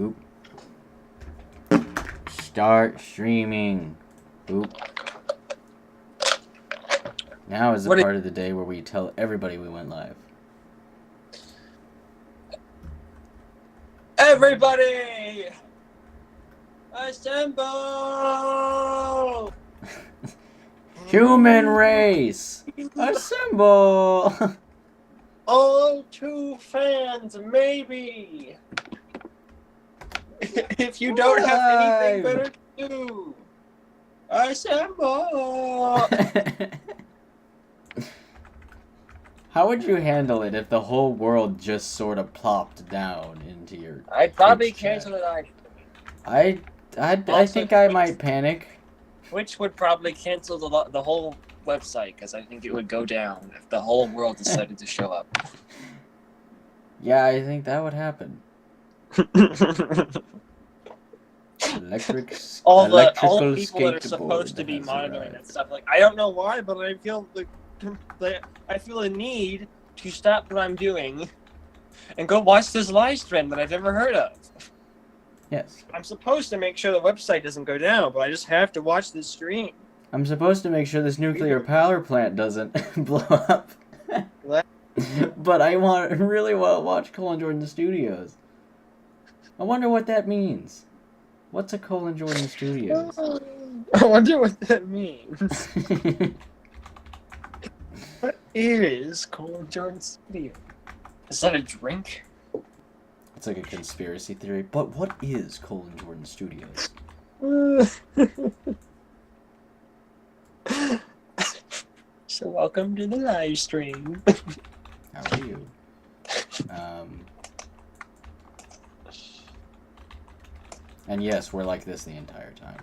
Oop. Start streaming. Oop. Now is the part of the day where we tell everybody we went live. Everybody! Assemble! Human race! Assemble! All 2 fans, maybe! If you don't have anything better to do, assemble! How would you handle it if the whole world just sort of plopped down into your I'd probably Twitch chat? cancel it. I think I might panic. Twitch would probably cancel the whole website because I think it would go down if the whole world decided to show up. Yeah, I think that would happen. All the people that are supposed to be monitoring that stuff. Like, I don't know why, but I feel I feel a need to stop what I'm doing and go watch this live stream that I've never heard of. Yes. I'm supposed to make sure the website doesn't go down, but I just have to watch this stream. I'm supposed to make sure this nuclear power plant doesn't blow up. But I really want to watch Colin Jordan Studios. I wonder what that means. What's a Colin Jordan Studios? I wonder what that means. What is Colin Jordan Studios? Is that a drink? It's like a conspiracy theory. But what is Colin Jordan Studios? So welcome to the live stream. How are you? And yes, we're like this the entire time.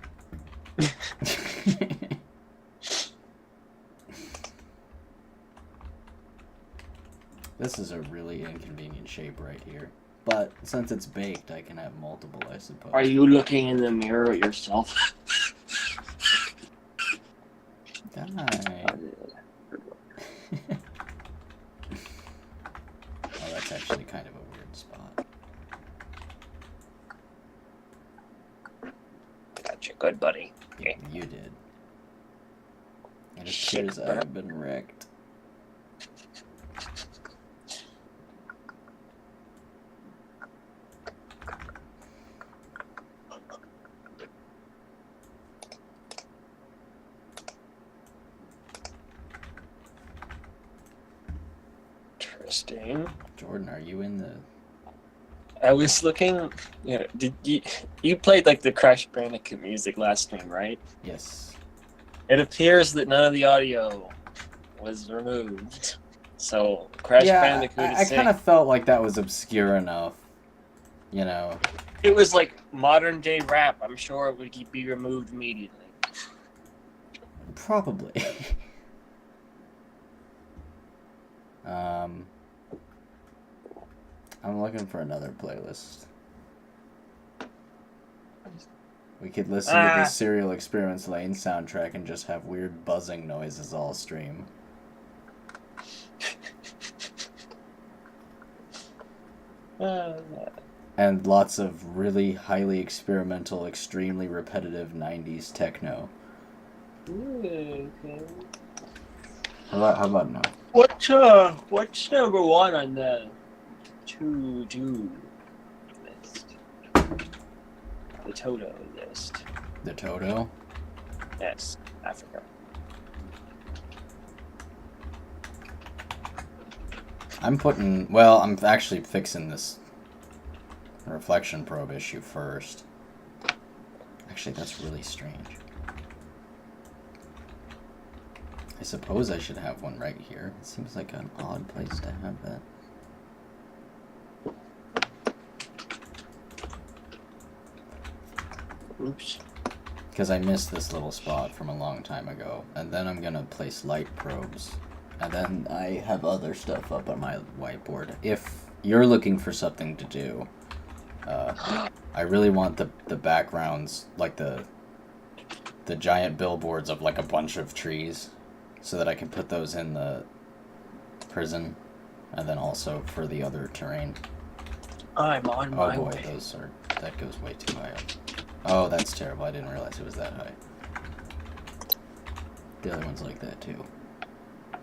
This is a really inconvenient shape right here. But since it's baked, I can have multiple, I suppose. Are you looking in the mirror at yourself? Die. Oh, that's actually kind of a weird spot. Got you good, buddy. Yeah. You did. It appears I have been wrecked. Interesting. Jordan, are you in the... I was looking. Yeah, did you played like the Crash Bandicoot music last stream, right? Yes. It appears that none of the audio was removed. So Crash Bandicoot I kind of felt like that was obscure enough. You know. It was like modern day rap. I'm sure it would be removed immediately. Probably. I'm looking for another playlist. We could listen to the Serial Experiments Lane soundtrack and just have weird buzzing noises all stream. And lots of really highly experimental, extremely repetitive 90s techno. Okay. How about no? What's number 1 on the to-do list? The Toto list. The Toto? Yes, Africa. I'm actually fixing this reflection probe issue first. Actually, that's really strange. I suppose I should have one right here. It seems like an odd place to have that. Oops. Because I missed this little spot from a long time ago. And then I'm going to place light probes. And then I have other stuff up on my whiteboard. If you're looking for something to do, I really want the backgrounds, like the giant billboards of like a bunch of trees, so that I can put those in the prison, and then also for the other terrain. I'm on my way. Oh boy, way. those are That goes way too high up. Oh, that's terrible. I didn't realize it was that high. The other one's like that too.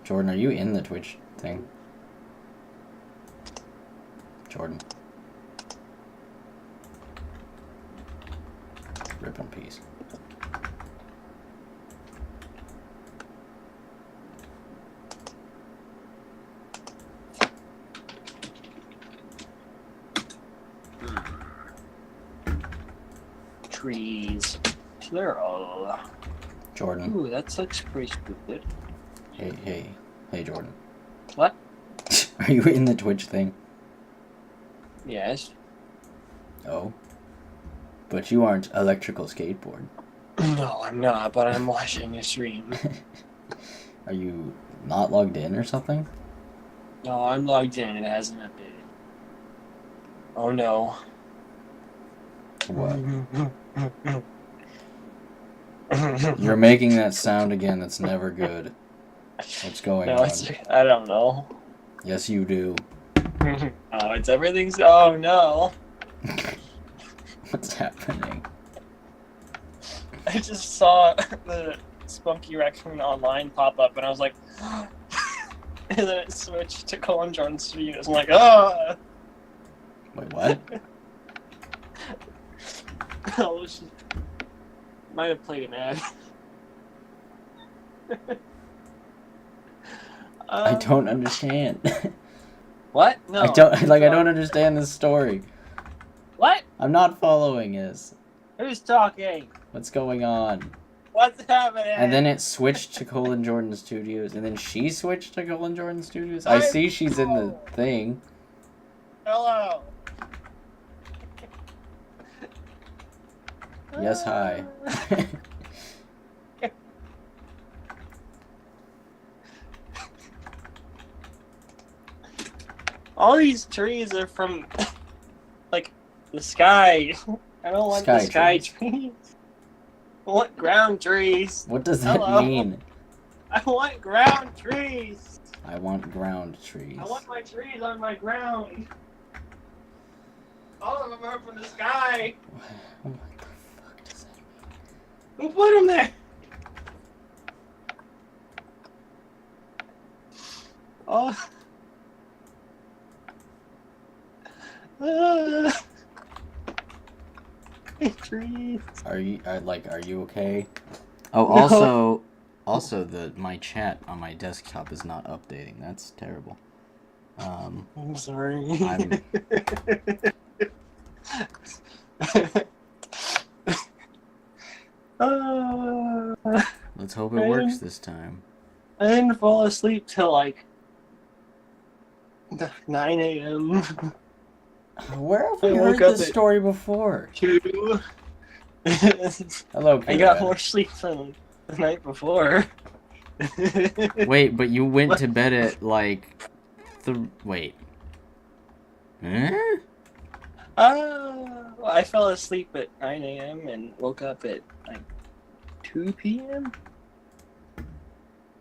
Jordan, are you in the Twitch thing? Jordan. Rip in peace. Trees. Plural. Jordan. Ooh, that looks pretty stupid. Hey, Jordan. What? Are you in the Twitch thing? Yes. Oh. But you aren't electrical skateboard. No, I'm not, but I'm watching a stream. Are you not logged in or something? No, I'm logged in. It hasn't updated. Oh no. What? You're making that sound again. That's never good. What's going on? I don't know. Yes, you do. Oh, it's everything's. Oh no. What's happening? I just saw the Spunky Raccoon online pop up, and I was like, and then it switched to Colin Jordan's stream. I was like, oh. Wait, what? Might have played an ad. I don't understand. What? No. I don't understand this story. What? I'm not following this. Who's talking? What's going on? What's happening? And then it switched to Colin Jordan Studios, and then she switched to Colin Jordan Studios. I see she's in the thing. Hello. Yes, hi. All these trees are from, like, the sky. I don't want the sky trees. I want ground trees. What does that mean? I want ground trees. I want ground trees. I want my trees on my ground. All of them are from the sky. What the fuck does that mean? Who put them there? Oh. Trees. Are you okay? Oh, also my chat on my desktop is not updating. That's terrible. I'm sorry. Let's hope it works this time. I didn't fall asleep till like 9 a.m. Where have we heard this story before? 2. Hello, Kira. I got more sleep than the night before. Wait, but you went to bed at like wait. Huh? Well, I fell asleep at 9 a.m. and woke up at like 2 p.m.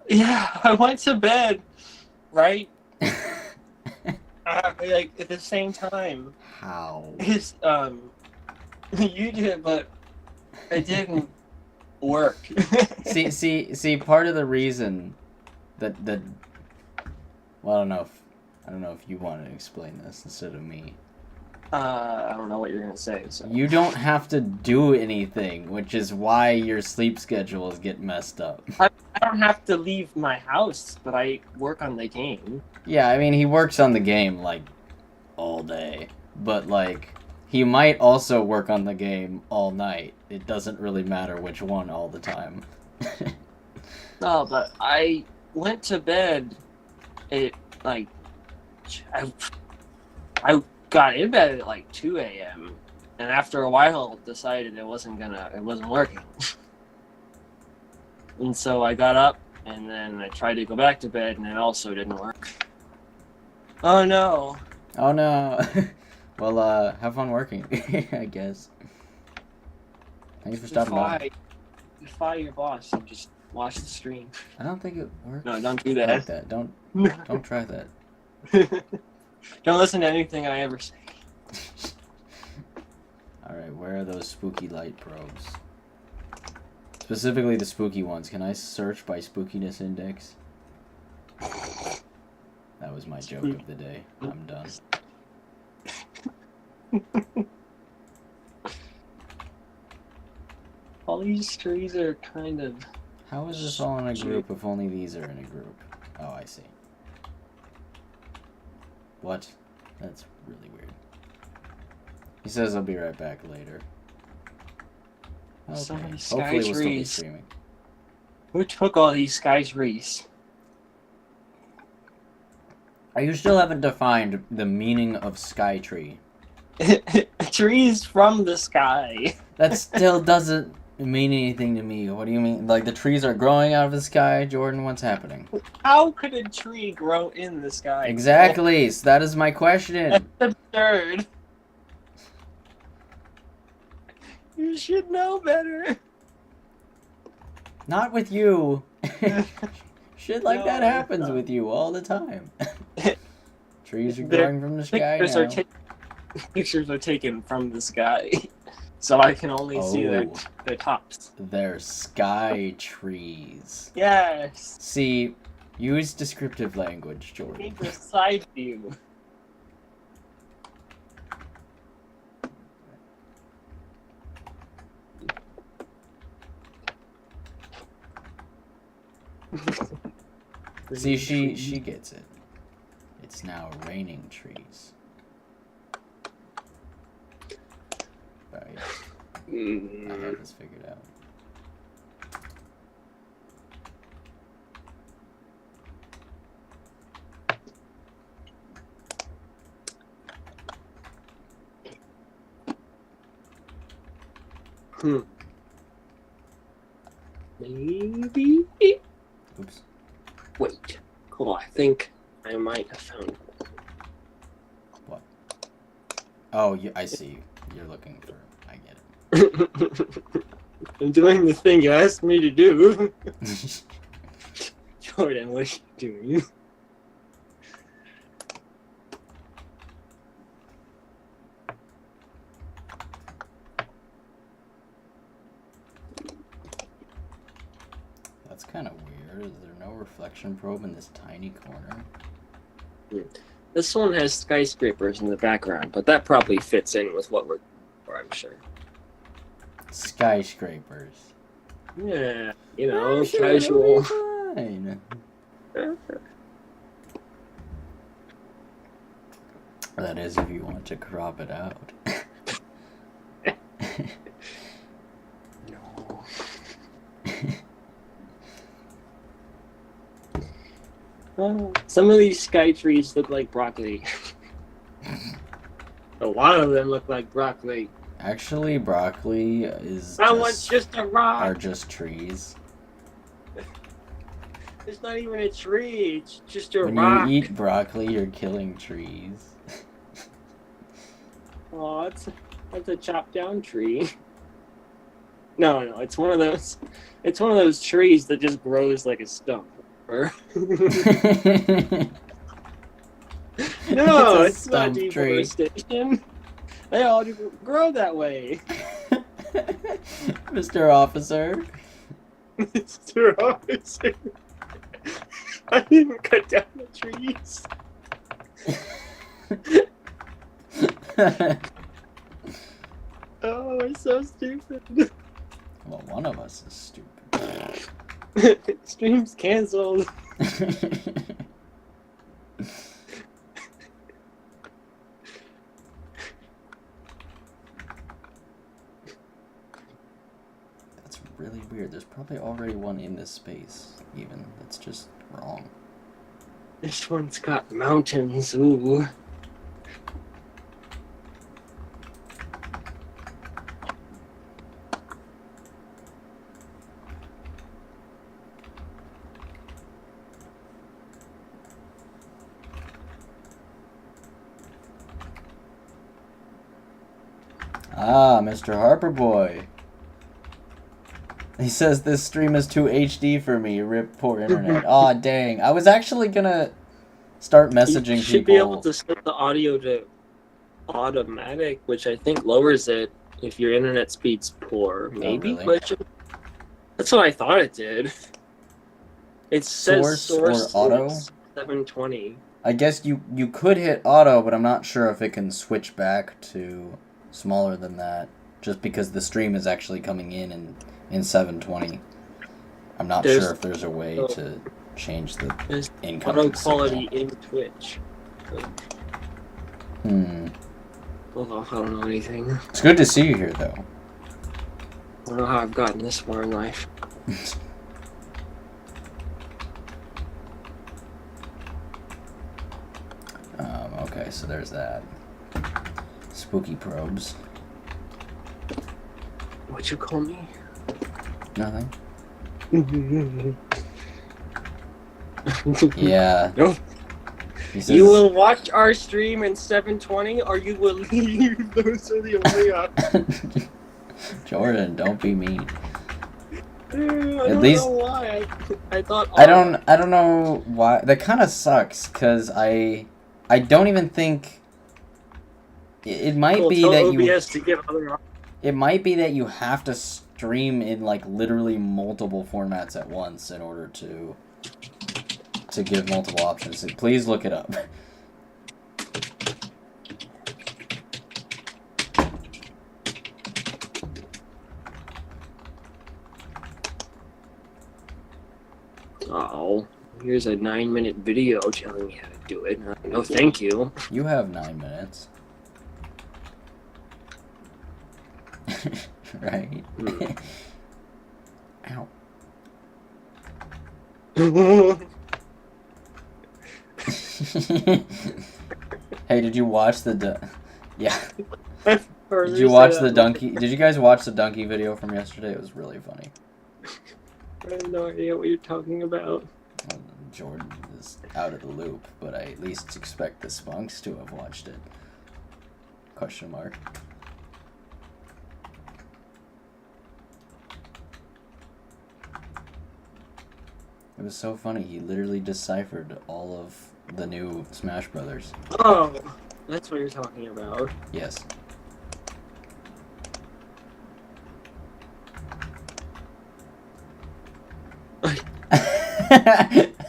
Yeah, I went to bed, right? Like at the same time. How? You did, but it didn't work. see. Part of the reason that well, I don't know if you want to explain this instead of me. I don't know what you're gonna say. So. You don't have to do anything, which is why your sleep schedules get messed up. I don't have to leave my house, but I work on the game. Yeah, I mean, he works on the game, like, all day. But, like, he might also work on the game all night. It doesn't really matter which one all the time. No, but I went to bed at, like, I got in bed at, like, 2 a.m. And after a while, decided it wasn't working. And so I got up, and then I tried to go back to bed, and it also didn't work. Oh no. Oh no. Well, have fun working, I guess. Thanks for stopping by. You fire your boss and just watch the stream. I don't think it works. No, don't do that. Like that. Don't try that. Don't listen to anything I ever say. Alright, where are those spooky light probes? Specifically the spooky ones. Can I search by spookiness index? That was my joke of the day. I'm done. All these trees are kind of... How is this all in a group if only these are in a group? Oh, I see. What? That's really weird. He says I'll be right back later. So Okay. many sky Hopefully we'll still be trees. streaming. Who took all these sky trees? You still haven't defined the meaning of sky tree. Trees from the sky. That still doesn't mean anything to me. What do you mean? Like the trees are growing out of the sky, Jordan? What's happening? How could a tree grow in the sky? Exactly. So that is my question. That's absurd. You should know better. Not with you. Shit like No, that happens no. with you all the time. Trees are growing from the sky now. Pictures are taken from the sky, so I can only see their tops. They're sky trees. Yes. See, use descriptive language, Jordan. Need the side view. See, she gets it. It's now raining trees. Right. I have this figured out. Maybe. Oops. Wait. Cool. I think I might have found. What? Oh, I see. You're looking for. I get it. I'm doing the thing you asked me to do. Jordan, what are you doing? That's kind of weird. Is there no reflection probe in this tiny corner? This one has skyscrapers in the background, but that probably fits in with what we're for, I'm sure. Skyscrapers. Yeah, you know, Sure, casual. it'll be fine. That is if you want to crop it out. No. Some of these sky trees look like broccoli. A lot of them look like broccoli. Actually, broccoli is That one's just a are rock. just trees. It's not even a tree. It's just a When rock. you eat broccoli, you're killing trees. Oh, that's a chopped down tree. No, it's one of those. It's one of those trees that just grows like a stump. No, it's not deforestation. They all grow that way. Mr. Officer. Mr. Officer. I didn't cut down the trees. Oh, we're so stupid. Well, one of us is stupid. Stream's canceled. That's really weird. There's probably already one in this space, even. That's just wrong. This one's got mountains, ooh. Ah, Mr. Harper Boy. He says this stream is too HD for me. Rip poor internet. Aw, dang. I was actually gonna start messaging You should people. be able to set the audio to automatic, which I think lowers it if your internet speed's poor. Maybe? really? That's what I thought it did. It says Source or auto? 720. I guess you could hit auto, but I'm not sure if it can switch back to smaller than that, just because the stream is actually coming in 720. I'm not sure if there's a way to change the incoming auto quality in Twitch. Well, I don't know anything. It's good to see you here, though. I don't know how I've gotten this far in life. Okay, so there's that. Spooky probes. What'd you call me? Nothing. Yeah. No. Says, you will watch our stream in 720, or you will leave. Those are the only options. Jordan, don't be mean. I don't know why. I thought. I don't know why. That kind of sucks, cause I don't even think. It might be that OBS to give other. It might be that you have to stream in like literally multiple formats at once in order to give multiple options. Please look it up. Oh, here's a 9-minute video telling me how to do it. No, thank you. You have 9 minutes. Right? Ow. Hey, did you watch the yeah. Did you watch the donkey? Did you guys watch the donkey video from yesterday? It was really funny. I have no idea what you're talking about. Well, Jordan is out of the loop, but I at least expect the spunks to have watched it. Question mark. It was so funny. He literally deciphered all of the new Smash Brothers. Oh, that's what you're talking about. Yes.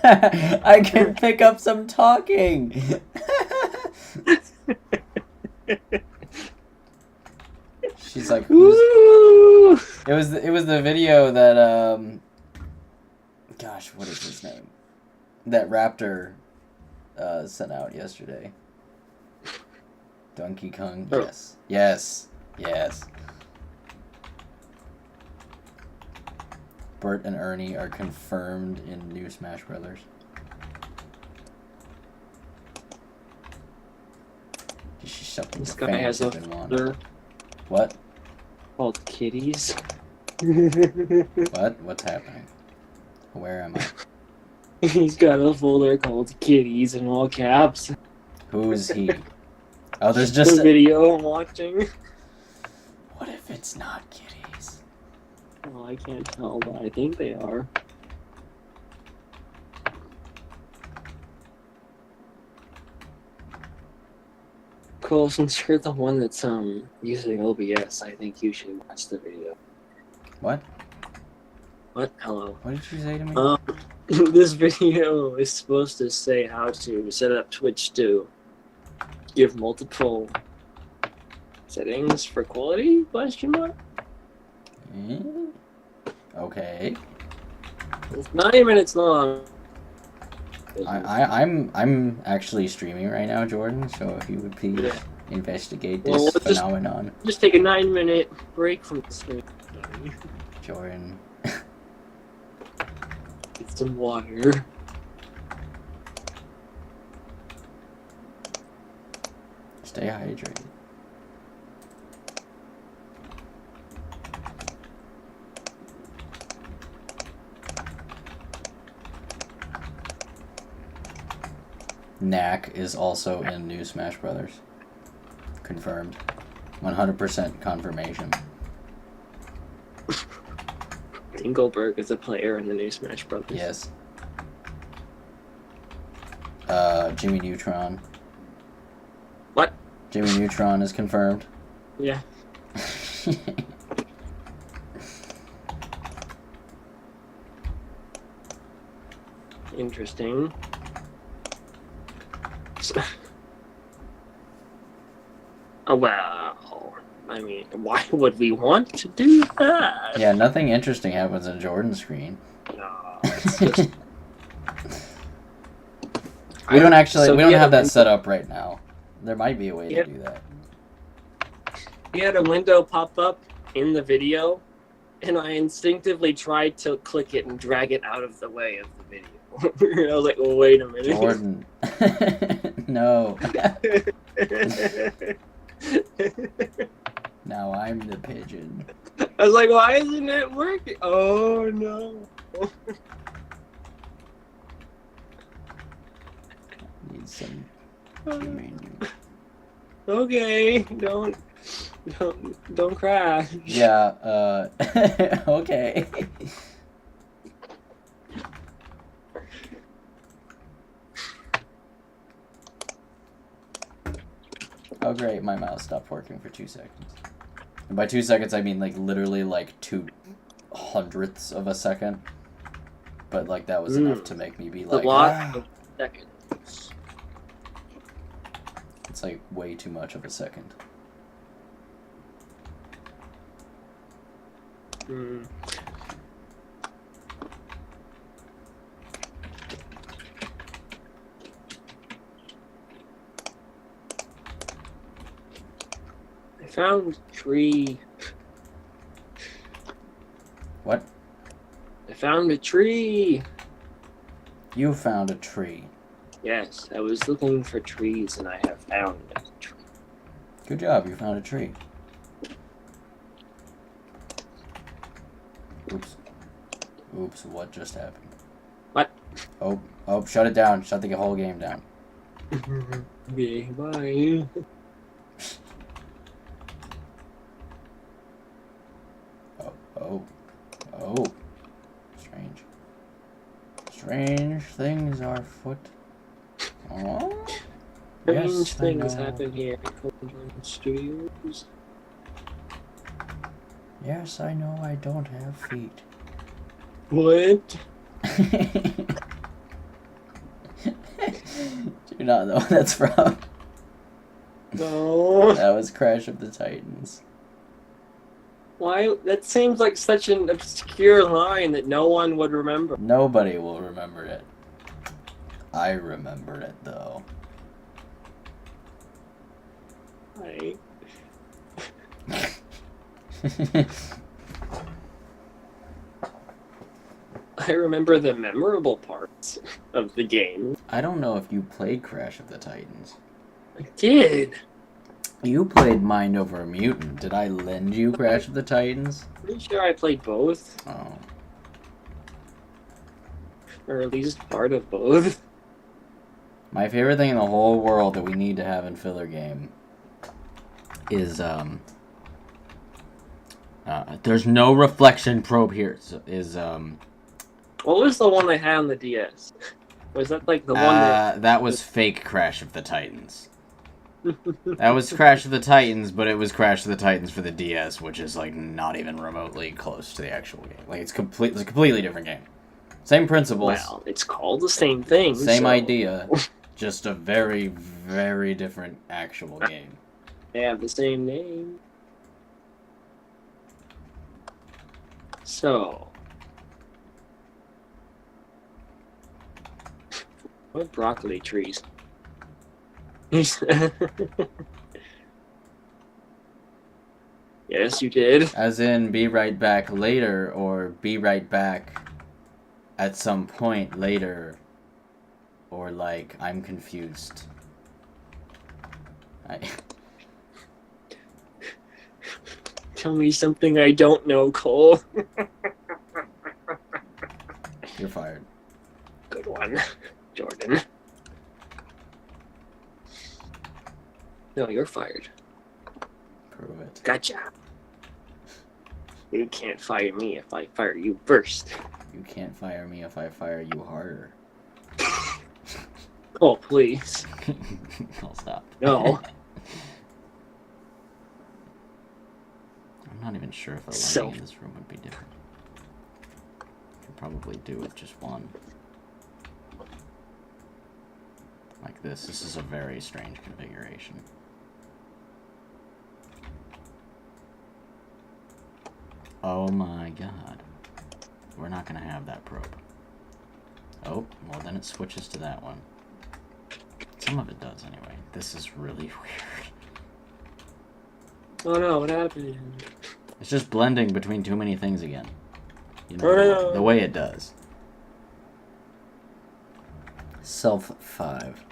I can pick up some talking. She's like, Woo! It was the video that gosh, what is his name? That Raptor sent out yesterday. Donkey Kong. Oh. Yes. Yes. Yes. Bert and Ernie are confirmed in new Smash Brothers. This guy has a folder What? called Kitties. What? What's happening? Where am I? He's got a folder called Kitties in all caps. Who is he? Oh, there's just the video I'm watching. What if it's not kitties? Well, I can't tell, but I think they are. Cool, since you're the one that's using OBS, I think you should watch the video. What? What? Hello. What did you say to me? This video is supposed to say how to set up Twitch to give multiple settings for quality? Question mark? Okay. It's 9 minutes long. I'm actually streaming right now, Jordan. So if you would please investigate this phenomenon. Just take a 9-minute break from the stream. Jordan. Get some water. Stay hydrated. Knack is also in new Smash Brothers. Confirmed. 100% confirmation. Dingleberg is a player in the new Smash Brothers. Yes. Jimmy Neutron. What? Jimmy Neutron is confirmed. Yeah. Interesting. Oh, well, I mean, why would we want to do that? Yeah, nothing interesting happens on Jordan's screen. No, it's just... we don't have that set up right now. There might be a way to do that. He had a window pop up in the video, and I instinctively tried to click it and drag it out of the way of the video. I was like, well, wait a minute. Jordan. No. Now I'm the pigeon. I was like, why isn't it working? Oh, no. Need some menu. Okay, don't crash. Yeah, okay. Oh great, my mouse stopped working for 2 seconds. And by 2 seconds I mean like literally like 2/100ths of a second. But like that was enough to make me be like, of seconds. It's like way too much of a second. I found a tree. What? I found a tree. You found a tree. Yes, I was looking for trees and I have found a tree. Good job, you found a tree. Oops. Oops, what just happened? What? Oh, shut it down. Shut the whole game down. Okay, bye. Oh. Strange. Strange things are afoot. Oh. Strange things happen here at Horologist Studios. Yes, I know I don't have feet. What? Do you not know what that's from? No. That was Crash of the Titans. Why? That seems like such an obscure line that no one would remember. Nobody will remember it. I remember it, though. Right. I remember the memorable parts of the game. I don't know if you played Crash of the Titans. I did. You played Mind Over a Mutant. Did I lend you Crash of the Titans? Pretty sure I played both. Oh. Or at least part of both. My favorite thing in the whole world that we need to have in filler game is, there's no reflection probe here. What was the one I had on the DS? Was that like the one that... That was fake Crash of the Titans. That was Crash of the Titans, but it was Crash of the Titans for the DS, which is like not even remotely close to the actual game. Like it's a completely different game. Same principles. Well, it's called the same thing. Same idea, just a very, very different actual game. They have the same name. So... What broccoli trees? Yes, you did. As in, be right back later, or be right back at some point later, or like, I'm confused. Tell me something I don't know, Cole. You're fired. Good one, Jordan. No, you're fired. Prove it. Gotcha. You can't fire me if I fire you first. You can't fire me if I fire you harder. Oh, please. I'll stop. No. I'm not even sure if the lighting So- in this room would be different. Could probably do with just one. Like this. This is a very strange configuration. Oh my god. We're not gonna have that probe. Oh, well then it switches to that one. Some of it does anyway. This is really weird. Oh no, what happened? It's just blending between too many things again. You know, Oh, no. the way it does. Self 5.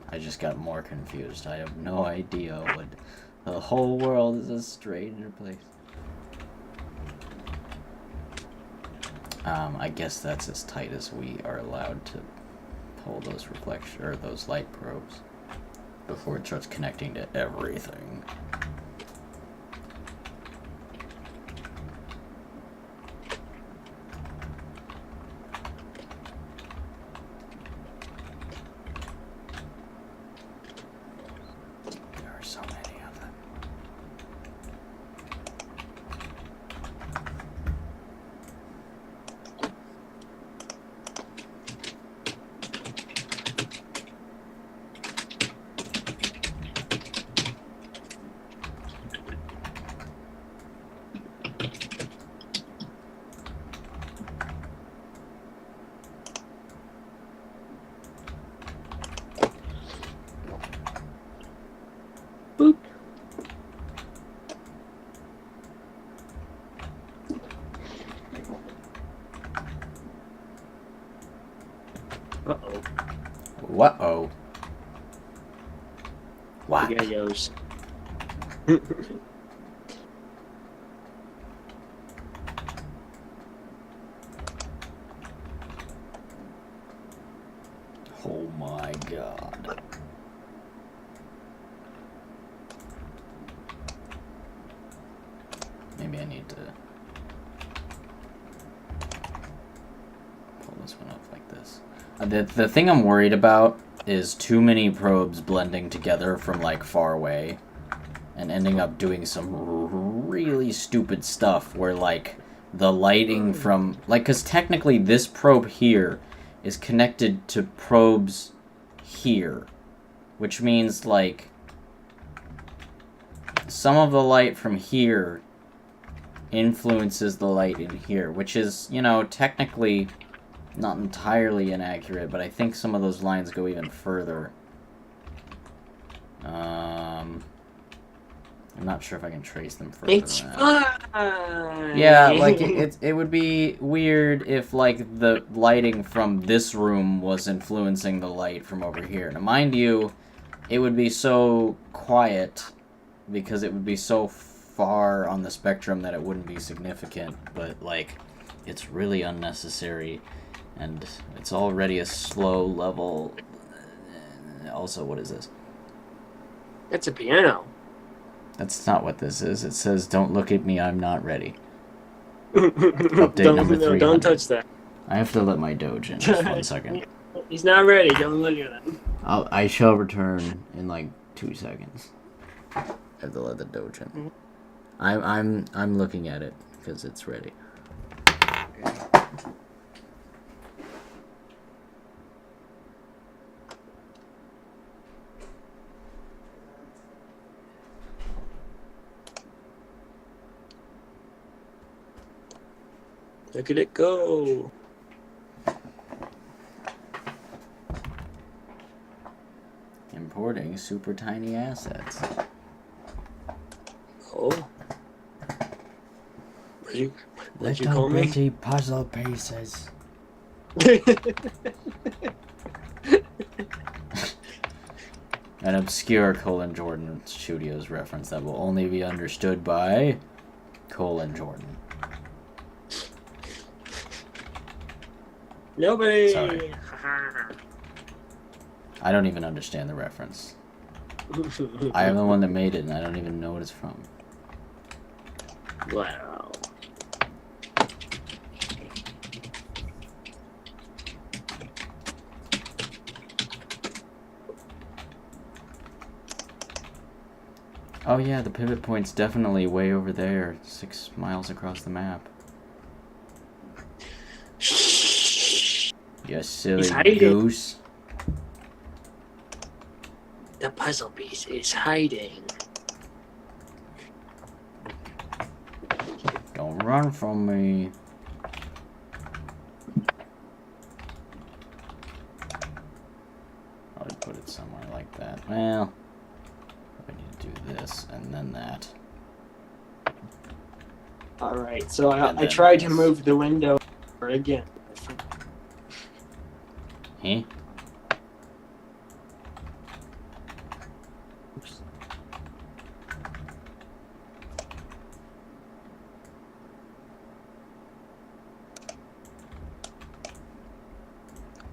I just got more confused. I have no idea what... The whole world is a stranger place. I guess that's as tight as we are allowed to pull those reflection or those light probes before it starts connecting to everything. There are so many of them. Boop. Uh-oh. What-oh. What? Spaghettios. Oh my god. Maybe I need to pull this one up like this. The thing I'm worried about is too many probes blending together from like far away and ending up doing some really stupid stuff where like the lighting from like, because technically this probe here is connected to probes here, which means like some of the light from here influences the light in here, which is, you know, technically not entirely inaccurate, but I think some of those lines go even further. I'm not sure if I can trace them further. It's than that. fine. Yeah, like it would be weird if like the lighting from this room was influencing the light from over here. Now, mind you, it would be so quiet because it would be so far on the spectrum that it wouldn't be significant, but like it's really unnecessary and it's already a slow level. Also, what is this? It's a piano. That's not what this is. It says, "Don't look at me, I'm not ready." Update number 300. Don't touch that. I have to let my doge in. Just 1 second. He's not ready. Don't look at him. I shall return in like 2 seconds. I have to let the doge in. I'm looking at it because it's ready. Look at it go. Importing super tiny assets. Oh. What'd you Little call me? bitty puzzle pieces. An obscure Colin Jordan Studios reference that will only be understood by Colin Jordan. Nobody. Sorry. I don't even understand the reference. I am the one that made it, and I don't even know what it's from. Wow. Oh yeah, the pivot point's definitely way over there, 6 miles across the map. You silly goose. The puzzle piece is hiding. Don't run from me. I'll put it somewhere like that. Well, I need to do this and then that. Alright, so I tried to move the window again. Huh?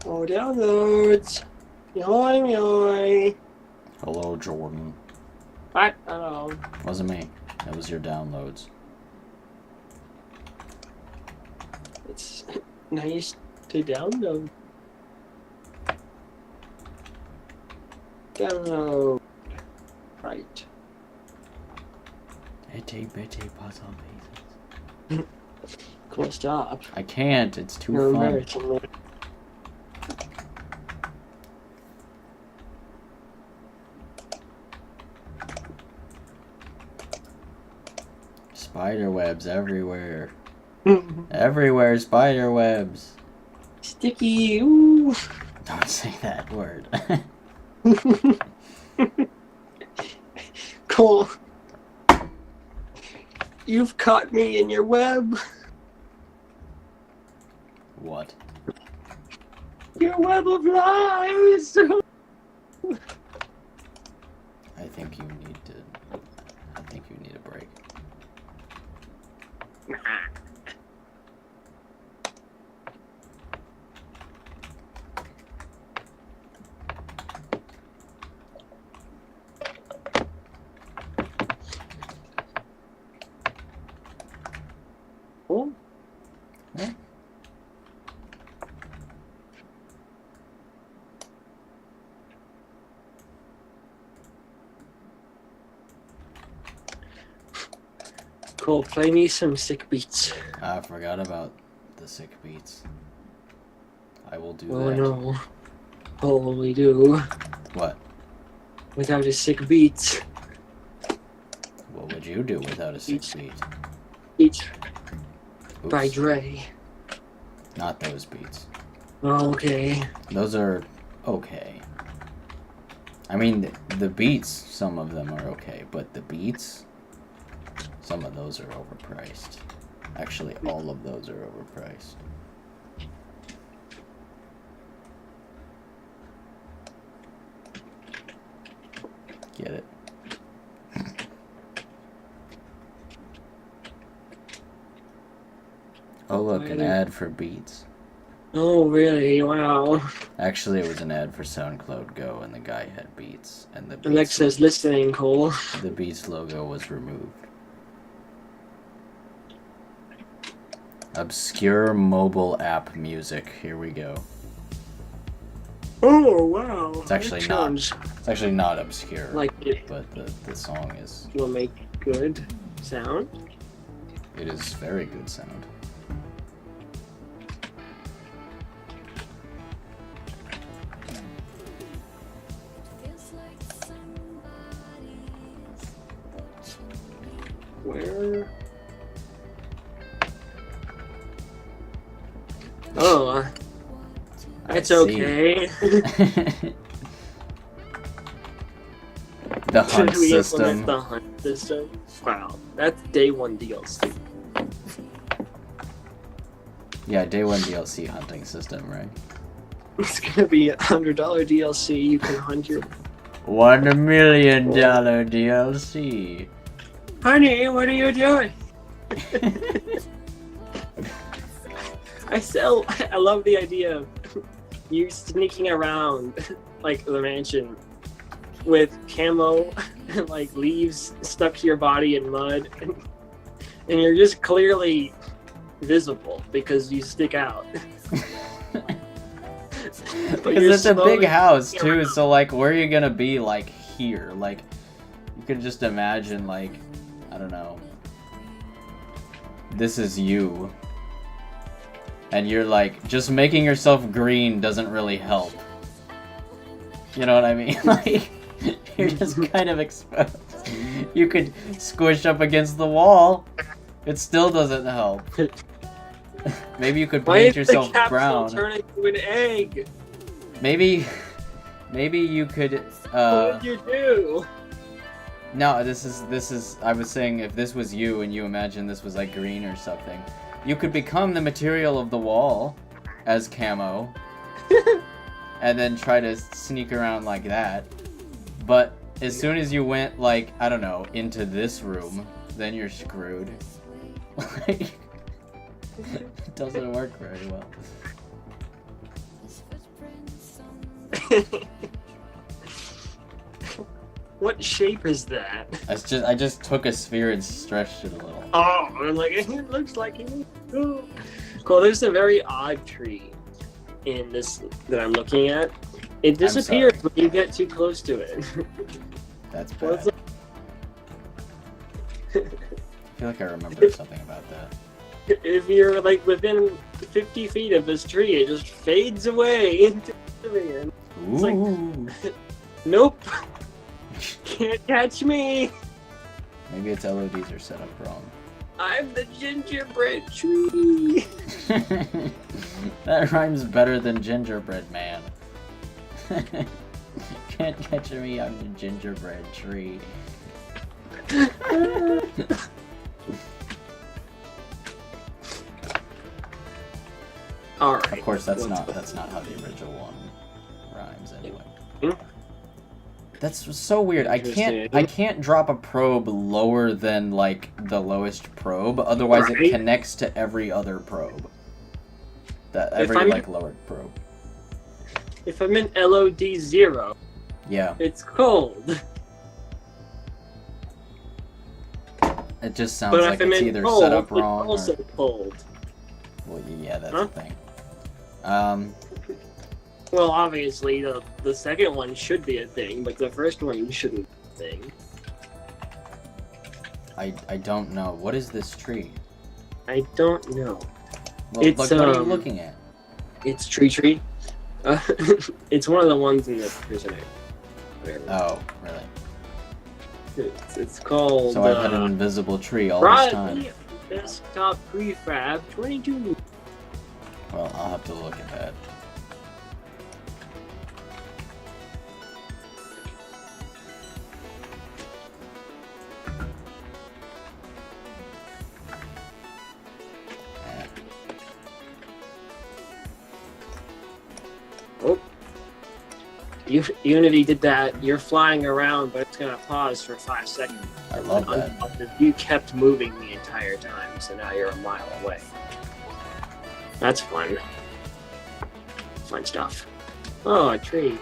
Oh, downloads. Yoy, yoy. Hello, Jordan. What? Oh. Wasn't me. That was your downloads. It's nice to download. Download. Right. Itty bitty puzzle pieces. Cool, stop. I can't. It's too You're fun. American. Spider webs everywhere. Everywhere, spider webs. Sticky. Ooh. Don't say that word. Cool. You've caught me in your web. What? Your web of lies. I think you need to. I think you need a break. Oh. Yeah. Cool, play me some sick beats. I forgot about the sick beats. I will do Oh that. no. What will we do What? without a sick beat? What would you do without a sick beat? Beats Oops. by Dre. Not those beats. Oh, okay. Those are okay. I mean, the beats, some of them are okay, but the beats, some of those are overpriced. Actually, all of those are overpriced. Get it? Oh look, an ad for Beats. Oh, really? Wow. Actually, it was an ad for SoundCloud Go, and the guy had Beats, and the Beats Alexa's listening, Cole. the Beats logo was removed. Obscure mobile app music. Here we go. Oh, wow. It's actually not. It's actually not obscure. Like it but the song is. will make good sound. It is very good sound. Where? Oh, it's okay. The hunt Should we system. implement the hunt system? Wow, that's day one DLC. Yeah, day one DLC hunting system, right? It's gonna be $100 DLC. You can hunt your. $1 million DLC. Honey, what are you doing? I love the idea of you sneaking around like the mansion with camo and like leaves stuck to your body in mud, and you're just clearly visible because you stick out. Because it's a big house too, so like where are you gonna be? Like here, like could just imagine, like, I don't know. This is you. And you're like, just making yourself green doesn't really help. You know what I mean? Like, you're just kind of exposed. You could squish up against the wall. It still doesn't help. Maybe you could paint yourself brown. Turn into an egg. Maybe you could. What did you do? No, this is. I was saying if this was you and you imagine this was like green or something, you could become the material of the wall as camo, and then try to sneak around like that. But as soon as you went, like, I don't know, into this room, then you're screwed. Like, it doesn't work very well. What shape is that? I just took a sphere and stretched it a little. Oh, I'm like, it looks like it. Cool, there's a very odd tree in this that I'm looking at. It disappears when you get too close to it. That's bad. I feel like I remember something about that. If you're like within 50 feet of this tree, it just fades away into oblivion. It's like, nope, can't catch me. Maybe its LODs are set up wrong. I'm the gingerbread tree. That rhymes better than gingerbread man. Can't catch me, I'm the gingerbread tree. All right. Of course, that's not how the original one rhymes anyway. That's so weird. I can't drop a probe lower than like the lowest probe. Otherwise, it connects to every other probe. Lowered probe. If I'm in LOD 0, yeah, it's cold. It just sounds like it's either cold, set up wrong it's also or... cold. Well, yeah, that's the thing. Well, obviously, the second one should be a thing, but the first one shouldn't be a thing. I don't know. What is this tree? I don't know. Well, what are you looking at? It's tree. It's one of the ones in the prisoner. Oh, really? It's called... So I've had an invisible tree all this time. Desktop Prefab 22. Well, I'll have to look at that. Oh. Unity did that. You're flying around, but it's gonna pause for 5 seconds. I love that. You kept moving the entire time, so now you're a mile away. That's fun. Fun stuff. Oh, a tree.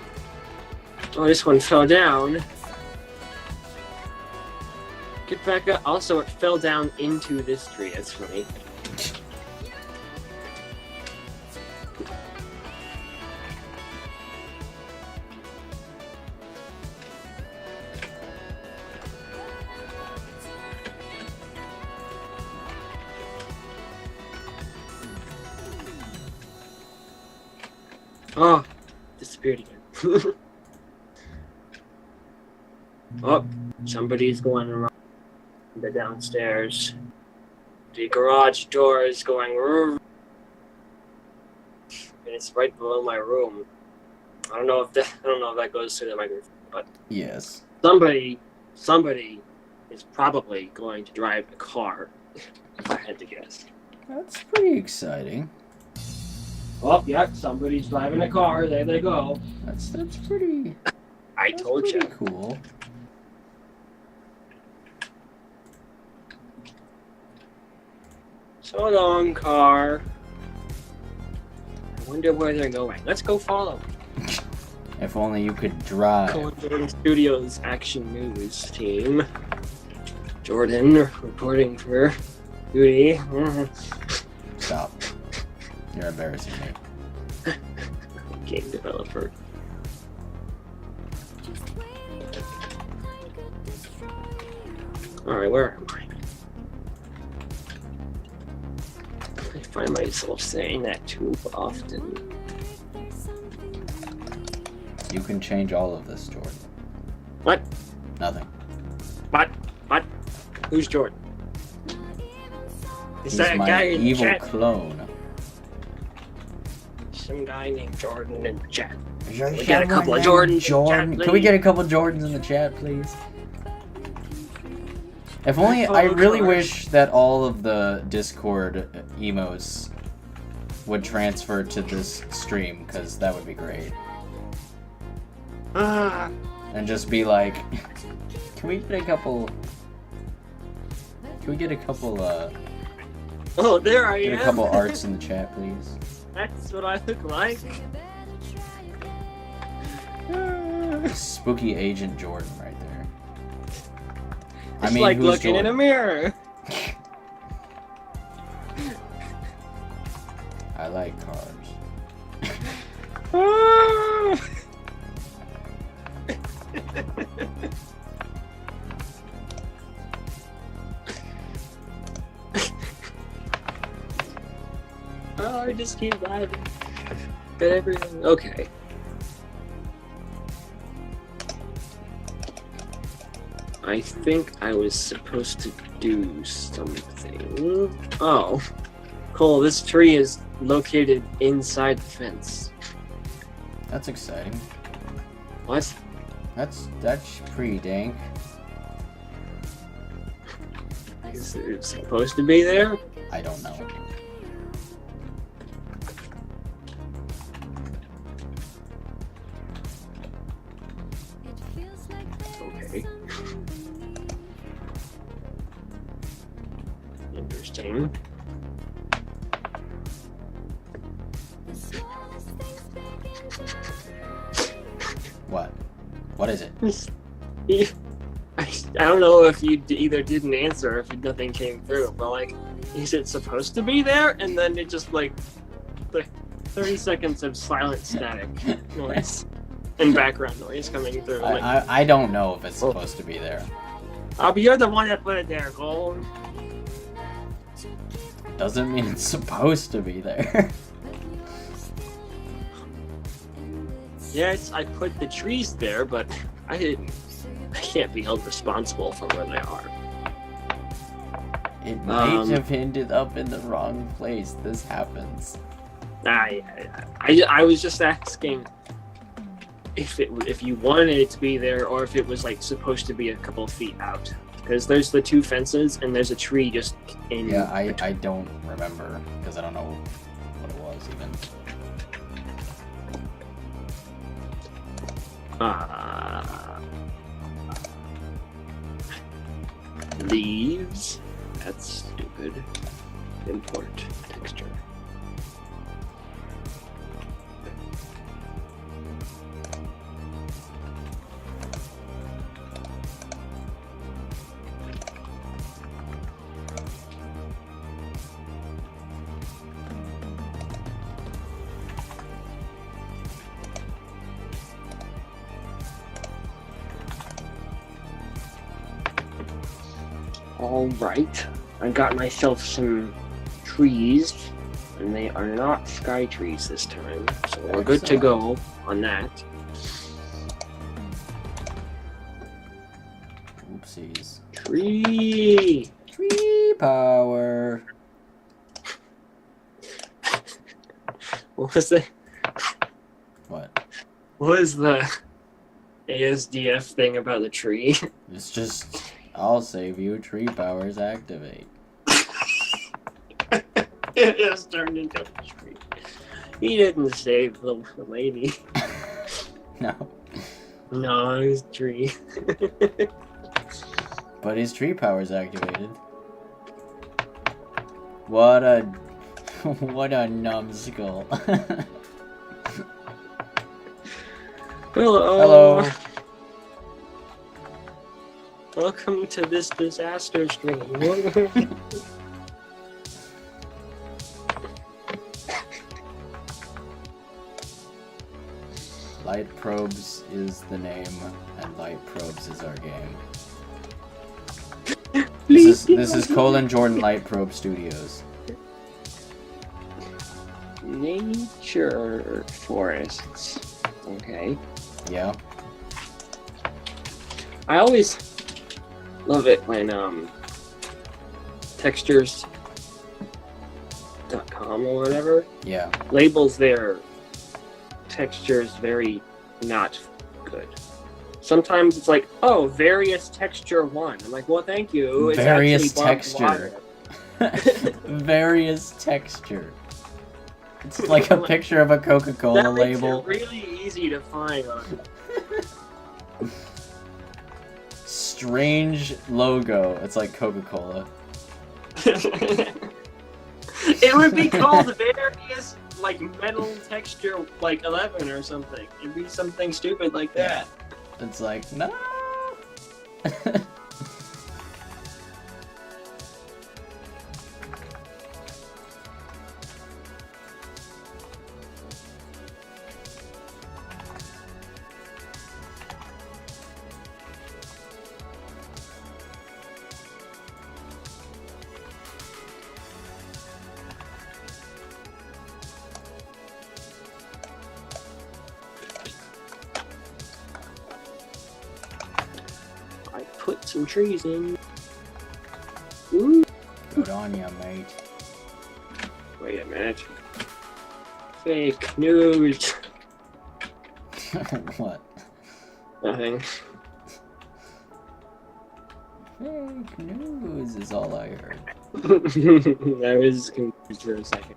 Oh, this one fell down. Get back up. Also, it fell down into this tree. That's funny. Oh, disappeared again. Oh, somebody's going around the downstairs. The garage door is going, and it's right below my room. I don't know if that goes through the microphone, but yes, somebody is probably going to drive a car. If I had to guess. That's pretty exciting. Oh, yeah, somebody's driving a car. There they go. That's pretty. I told you. Cool. So long, car. I wonder where they're going. Let's go follow. If only you could drive. Jordan Studios Action News team. Jordan reporting for duty. Stop. You're embarrassing me. Game developer. Alright, where am I? I find myself saying that too often. You can change all of this, Jordan. What? Nothing. What? What? Who's Jordan? Is He's that a my guy in the evil chat? clone. Some guy named Jordan in the chat. We got a couple of Jordans. Jordan. Can we get a couple Jordans in the chat, please? If only, I really wish that all of the Discord emotes would transfer to this stream, because that would be great. And just be like, can we get a couple, Oh, there I get am. a couple arts in the chat, please? That's what I look like. Spooky Agent Jordan right there. It's like who's looking in Jordan? a mirror. I like cars. Oh, I just keep driving. Got everything. Okay. I think I was supposed to do something. Oh. Cole, this tree is located inside the fence. That's exciting. What? That's pretty dank. Is it supposed to be there? I don't know. Okay. Interesting. What? What is it? I don't know if you either didn't answer or if nothing came through, but like, is it supposed to be there? And then it just like 30 seconds of silent static noise and background noise coming through. Like, I don't know if it's supposed to be there. but you're the one that put it there, Cole. Doesn't mean it's supposed to be there. Yes, I put the trees there, but I didn't. I can't be held responsible for where they are. It might have ended up in the wrong place. This happens. I was just asking if you wanted it to be there or if it was like supposed to be a couple feet out, because there's the two fences and there's a tree just in. Yeah, I don't remember because I don't know what it was even. Leaves. That's stupid. Import texture. All right, I got myself some trees, and they are not sky trees this time, so we're good to go on that. Oopsies. Tree power. What was the? What? What was the ASDF thing about the tree? It's just, I'll save you. Tree powers activate. It just turned into a tree. He didn't save the lady. No. No, it was a tree. But his tree powers activated. What a numbskull. Hello. Hello. Welcome to this disaster stream. Light Probes is the name, and Light Probes is our game. This is Colin Jordan Light Probe Studios. Nature forests. Okay. Yeah. I always love it when textures.com or whatever Yeah. labels their textures very not good. Sometimes it's like, oh, various texture 1. I'm like, well, thank you. It's Various actually barbed texture. Various texture. It's like a picture of a Coca-Cola that makes label. it really easy to find. Strange logo. It's like Coca-Cola. It would be called various, like, metal texture, like 11 or something. It'd be something stupid like that. It's like, no. Put some trees in. Ooh. Good on ya, mate. Wait a minute. Fake news. What? Nothing. Fake news is all I heard. I was confused for a second.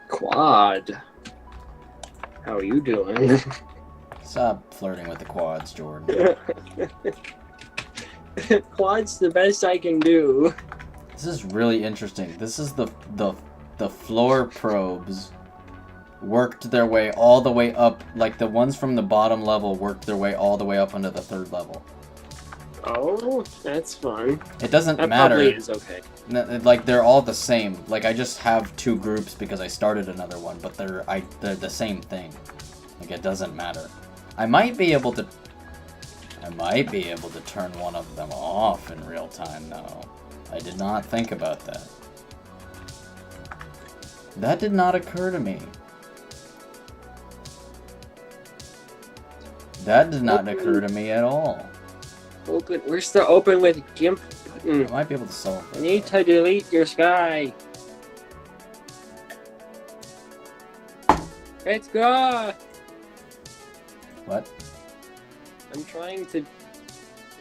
Quad. How are you doing? Stop flirting with the quads, Jordan. Quad's the best I can do. This is really interesting. This is the floor probes worked their way all the way up. Like the ones from the bottom level worked their way all the way up into the 3rd level. Oh, that's fun. It doesn't That matter. probably is okay. Like they're all the same. Like I just have 2 groups because I started another one, but they're the same thing. Like it doesn't matter. I might be able to turn one of them off in real time though. I did not think about that. That did not occur to me. That did not occur to me at all. Open. Where's the open with GIMP button? I might be able to solve I that. need to delete your sky. Let's go. What? I'm trying to,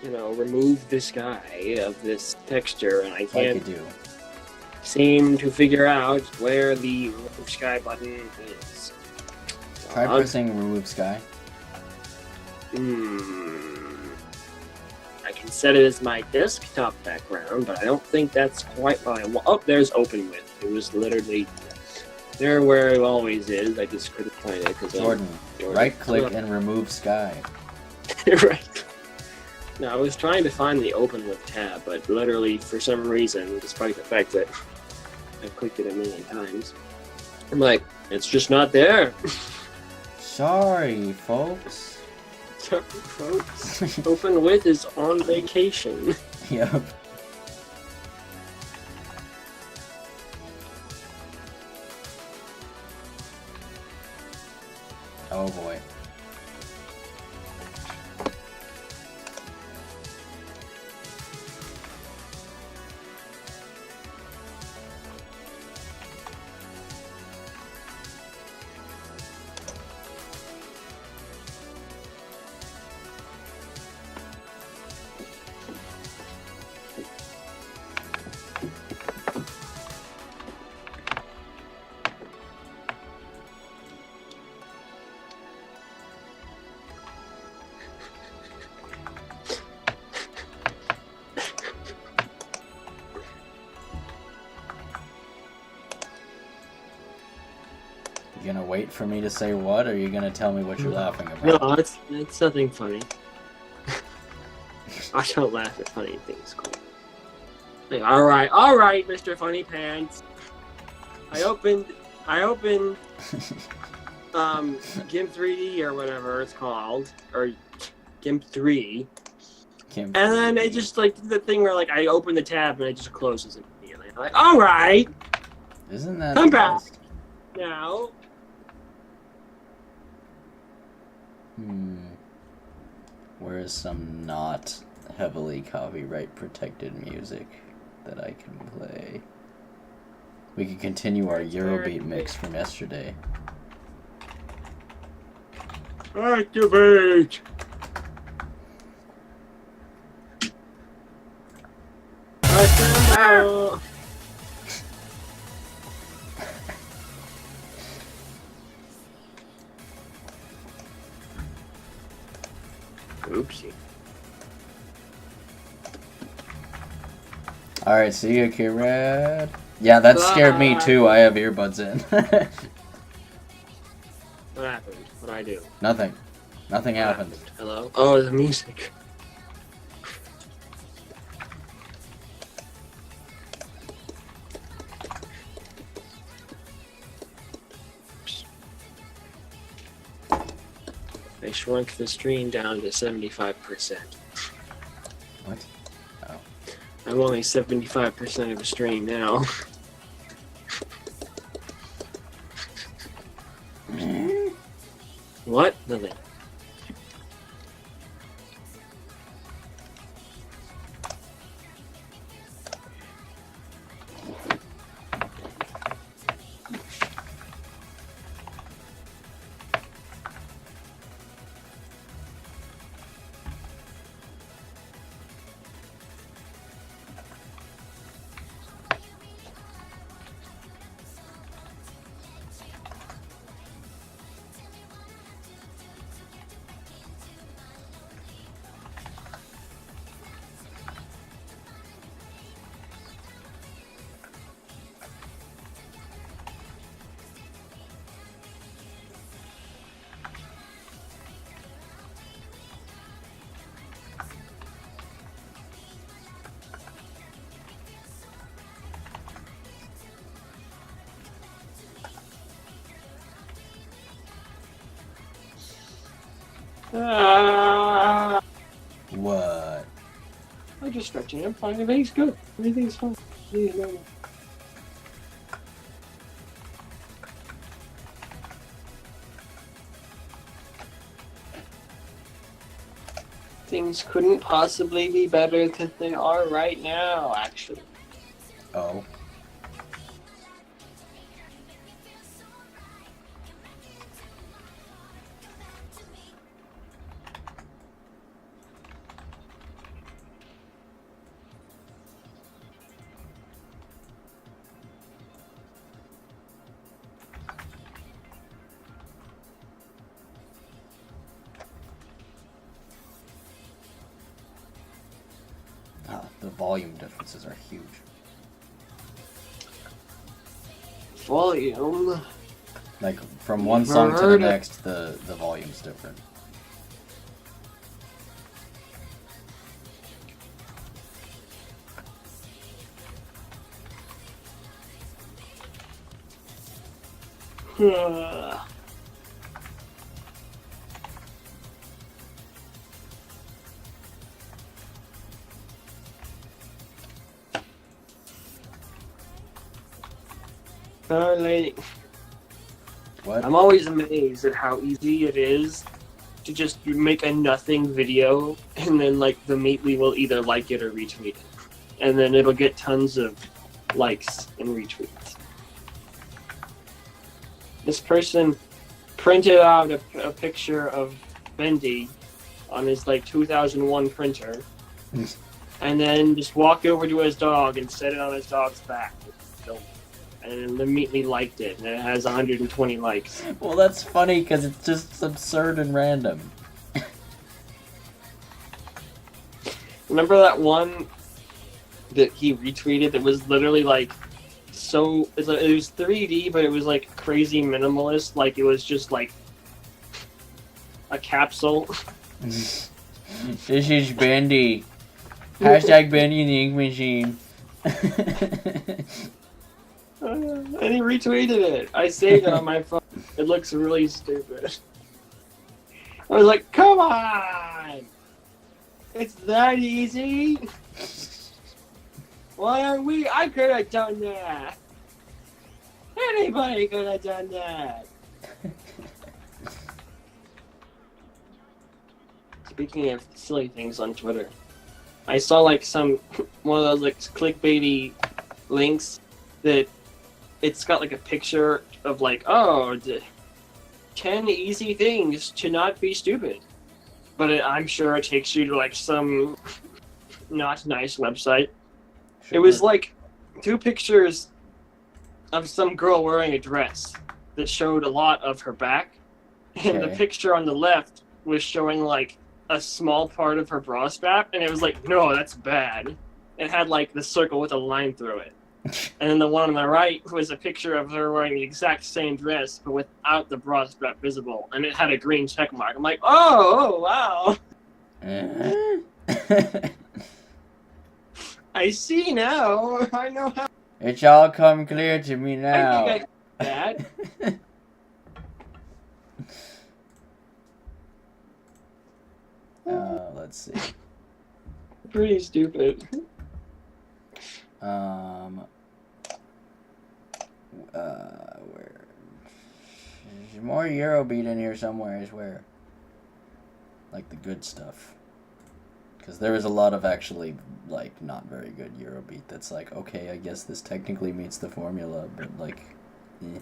remove the sky of this texture, and I Like you can't do. seem to figure out where the remove sky button is. Try pressing remove sky. I can set it as my desktop background, but I don't think that's quite what I want. Oh, there's open with. It was literally there where it always is. I just couldn't find it because Jordan, right click and remove sky. Right. No, I was trying to find the open with tab, but literally for some reason, despite the fact that I've clicked it a million times, I'm like, it's just not there. Sorry, folks. Sorry, folks. Open with is on vacation. Yep. Oh boy. You gonna wait for me to say what, or are you gonna tell me what you're laughing about? No, it's nothing funny. I don't laugh at funny things. Cool. Like, all right, Mr. Funny Pants. I opened GIMP 3D or whatever it's called, or GIMP 3, And then it just like the thing where like I open the tab and it just closes immediately. I'm like, all right, Isn't that come the back best? now. Where is some not heavily copyright protected music that I can play? We could continue our Eurobeat mix from yesterday. Activate. Oopsie. Alright, see you, Kirad. Yeah, that scared me too. I have earbuds in. What happened? What did I do? Nothing. Nothing happened. Hello? Oh, the music. They shrunk the stream down to 75%. What? Oh. I'm only 75% of the stream now. What? Nothing. What? I'm just stretching. I'm fine. Everything's good. Everything's fine. Everything's normal. Things couldn't possibly be better than they are right now, actually. Oh. The volume differences are huge. Volume. Like from one song to the next, the volume's different. What? I'm always amazed at how easy it is to just make a nothing video and then like the Meatly will either like it or retweet it. And then it'll get tons of likes and retweets. This person printed out a picture of Bendy on his like 2001 printer and then just walked over to his dog and set it on his dog's back. And immediately liked it, and it has 120 likes. Well, that's funny because it's just absurd and random. Remember that one that he retweeted that was literally like so it was 3D, but it was like crazy minimalist, like it was just like a capsule. This is Bendy. Hashtag Bendy in the ink machine. And he retweeted it. I saved it on my phone. It looks really stupid. I was like, come on! It's that easy? Why are we? I could have done that. Anybody could have done that. Speaking of silly things on Twitter, I saw like one of those like clickbaity links that it's got like a picture of like, oh, 10 easy things to not be stupid. But I'm sure it takes you to like some not nice website. Sure. It was like 2 pictures of some girl wearing a dress that showed a lot of her back. And the picture on the left was showing like a small part of her bra strap, and it was like, no, that's bad. It had like the circle with a line through it. And then the one on the right was a picture of her wearing the exact same dress, but without the bra strap visible, and it had a green check mark. I'm like, oh wow. I see now. I know how. It's all come clear to me now. I think I did that. Let's see. Pretty stupid. Where? There's more Eurobeat in here somewhere, is where? Like the good stuff. Because there is a lot of actually, like, not very good Eurobeat that's like, okay, I guess this technically meets the formula, but like, eh.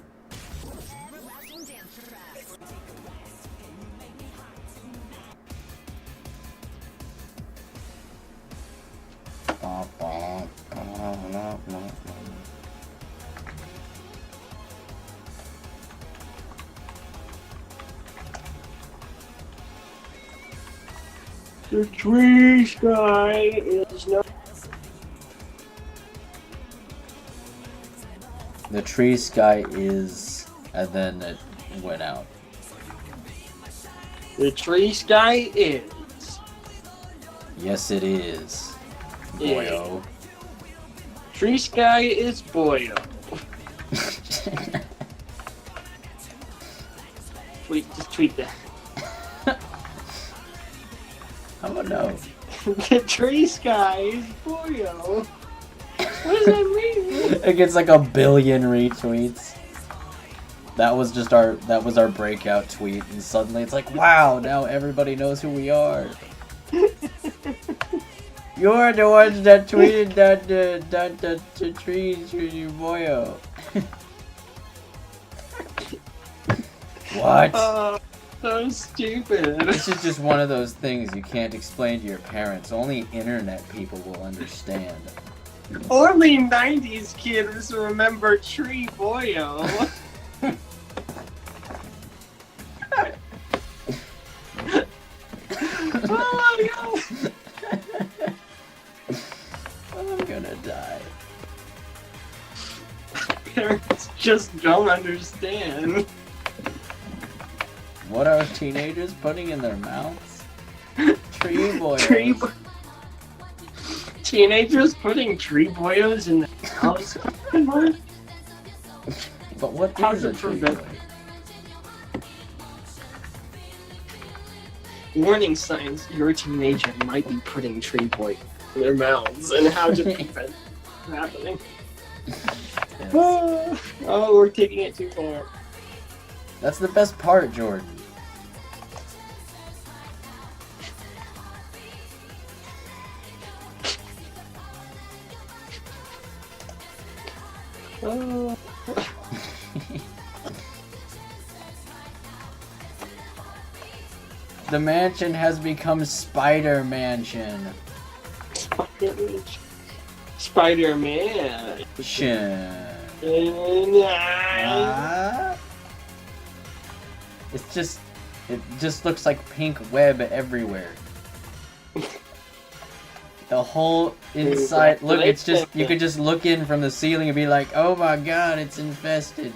The tree sky is no. The tree sky is, and then it went out. The tree sky is. Yes, it is. Boyo. Tree sky is boyo. Just tweet that. I don't know. The tree sky is boyo. What does that mean? It gets like 1 billion retweets. That was our breakout tweet, and suddenly it's like, wow, now everybody knows who we are. You're the ones that tweeted that the trees for you, boyo. What? So stupid. This is just one of those things you can't explain to your parents. Only internet people will understand. Only 90s kids remember Tree Boyo. Oh my god! I'm gonna die. Parents just don't understand. What are teenagers putting in their mouths? Tree boyos. Teenagers putting tree boyos in their mouths? But what is a tree boy? Warning signs: your teenager might be putting tree boy in their mouths, and how to prevent from happening. Yes. Oh, we're taking it too far. That's the best part, Jordan. Oh. The mansion has become Spider Mansion. Spider-Man. It just looks like pink web everywhere. The whole inside, look, it's just, you could just look in from the ceiling and be like, oh my god, it's infested.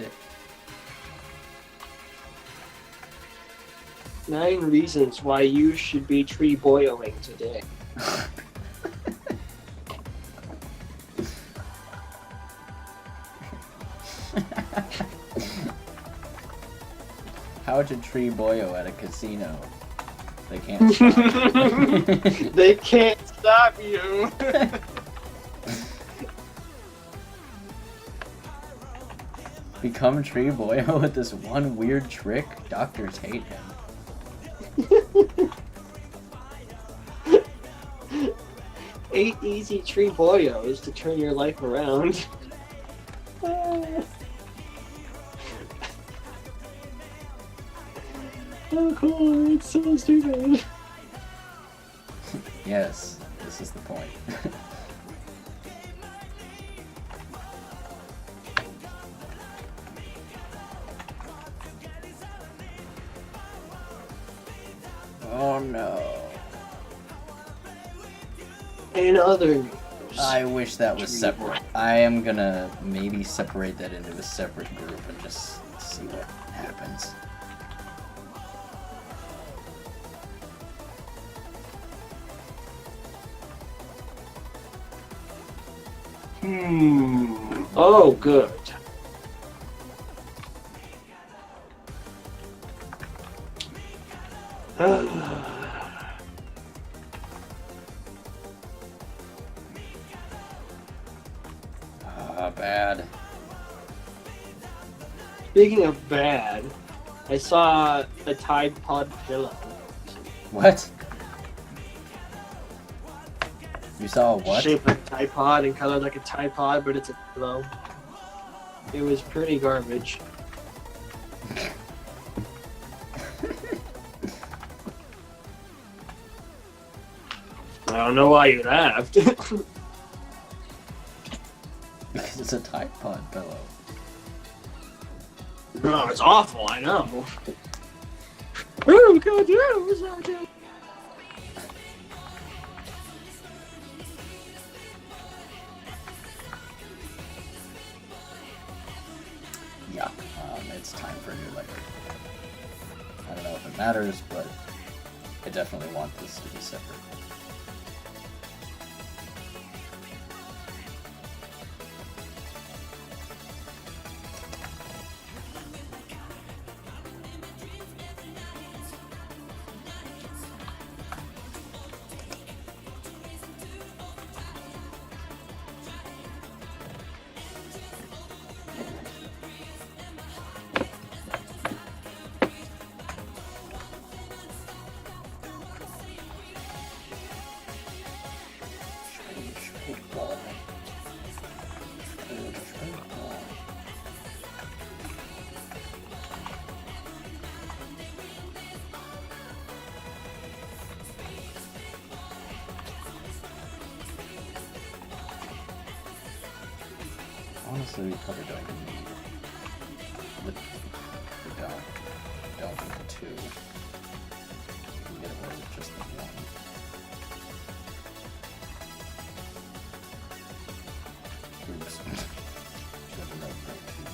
9 reasons why you should be tree boiling today. How to tree boyo at a casino. They can't stop. They can't stop you. Become Tree Boyo with this one weird trick. Doctors hate him. 8 easy tree boyos to turn your life around. Oh, cool. It's so stupid. Yes, this is the point. Oh no. In other news, I wish that was separate. I am gonna maybe separate that into a separate group and just see what happens. Oh, good. Bad. Speaking of bad, I saw a Tide Pod pillow. What? You saw a what? Shaped like a Tide Pod and colored like a Tide Pod, but it's a pillow. It was pretty garbage. I don't know why you laughed. Because it's a Tide Pod pillow. No, it's awful, I know. Oh, God, yeah, Yuck. It's time for a new life. I don't know if it matters, but I definitely want this to be separate. Honestly, we probably don't even need the don't need the 2. We can get away with just the 1. Oops. Should have no 2 there.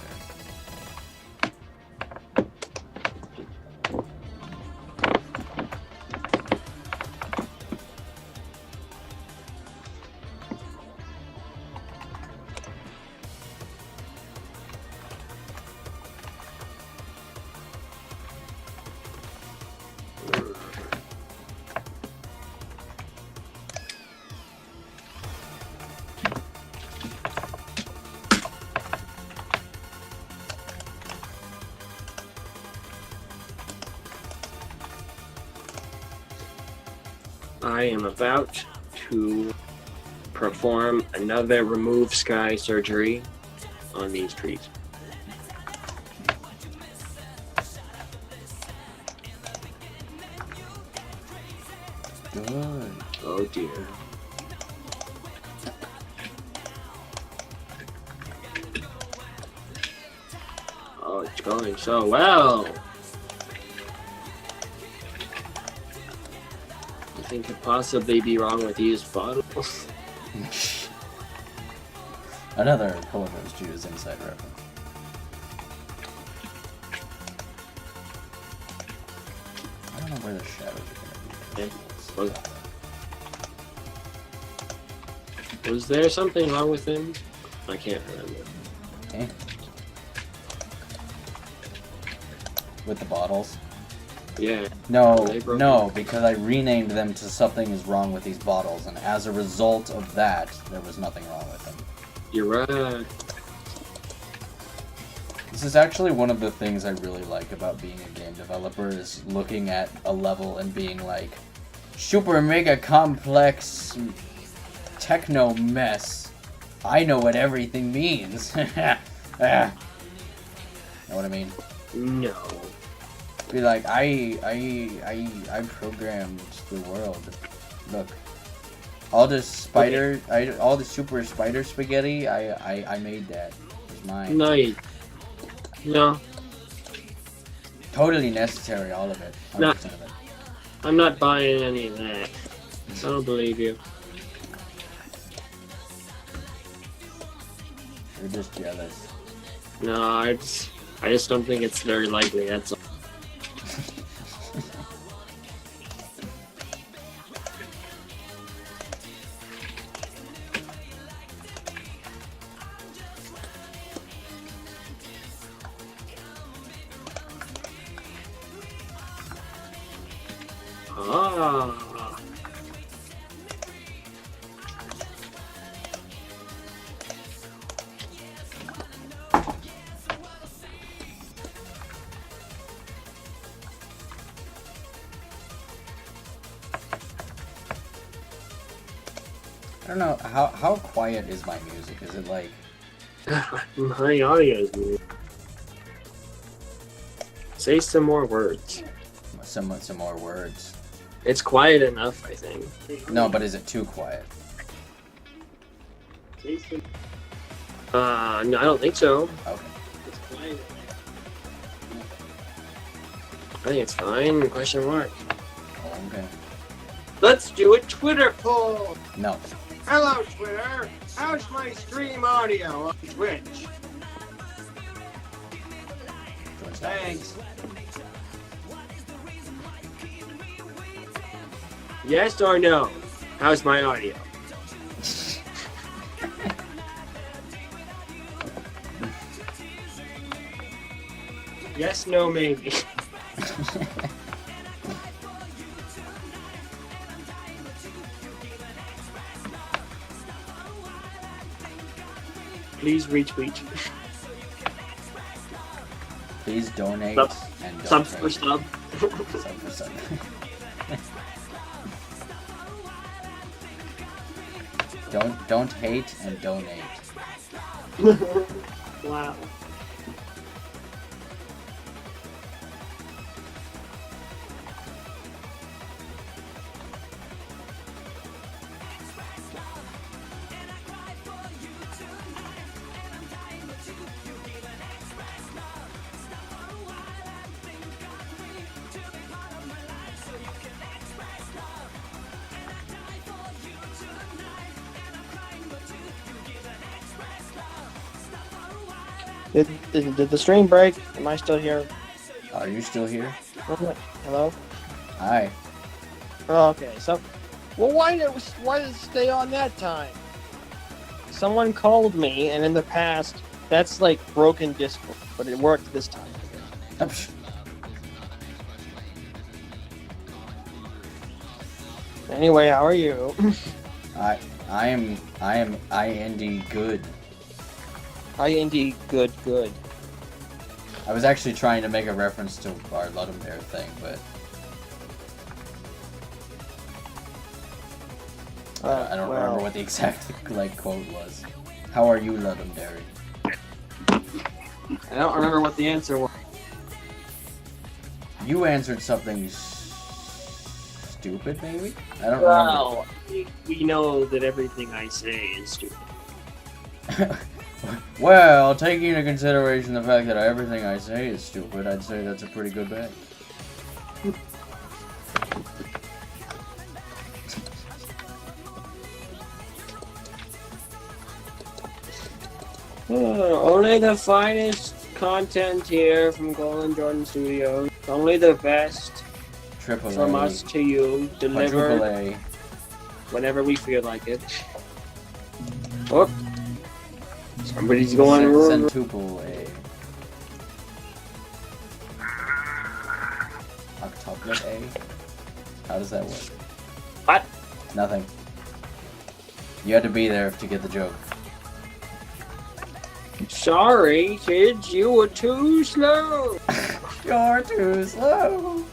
I am about to perform another remove sky surgery on these trees. Good. Oh dear. Oh, it's going so well. Nothing could possibly be wrong with these bottles. Another Horologist Jews inside reference. I don't know where the shadows are going to be. Was there something wrong with him? I can't remember. Okay. With the bottles? Yeah. No, because I renamed them to something is wrong with these bottles, and as a result of that, there was nothing wrong with them. You're right. This is actually one of the things I really like about being a game developer, is looking at a level and being like, super mega complex techno mess. I know what everything means. Know what I mean? No. Be like, I programmed the world. Look, all the spider, all the super spider spaghetti, I made that. It was mine. Nice. No. Totally necessary, all of it. 100% No. of it. I'm not buying any of that. I don't believe you. You're just jealous. No, I just don't think it's very likely. That's all. Ah. I don't know, how quiet is my music? Is it like... My audio is weird. Say some more words. some more words? It's quiet enough, I think. No, but is it too quiet? No, I don't think so. Okay. It's quiet. I think it's fine. Question mark. Okay. Let's do a Twitter poll. No. Hello, Twitter. How's my stream audio on Twitch? Thanks. Yes or no? How's my audio? Yes, no, maybe. Please retweet. Please donate Sub- and don't Sub for hate. sub. Sub for sub. Don't hate and donate. Wow. Did the stream break? Am I still here? Are you still here? Hello? Hi. Oh, okay. So, well, why did it stay on that time? Someone called me, and in the past, that's like broken Discord, but it worked this time. Anyway, how are you? I am IND good. IND good. I was actually trying to make a reference to our Ludum Dare thing, but I don't remember what the exact quote was. How are you, Ludum Dare? I don't remember what the answer was. You answered something stupid, maybe? I don't remember. Well, we know that everything I say is stupid. Well, taking into consideration the fact that everything I say is stupid, I'd say that's a pretty good bet. Only the finest content here from Golden Jordan Studios. Only the best Triple from A, us to you, quadruple delivered A. whenever we feel like it. Oh, somebody's going wrong. Centuple A. with A? How does that work? What? Nothing. You had to be there to get the joke. Sorry, kids, you were too slow. You're too slow.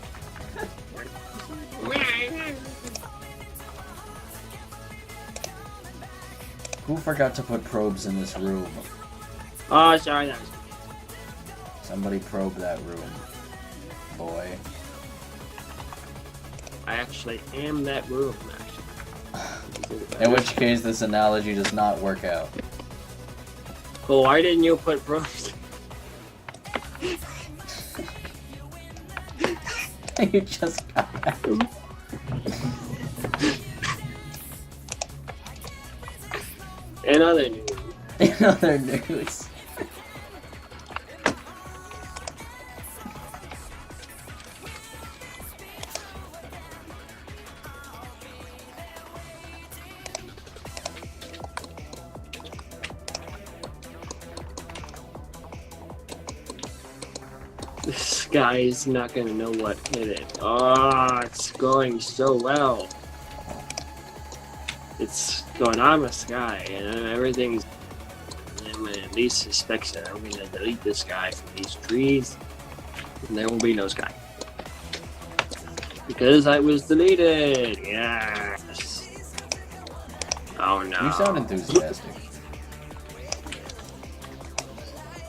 Who forgot to put probes in this room? Oh, sorry, that was... Somebody probe that room, boy. I actually am that room, actually. In which case, this analogy does not work out. Well, why didn't you put probes? You just got back. In other news. In other news. This guy is not gonna know what hit it. Oh, it's going so well. It's going, I'm a sky, and everything's... I'm gonna at least suspect that I'm gonna delete this guy from these trees, and there will be no sky. Because I was deleted! Yes! Oh no. You sound enthusiastic.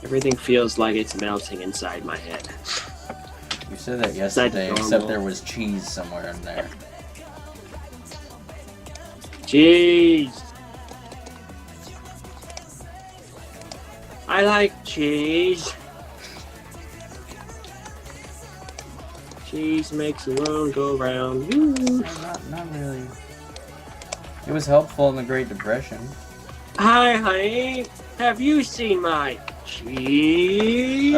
Everything feels like it's melting inside my head. You said that yesterday, except there was cheese somewhere in there. Cheese! I like cheese. Cheese makes the world go round. Woo. Not really. It was helpful in the Great Depression. Hi, honey. Have you seen my cheese?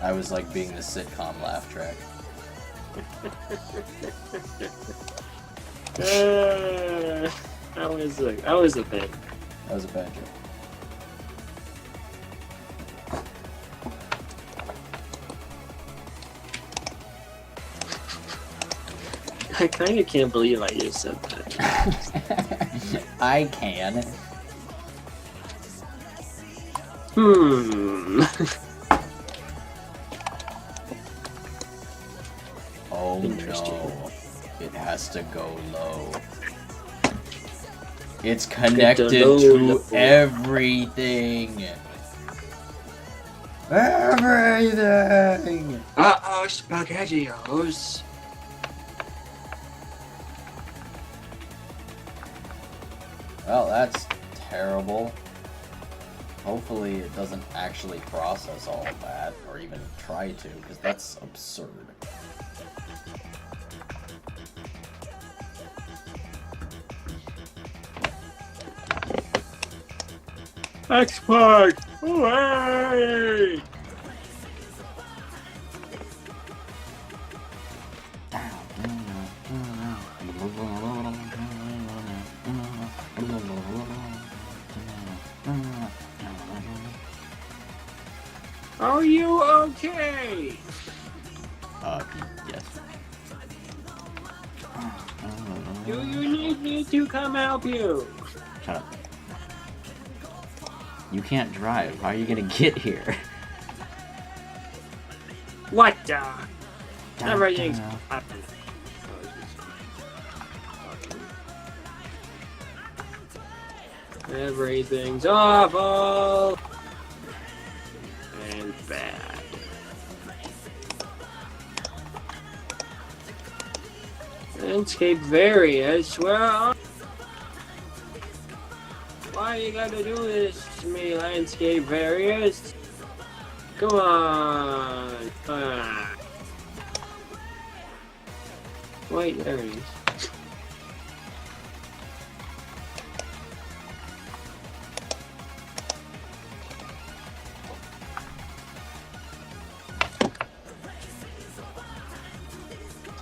I was like being the sitcom laugh track. That was a thing. That was a bad joke. I kind of can't believe I just said that. I can. Oh no. It has to go low. It's connected to everything. Everything! Uh-oh, SpaghettiOs. Well, that's terrible. Hopefully it doesn't actually process all of that, or even try to, because that's absurd. Export! Away! Are you okay? Yes. Do you need me to come help you? Shut up. You can't drive. How are you gonna get here? What the? Everything's happening. Everything's awful and bad. Landscape various. Well, why you gotta do this to me, landscape various? Come on. Wait, there it is.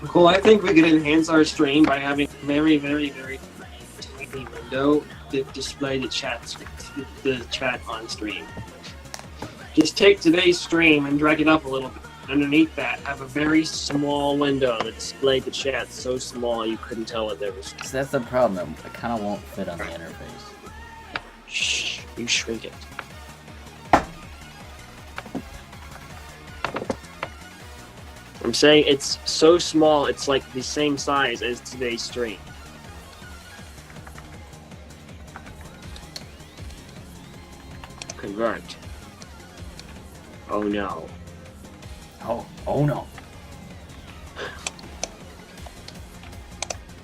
Cool, I think we could enhance our stream by having a very, very, very tiny window that display the chat on stream. Just take today's stream and drag it up a little bit. underneath that, have a very small window that displayed the chat so small you couldn't tell what there was. So that's the problem. It kind of won't fit on the interface. Shh, you shrink it. I'm saying it's so small, it's like the same size as today's stream. Convert. Oh no. Oh no.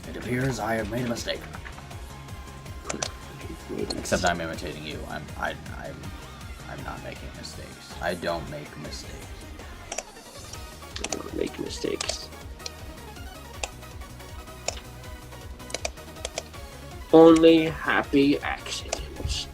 It appears I have made a mistake. Except I'm imitating you. I'm not making mistakes. I don't make mistakes. I don't make mistakes. Only happy accidents.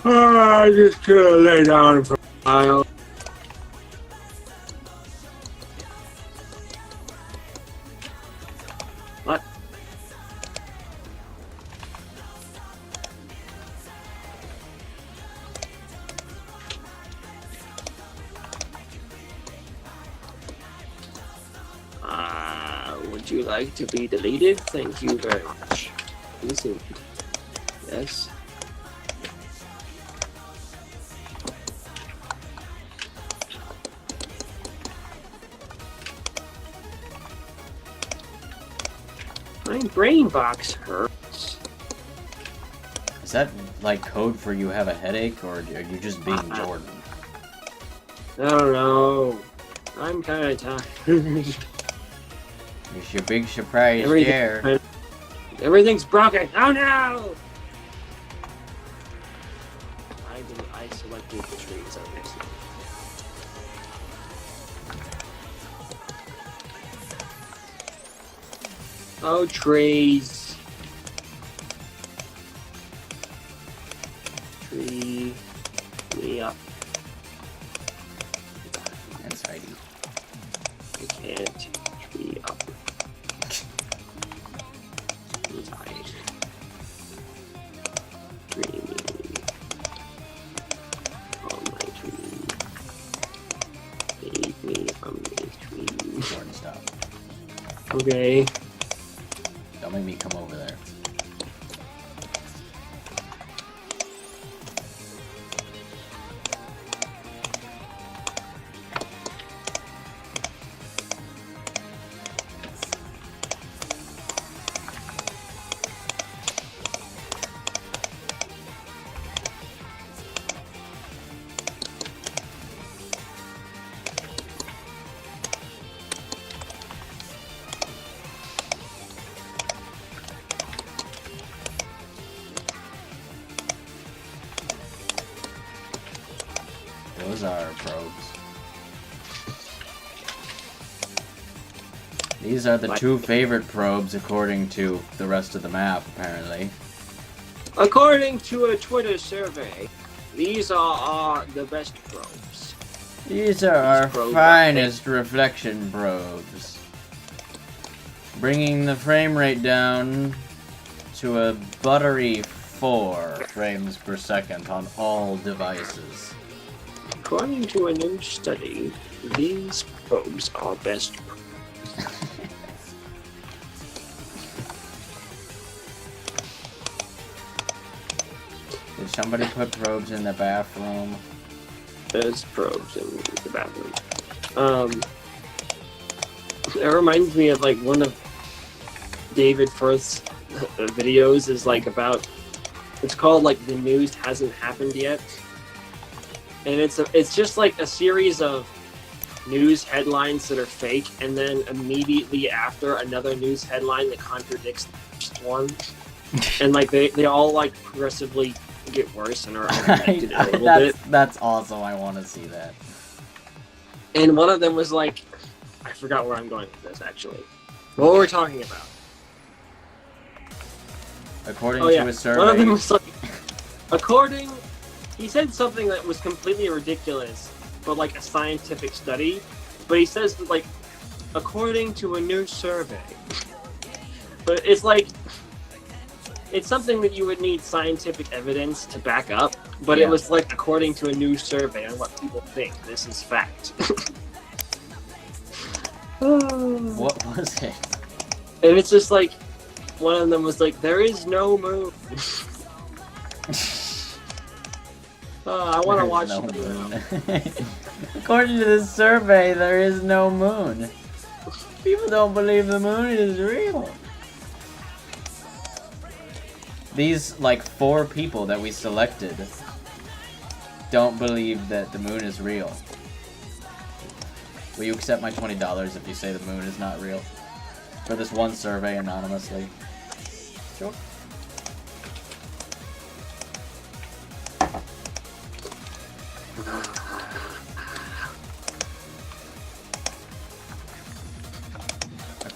I just gonna lay down for a while. What? Would you like to be deleted? Thank you very much. Listen. Yes. My brain box hurts. Is that like code for you have a headache, or are you just being Jordan? I don't know. I'm kind of tired. It's your big surprise there. Everything's broken. Oh no! I selected the trees on this. Oh, trees. Tree me up. That's righty. I can't tree up. Inside. Tree me. On my tree. Save me from this tree. Jordan, stop. Okay. Don't make me come over there. Those are probes. These are the two favorite probes according to the rest of the map, apparently. According to a Twitter survey, these are the best probes. These are our finest reflection probes. Bringing the frame rate down to a buttery 4 frames per second on all devices. According to a new study, these probes are best. Did somebody put probes in the bathroom? There's probes in the bathroom. It reminds me of like one of David Firth's videos is like about. It's called like the news hasn't happened yet. And it's just like a series of news headlines that are fake, and then immediately after another news headline that contradicts the first one, and like they all like progressively get worse and are connected a little bit. That's awesome. I want to see that. And one of them was like, I forgot where I'm going with this actually. What were we talking about? According to a survey. One of them was like, he said something that was completely ridiculous, but like a scientific study. but he says that, like, according to a new survey. But it's like, it's something that you would need scientific evidence to back up, but it was like according to a new survey on what people think. This is fact. What was it? And it's just like, one of them was like, there is no moon. I want to watch no the moon. According to this survey, there is no moon. People don't believe the moon is real. These, like, 4 people that we selected don't believe that the moon is real. Will you accept my $20 if you say the moon is not real? For this one survey anonymously. Sure.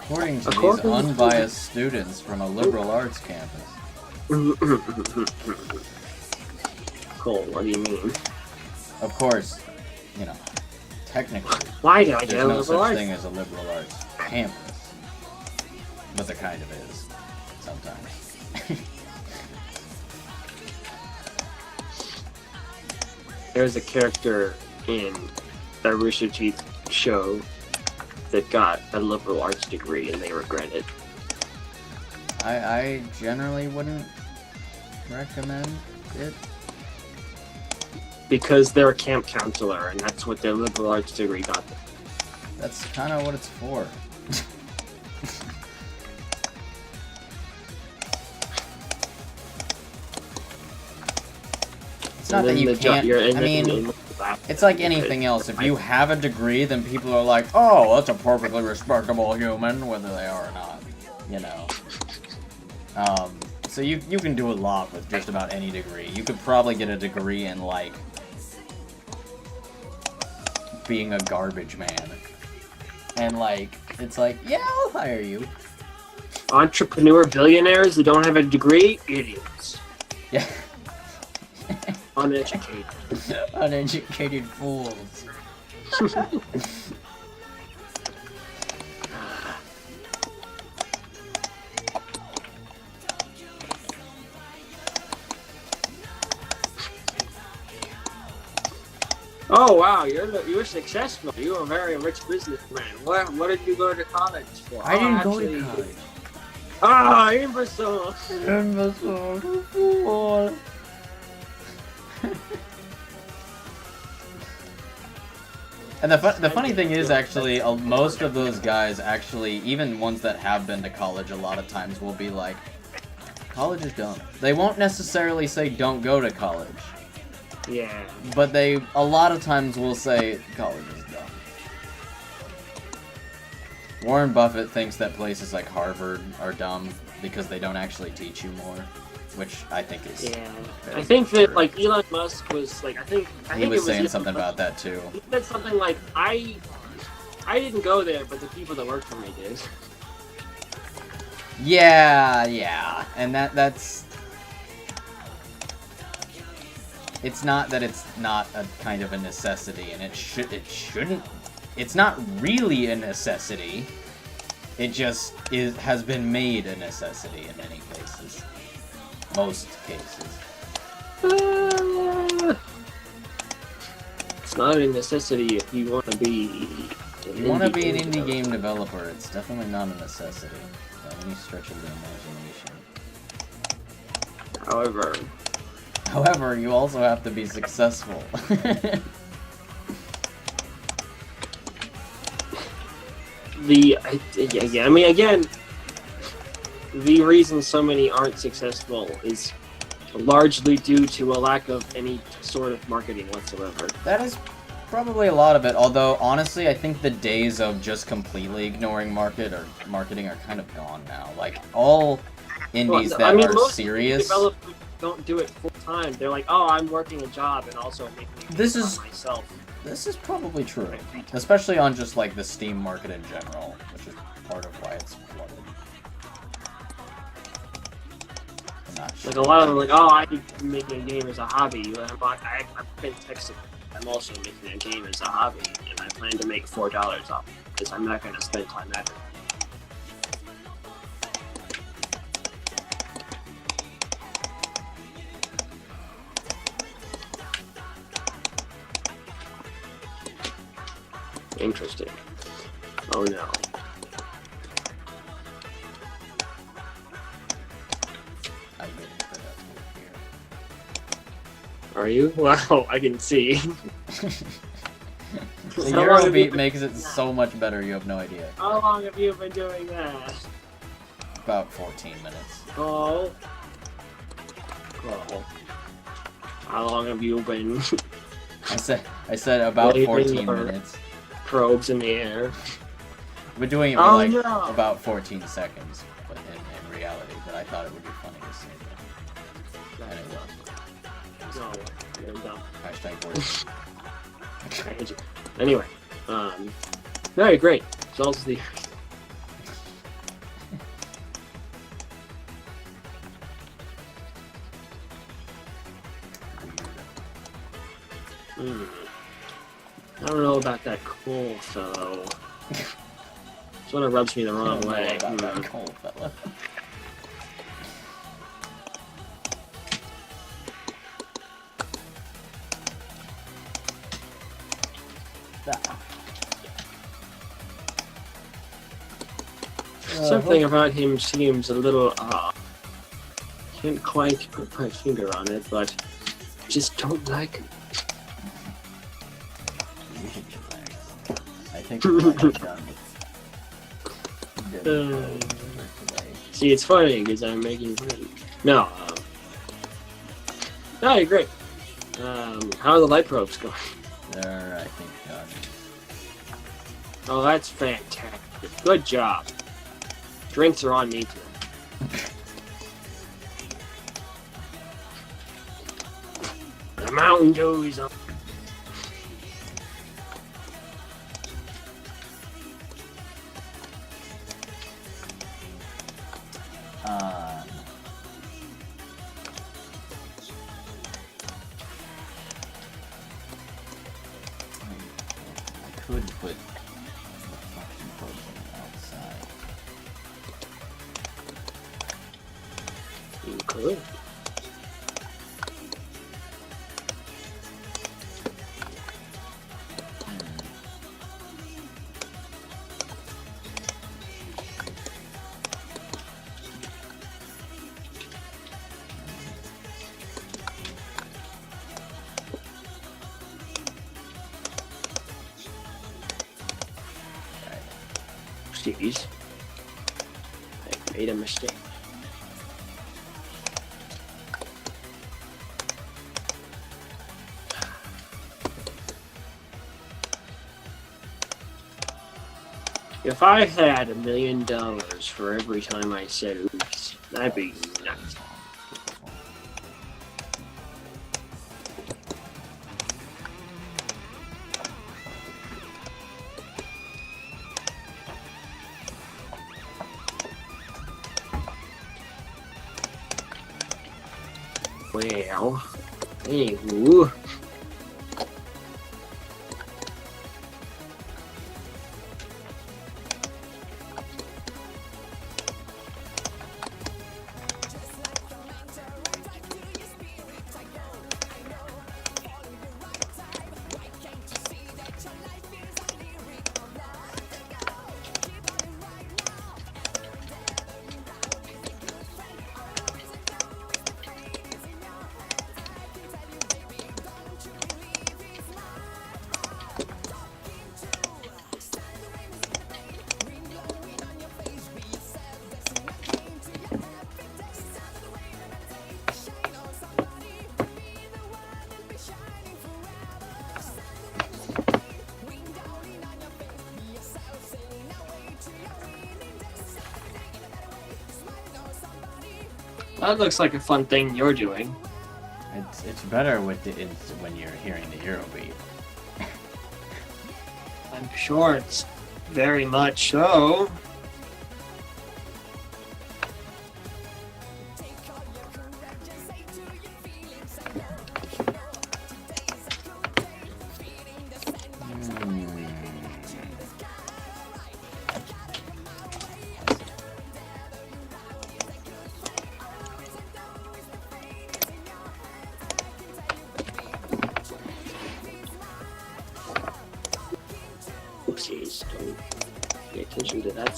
According to these unbiased students from a liberal arts campus. Cool, what do you mean? Of course, you know, technically, why did I get there's a no liberal such arts? thing as a liberal arts campus. But there kind of is, sometimes. There's a character in the Rooster Teeth show that got a liberal arts degree and they regret it. I generally wouldn't recommend it. Because they're a camp counselor and that's what their liberal arts degree got them. That's kind of what it's for. It's not that you can't, I mean, it's like anything else. If you have a degree, then people are like, oh, that's a perfectly respectable human, whether they are or not, you know. So you can do a lot with just about any degree. You could probably get a degree in, like, being a garbage man. And, like, it's like, yeah, I'll hire you. Entrepreneur billionaires that don't have a degree? Idiots. Yeah. Uneducated. Uneducated fools. Oh wow, you're successful. You're a very rich businessman. What did you go to college for? I didn't go to college. Ah, imbecile. Imbecile. Fool. And the funny thing is, actually, most of those guys, actually, even ones that have been to college, a lot of times will be like, college is dumb. They won't necessarily say don't go to college. Yeah. But they, a lot of times, will say college is dumb. Warren Buffett thinks that places like Harvard are dumb because they don't actually teach you more, which I think is... Yeah. I think that, like, Elon Musk was, like, I think he was saying something about that, too. He said something like, I didn't go there, but the people that worked for me did. Yeah. And that's... It's not that it's not a kind of a necessity, and it shouldn't... It's not really a necessity. It just has been made a necessity in many cases. Most cases. It's not a necessity if you want to be... If you want to be an indie game developer, it's definitely not a necessity by any stretch of the imagination. However, you also have to be successful. I mean, again, the reason so many aren't successful is largely due to a lack of any sort of marketing whatsoever. That is probably a lot of it, although honestly I think the days of just completely ignoring marketing are kind of gone now. Like, all indies are serious... developers don't do it full time. They're like, oh, I'm working a job and also making it myself. This is probably true, especially on just like the Steam market in general, which is part of why it's flooded. I'm not sure. Like, a lot of them are like, oh, I think making a game is a hobby. I've been texting. I'm also making a game as a hobby, and I plan to make $4 off it, because I'm not going to spend time at it. Interesting. Oh no. I'm waiting for that to appear. Are you? Wow, I can see. The How long have Eurobeat you been- makes it so much better, you have no idea. How long have you been doing that? About 14 minutes. Oh. Oh. How long have you been I said about Waving 14 or- minutes. probes in the air? I've been doing it for Oh, like no. about 14 seconds, but in reality, but I thought it would be funny to say that. And it was. No, you're dumb. Hashtag words. I hate you. Anyway, very great. Results of the I don't know about that cool fellow. Sort of rubs me the wrong way. About that cold fella. Something about him seems a little off. Can't quite put my finger on it, but just don't like him. You should relax. I think we're almost done with Gamedev for today. See, it's funny because I'm making fun. No, no, great. How are the light probes going? They're, I think, done. Oh, that's fantastic. Good job. Drinks are on me too. The Mountain Dew is on. I could put the fucking potion outside. You could. Jeez. I made a mistake. If I had $1 million for every time I said oops, that'd be nuts. Well, anywho. That looks like a fun thing you're doing. It's better with when you're hearing the Eurobeat. I'm sure it's very much so.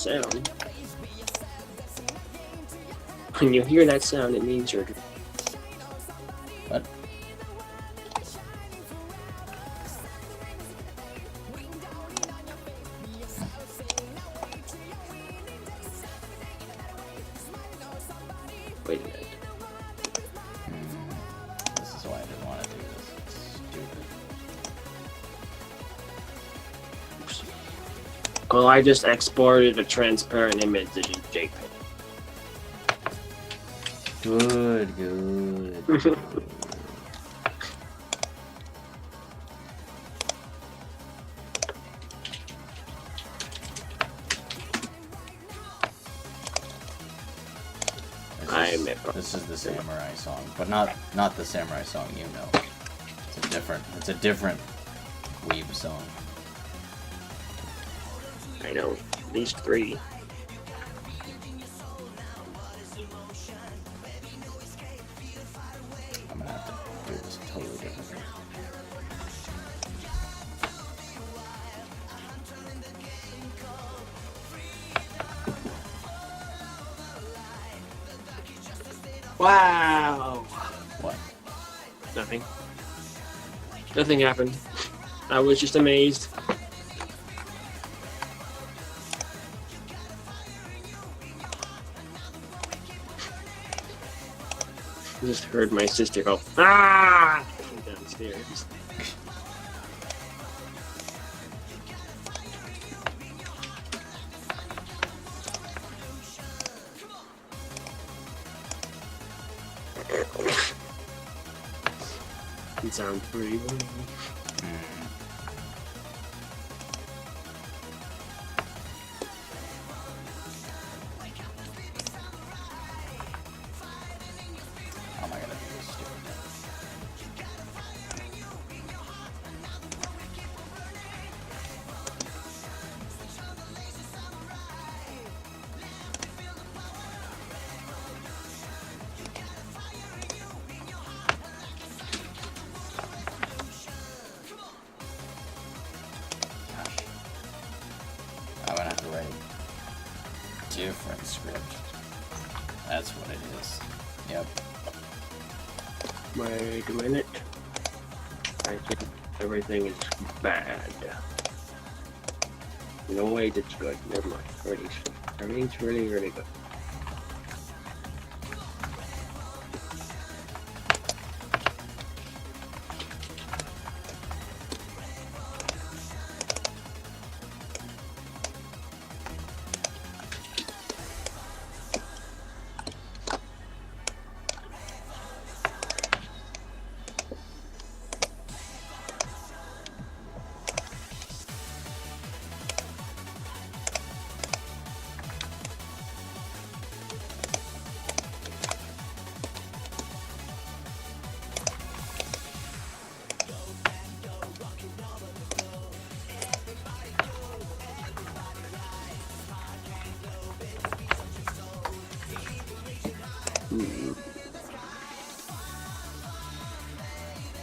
sound. When you hear that sound, it means you're... What? Wait a minute. This is why I didn't want to do this. It's stupid. Well, I just exported a transparent image as JPEG. Good. This is the samurai song, but not the samurai song you know. It's a different weeb song. I know, these three. I'm gonna have to do this totally differently. Wow! What? Nothing. Nothing happened. I was just amazed. I just heard my sister go, "Ah!" from downstairs. It sounds pretty good. How am I gonna do this stupid thing? Gosh. I'm gonna have to write a different script. That's what it is. Yep. Wait a minute. I think everything is bad. No, wait, it's good. Never mind. Everything's really, really good.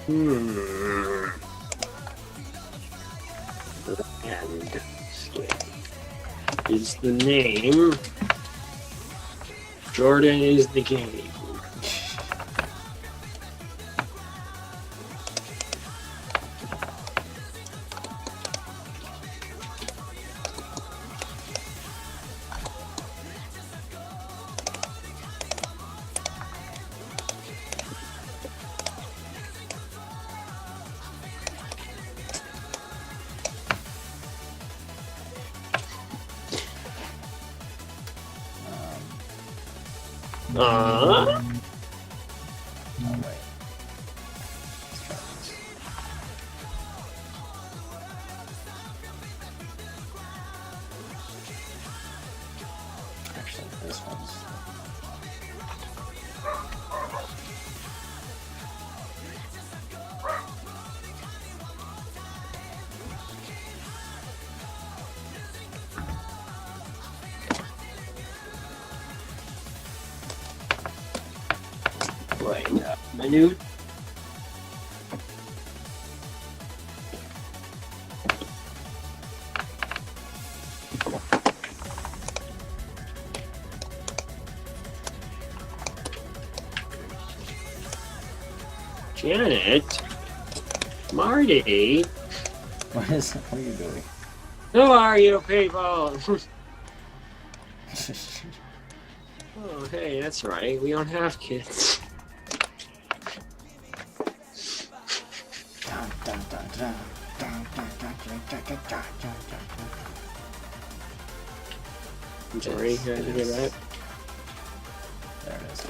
And skin is the name. Jordan is the game. Oh, wait. Let's try this. Actually, this one's... Menu. Janet? Marty? What are you doing? Who are you people? Oh, hey, that's right. We don't have kids. I'm sorry, you guys hear that? There it is.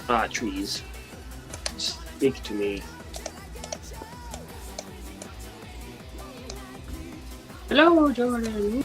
Ah, trees. Speak to me. Hello, Jordan.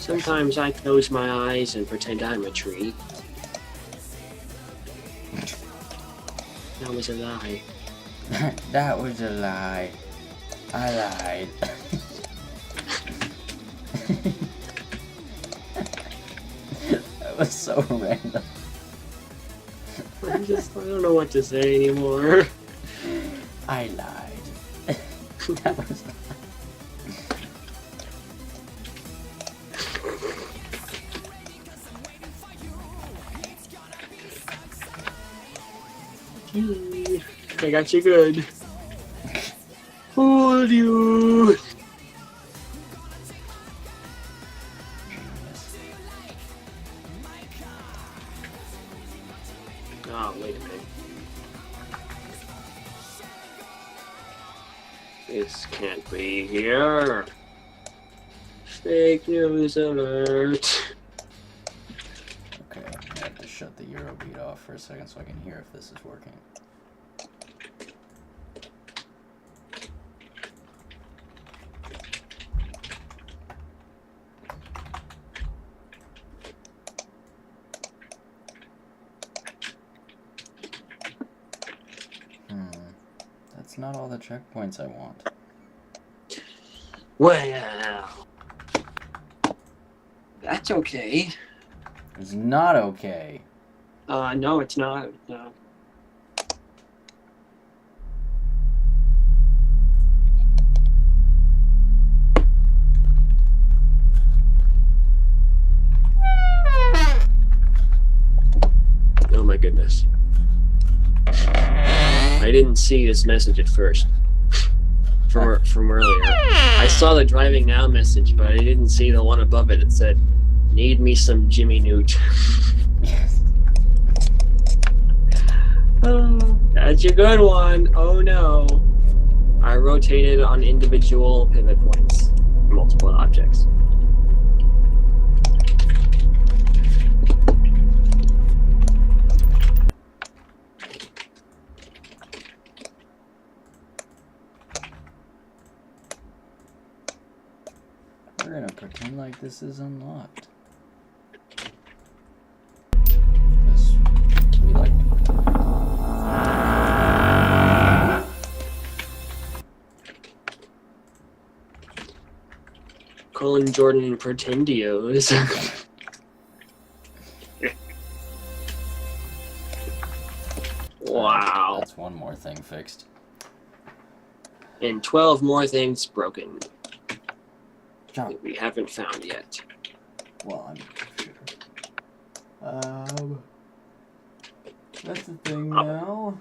Sometimes I close my eyes and pretend I'm a tree. That was a lie. That was a lie. I lied. That was so random. I don't know what to say anymore. I lied. That was. I got you good. Hold you. Oh, wait a minute. This can't be here. Fake news alert. shut the Eurobeat off for a second so I can hear if this is working. That's not all the checkpoints I want. Well, that's okay. It's not okay. No, it's not. No. Oh my goodness. I didn't see this message at first. From earlier. I saw the driving now message, but I didn't see the one above it. It said, "Need me some Jimmy Newt." Yes. Oh, that's a good one. Oh no. I rotated on individual pivot points for multiple objects. We're gonna pretend like this is unlocked. Because we like it. Colin Jordan Pretendios. Wow. That's one more thing fixed. And 12 more things broken Jump. that we haven't found yet. Well, I'm sure. That's the thing now.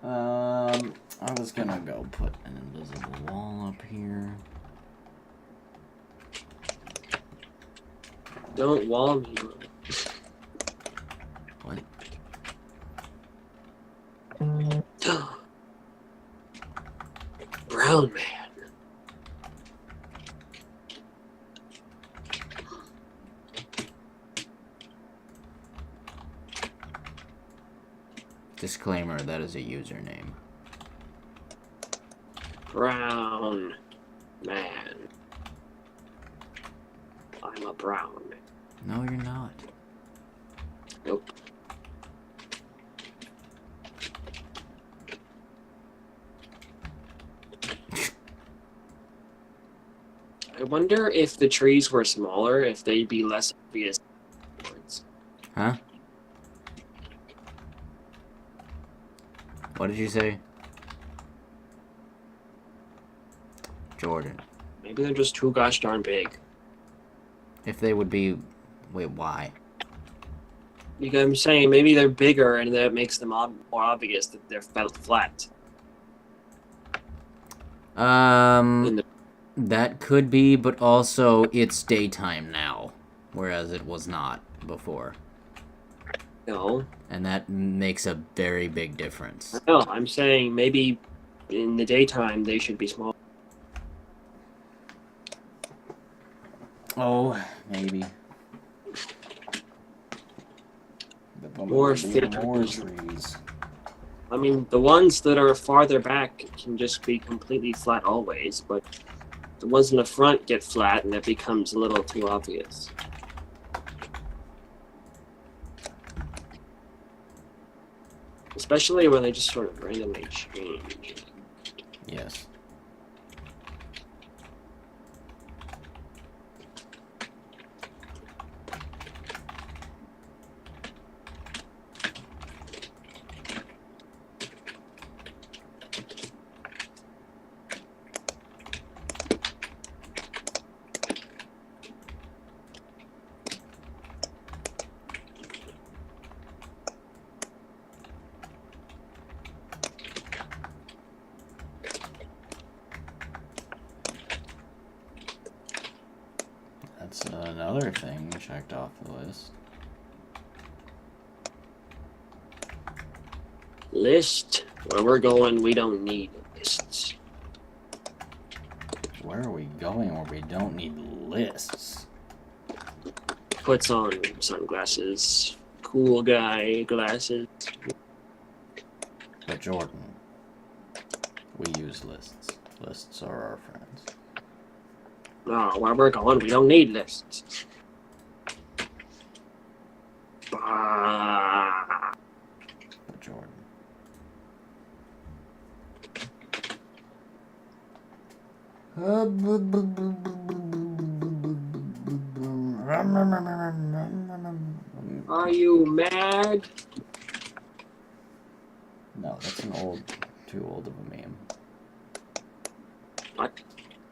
I was gonna go put an invisible wall up here. Don't wall me. What? Brown man. Disclaimer, that is a username. Brown man. I'm a brown man. No, you're not. Nope. I wonder if the trees were smaller, if they'd be less obvious. Huh? What did you say? Jordan. Maybe they're just too gosh darn big. If they would be... Wait, why? Because I'm saying maybe they're bigger and that makes them more obvious that they're flat. In the That could be, but also it's daytime now, whereas it was not before. No. And that makes a very big difference. No, I'm saying maybe in the daytime they should be small. Oh, maybe. More trees. I mean, the ones that are farther back can just be completely flat always, but the ones in the front get flat and it becomes a little too obvious. Especially when they just sort of randomly change. Yes. That's another thing checked off the list. List? Where we're going, we don't need lists. Where are we going where we don't need lists? Puts on sunglasses, cool guy glasses. But Jordan, we use lists. Lists are our friends. Oh, where we're going, we don't need lists. Bah. But Jordan. Are you mad? No, that's too old of a meme. What?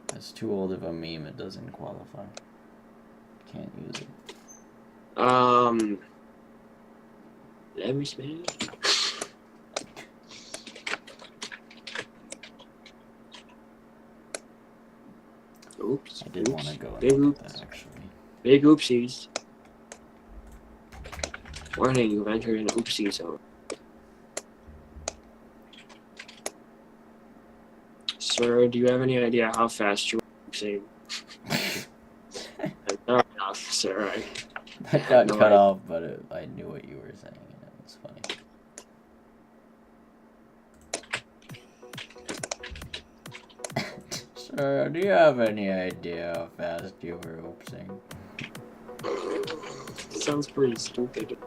That's too old of a meme, it doesn't qualify. Can't use it. Let me smell. Oops. I did want to go Big into oops. that, actually. Big oopsies. Warning, you've entered an oopsie zone. Sir, do you have any idea how fast you're oopsing? No, sir. That got no cut idea. off, but I knew what you were saying, and it was funny. Sir, do you have any idea how fast you were oopsing? Sounds pretty stupid.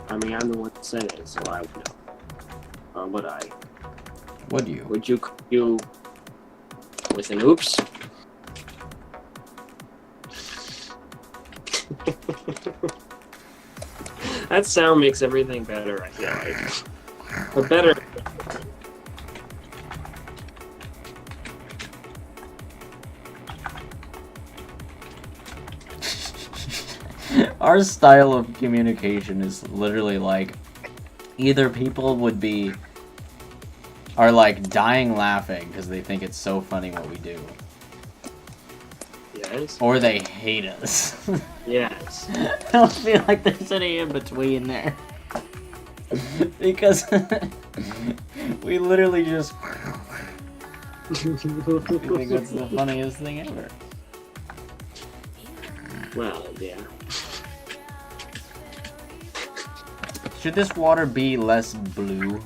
I mean, I'm the one that said it, so I would know. Or would I? Would you? Would you with an oops? That sound makes everything better, I feel like. But better. Our style of communication is literally like, either people are like dying laughing because they think it's so funny what we do, Yes. or they hate us. Yes. I don't feel like there's any in between there. Because we literally just we think it's the funniest thing ever. Well, yeah. Should this water be less blue?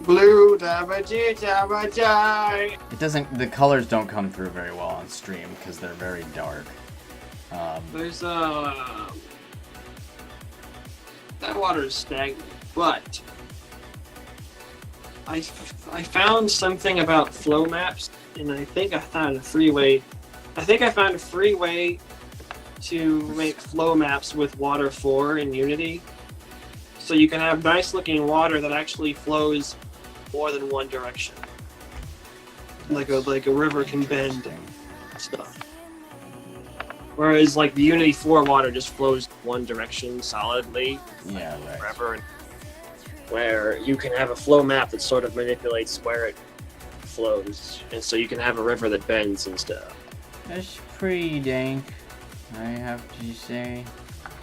Blue dabba-dee-dabba-die. It doesn't. The colors don't come through very well on stream because they're very dark. There's that water is stagnant, but I found something about flow maps, and I think I found a free way. I think I found a free way to make flow maps with Water 4 in Unity, so you can have nice looking water that actually flows more than one direction, like a river can bend stuff. Whereas like the Unity 4 water just flows one direction solidly, Yeah, right. forever. Where you can have a flow map that sort of manipulates where it flows, and so you can have a river that bends and stuff. That's pretty dank, I have to say.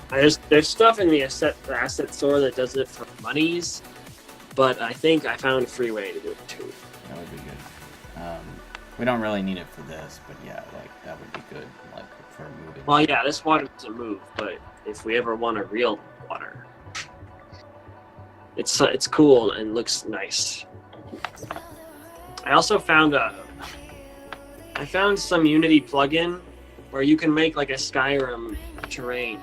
There's stuff in the asset store that does it for monies, but I think I found a free way to do it too. That would be good. We don't really need it for this, but yeah, like that would be good, like for moving. Well, yeah, this water doesn't move, but if we ever want a real water, it's cool and looks nice. I also found some Unity plugin where you can make like a Skyrim terrain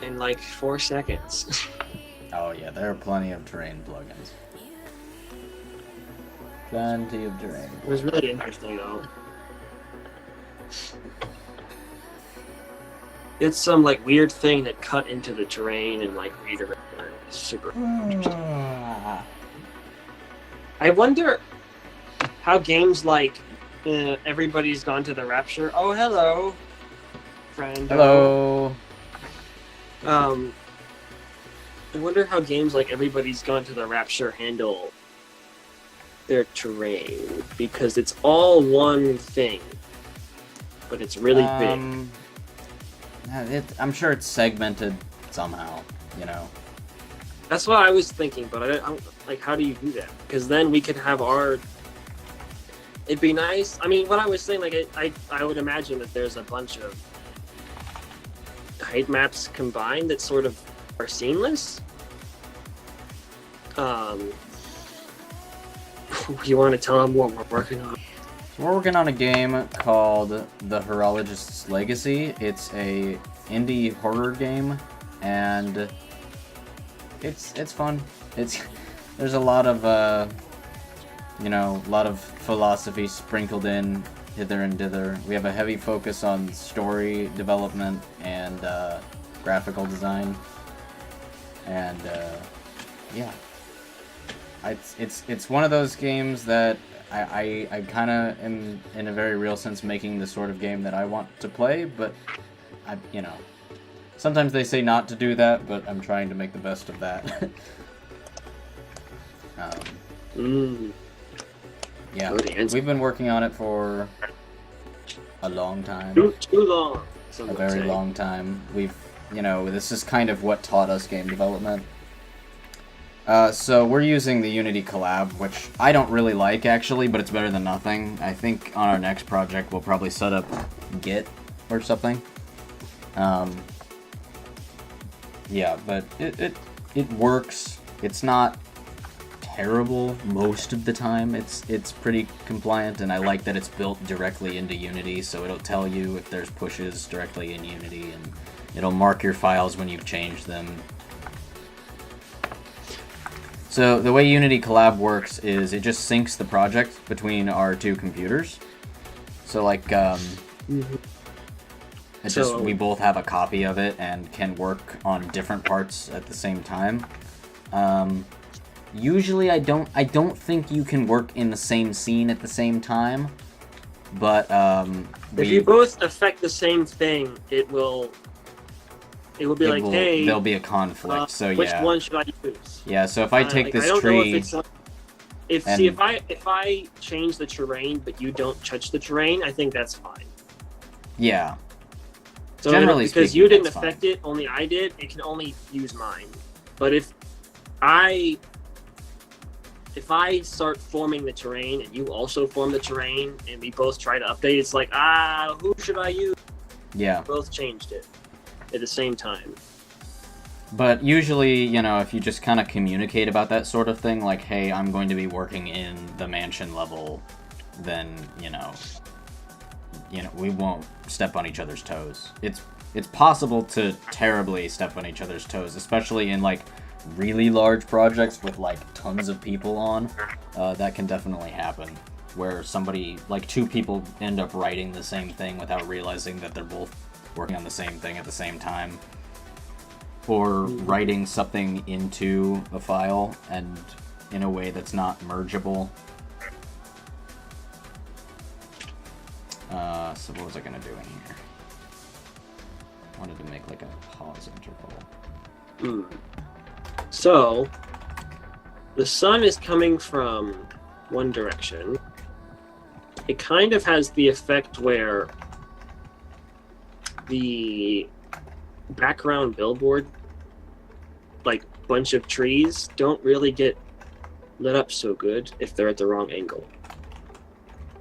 in like 4 seconds. Oh yeah, there are plenty of terrain plugins. Plenty of terrain. It was really interesting though. It's some like weird thing that cut into the terrain and like redirected. It's super interesting. I wonder how games like Everybody's Gone to the Rapture. Oh, hello, friend. Hello. I wonder how games like Everybody's Gone to the Rapture handle their terrain, because it's all one thing, but it's really big. I'm sure it's segmented somehow, you know. That's what I was thinking, but I don't like, how do you do that? Because then we could have our It'd be nice. I mean, what I was saying, like, I would imagine that there's a bunch of height maps combined that sort of are seamless. You want to tell them what we're working on? We're working on a game called The Horologist's Legacy. It's a indie horror game, and it's fun. There's a lot of a lot of philosophy sprinkled in hither and dither. We have a heavy focus on story development and graphical design, and yeah, it's one of those games that I kind of am, in a very real sense, making the sort of game that I want to play, but sometimes they say not to do that, but I'm trying to make the best of that. Yeah, we've been working on it for a long time. Too long. A very long time. This is kind of what taught us game development. So we're using the Unity collab, which I don't really like, actually, but it's better than nothing. I think on our next project we'll probably set up Git or something. Yeah, but it works. It's not terrible most of the time. It's pretty compliant, and I like that it's built directly into Unity, so it'll tell you if there's pushes directly in Unity, and it'll mark your files when you've changed them. So the way Unity Collab works is it just syncs the project between our two computers. So like, we both have a copy of it and can work on different parts at the same time. Usually I don't think you can work in the same scene at the same time, but if you both affect the same thing, it will be like, hey, there'll be a conflict. So yeah, which one should I use? Yeah, so if I take this I don't tree, know if if I change the terrain but you don't touch the terrain, I think that's fine. Yeah. So generally because speaking, you didn't affect it, only I did, it can only use mine. But if I start forming the terrain and you also form the terrain and we both try to update, it's like, who should I use? Yeah. We both changed it at the same time. But usually, if you just kind of communicate about that sort of thing, like, hey, I'm going to be working in the mansion level, then, we won't step on each other's toes. It's possible to terribly step on each other's toes, especially in, like, really large projects with, like, tons of people on. That can definitely happen, where two people end up writing the same thing without realizing that they're both working on the same thing at the same time. Or writing something into a file and in a way that's not mergeable. So what was I gonna do in here? I wanted to make like a pause interval. So, the sun is coming from one direction. It kind of has the effect where the background billboard, like bunch of trees, don't really get lit up so good if they're at the wrong angle.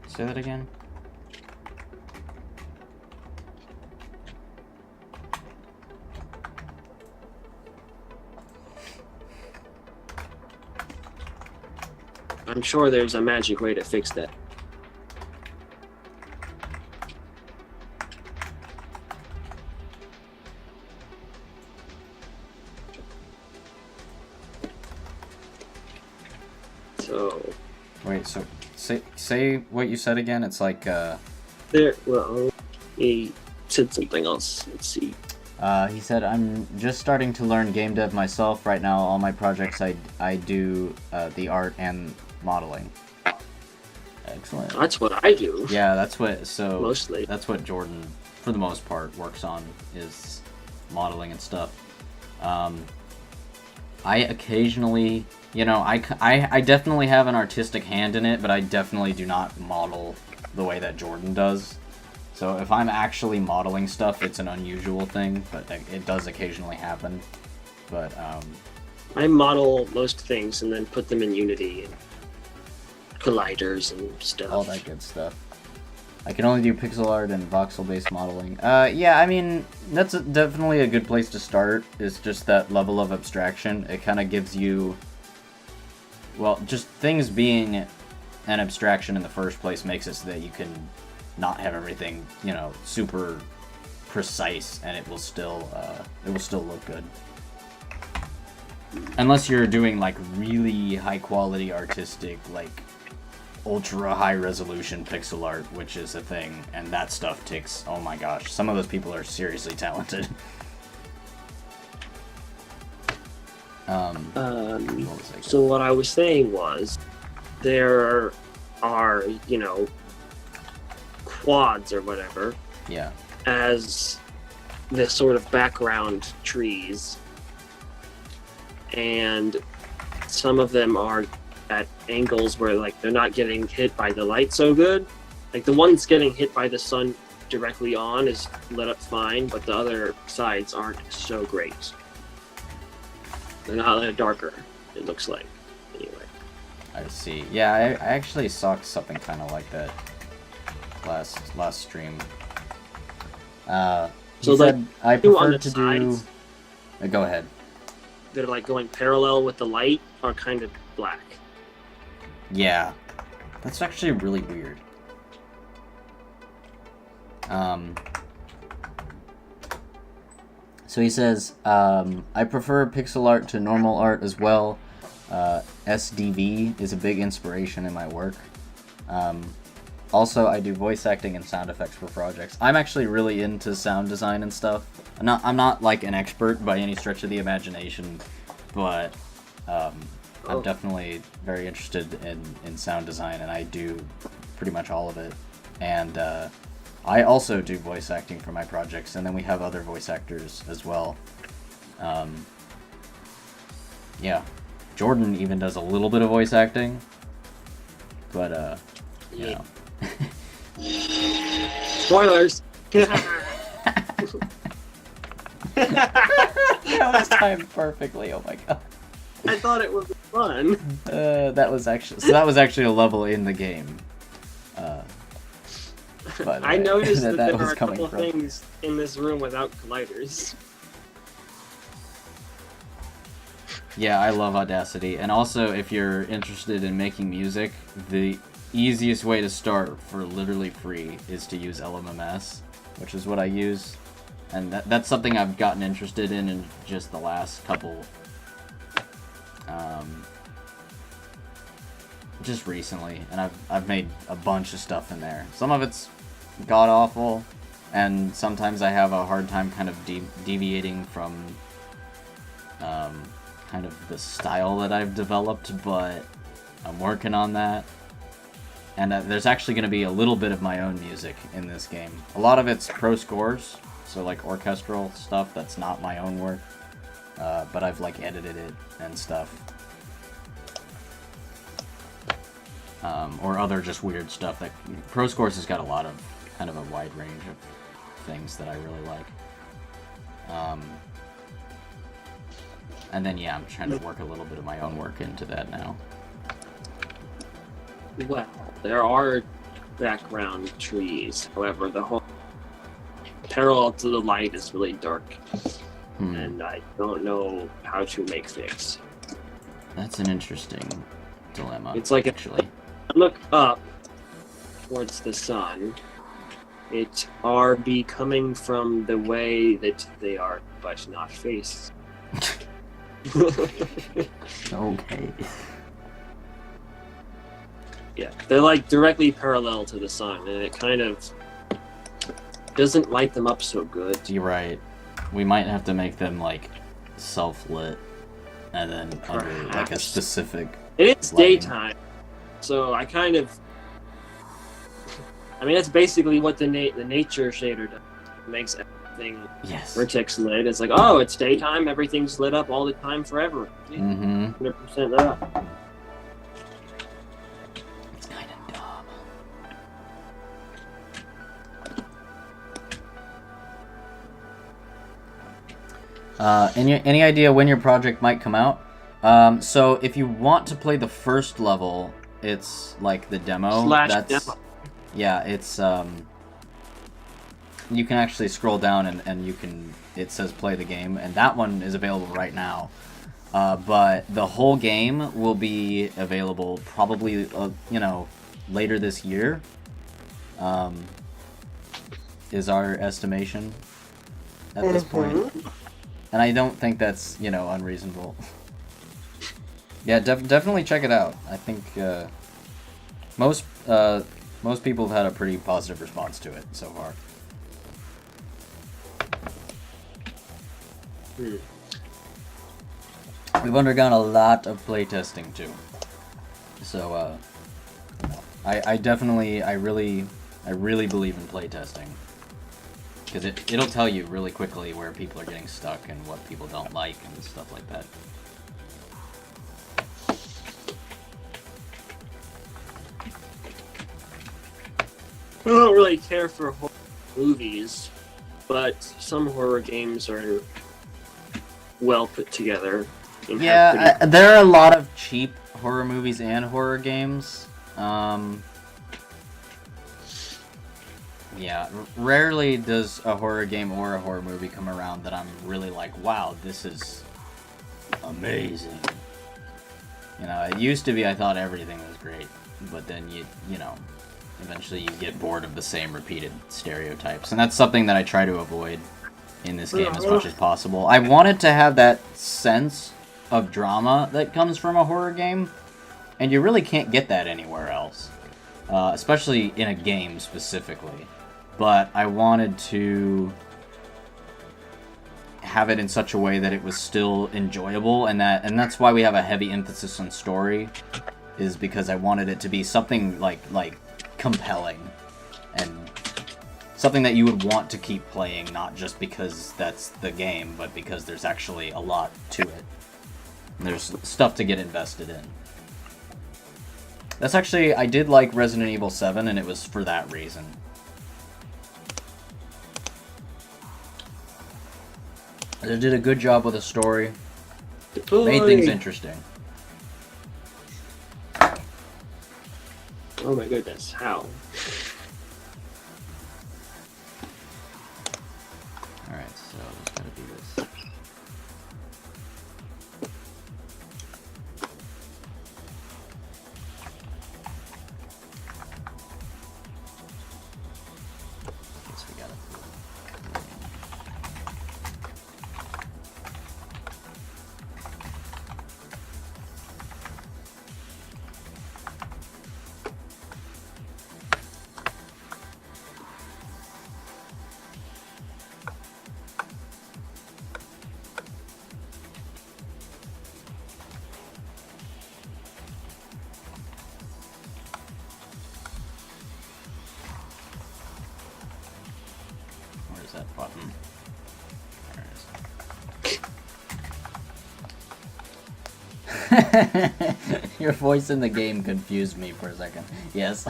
Say that again. I'm sure there's a magic way to fix that. So... Wait, so say what you said again. It's like he said something else. Let's see. He said, I'm just starting to learn game dev myself right now. All my projects I do the art and modeling. Excellent. That's what I do. Yeah, that's what, so mostly. That's what Jordan, for the most part, works on, is modeling and stuff. I occasionally, I definitely have an artistic hand in it, but I definitely do not model the way that Jordan does. So if I'm actually modeling stuff, it's an unusual thing, but it does occasionally happen. But I model most things and then put them in Unity and colliders and stuff. All that good stuff. I can only do pixel art and voxel-based modeling. Yeah, I mean, that's definitely a good place to start, is just that level of abstraction. It kind of gives you... Well, just things being an abstraction in the first place makes it so that you can not have everything, you know, super precise, and it will still look good. Unless you're doing, like, really high-quality artistic, like, ultra high resolution pixel art, which is a thing, and that stuff takes, oh my gosh, some of those people are seriously talented. So what I was saying was, there are, you know, quads or whatever, yeah, as the sort of background trees, and some of them are at angles where, like, they're not getting hit by the light so good. Like, the ones getting hit by the sun directly on is lit up fine, but the other sides aren't so great. They're not, they're darker, it looks like. Anyway. I see. Yeah, I actually saw something kind of like that last stream. So, said, like, I prefer to do... Go ahead. They're, like, going parallel with the light are kind of black. Yeah, that's actually really weird. So he says, I prefer pixel art to normal art as well. SDV is a big inspiration in my work. Also, I do voice acting and sound effects for projects. I'm actually really into sound design and stuff. I'm not like an expert by any stretch of the imagination, but I'm definitely very interested in sound design, and I do pretty much all of it. And I also do voice acting for my projects, and then we have other voice actors as well. Yeah, Jordan even does a little bit of voice acting, but you know. Spoilers! That was timed perfectly, oh my god. I thought it was fun. That was actually a level in the game. But I noticed that there was are a couple from things in this room without colliders. Yeah, I love Audacity, and also if you're interested in making music, the easiest way to start for literally free is to use LMMS, which is what I use, and that's something I've gotten interested in just the last couple. Just recently, and I've made a bunch of stuff in there. Some of it's god awful, and sometimes I have a hard time kind of deviating from kind of the style that I've developed, but I'm working on that. And there's actually going to be a little bit of my own music in this game. A lot of it's pro scores, so like orchestral stuff that's not my own work, but I've like edited it and stuff. Or other just weird stuff. That Pro Scores has got a lot of kind of a wide range of things that I really like. And then yeah, I'm trying to work a little bit of my own work into that now. Well, there are background trees. However, the whole parallel to the light is really dark, and I don't know how to make things. That's an interesting dilemma. It's like actually. Look up towards the sun. It are be coming from the way that they are, but not face. Okay. Yeah, they're like directly parallel to the sun, and it kind of doesn't light them up so good. You're right. We might have to make them like self-lit, and then under like a specific. It is lighting. daytime, so I kind of. I mean, that's basically what the nature shader does. It makes everything vertex lit. It's like, oh, it's daytime. Everything's lit up all the time forever. 100% lit up. It's kind of dumb. Any idea when your project might come out? So if you want to play the first level, It's like the demo. Demo. Yeah, it's you can actually scroll down and it says play the game, and that one is available right now. But the whole game will be available probably later this year. Is our estimation at this point. And I don't think that's, unreasonable. Yeah, definitely check it out. I think most people have had a pretty positive response to it so far. We've undergone a lot of playtesting too. So I really believe in playtesting. Because it'll tell you really quickly where people are getting stuck and what people don't like and stuff like that. I don't really care for horror movies, but some horror games are well put together. Yeah, there are a lot of cheap horror movies and horror games. Yeah, rarely does a horror game or a horror movie come around that I'm really like, wow, this is amazing. It used to be I thought everything was great, but then eventually you get bored of the same repeated stereotypes, and that's something that I try to avoid in this game as much as possible. I wanted to have that sense of drama that comes from a horror game, and you really can't get that anywhere else, especially in a game specifically. But I wanted to have it in such a way that it was still enjoyable, and that's why we have a heavy emphasis on story, is because I wanted it to be something like compelling and something that you would want to keep playing, not just because that's the game, but because there's actually a lot to it. And there's stuff to get invested in. That's actually, I did like Resident Evil 7, and it was for that reason. They did a good job with the story. Made things interesting. Oh my goodness, how? Alright, so there's gotta be this. Guess we gotta... Where's that button? There it is. Your voice in the game confused me for a second. Yes.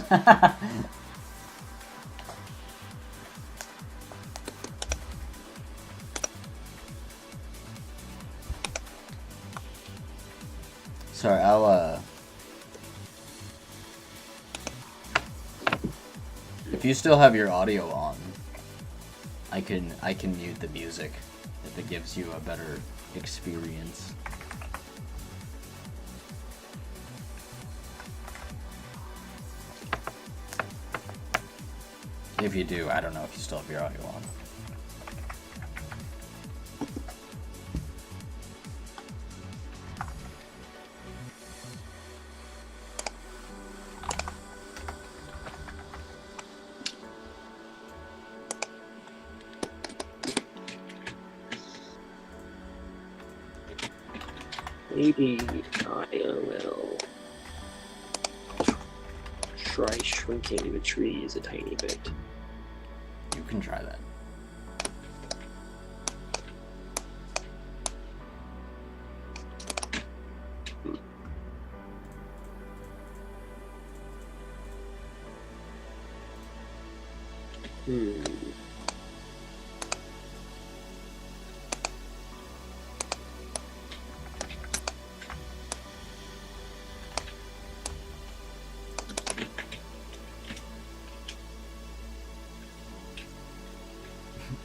Sorry, I'll if you still have your audio on, I can mute the music if it gives you a better experience. If you do, I don't know if you still have your audio on. Maybe I will try shrinking the trees a tiny bit. You can try that.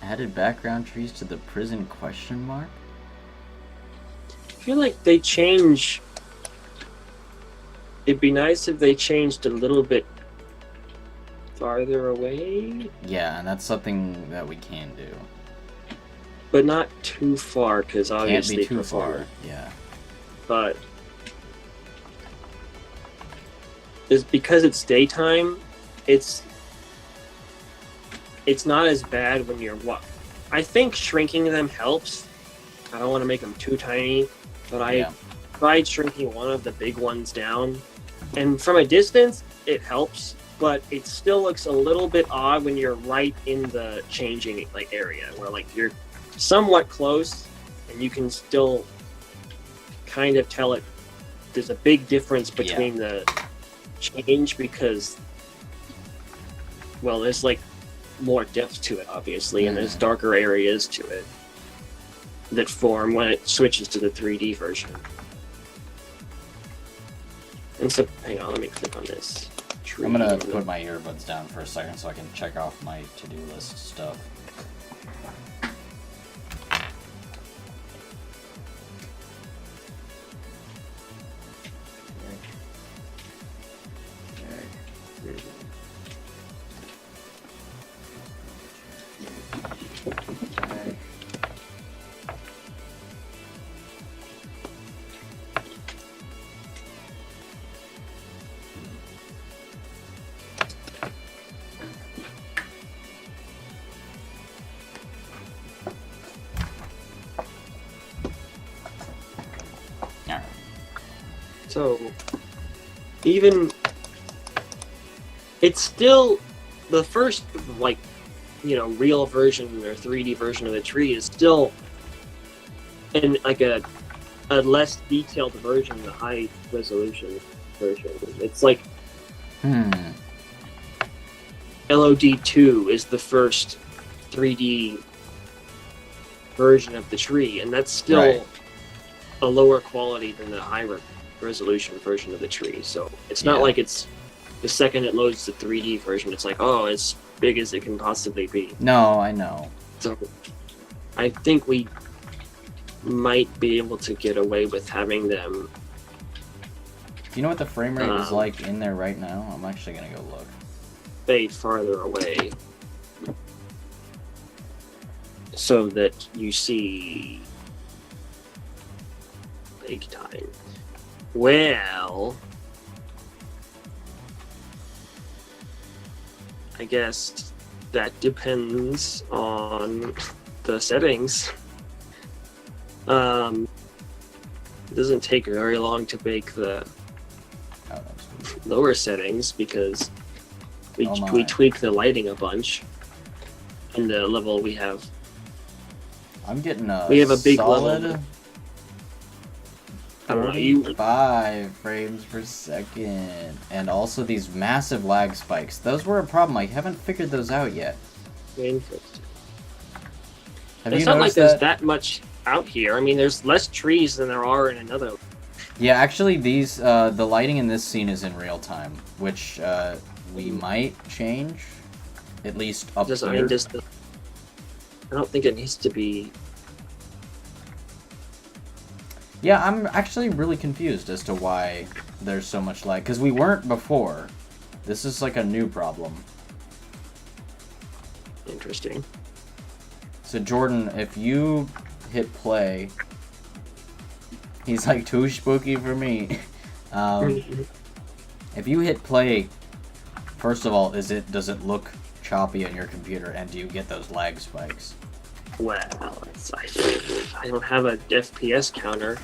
Added background trees to the prison question mark? I feel like they change. It'd be nice if they changed a little bit farther away. Yeah, and that's something that we can do. But not too far, because obviously can't be too far. Yeah. But is because it's daytime, it's not as bad when you're I think shrinking them helps. I don't want to make them too tiny, but I tried shrinking one of the big ones down, and from a distance it helps, but it still looks a little bit odd when you're right in the changing like area where like you're somewhat close and you can still kind of tell it. There's a big difference between the change because, well, there's like more depth to it obviously, and there's darker areas to it that form when it switches to the 3D version. And so, hang on, let me click on this tree. I'm gonna put my earbuds down for a second so I can check off my to-do list stuff. So, even it's still the first, like, you know, real version or 3D version of the tree is still in like a less detailed version, the high resolution version. It's like LOD2 is the first 3D version of the tree, and that's still a lower quality than the high resolution version of the tree. So it's not like it's the second it loads the 3D version, it's like, oh, as big as it can possibly be. No, I know. So I think we might be able to get away with having them. Do you know what the frame rate is like in there right now? I'm actually gonna go look. Fade farther away so that you see big time. Well, I guess that depends on the settings. It doesn't take very long to make the lower settings because we tweak the lighting a bunch. And the level we have, I'm getting we have a big solid level. 35 frames per second, and also these massive lag spikes. Those were a problem. I haven't figured those out yet. It's Have you not like noticed there's that? that much out here. I mean, there's less trees than there are in another. Yeah, actually, these the lighting in this scene is in real time, which we might change, at least up I here. mean, I don't think it needs to be. Yeah, I'm actually really confused as to why there's so much lag, because we weren't before. This is like a new problem. Interesting. So Jordan, if you hit play, he's like too spooky for me. If you hit play, first of all, does it look choppy on your computer, and do you get those lag spikes? Well, I don't have a FPS counter,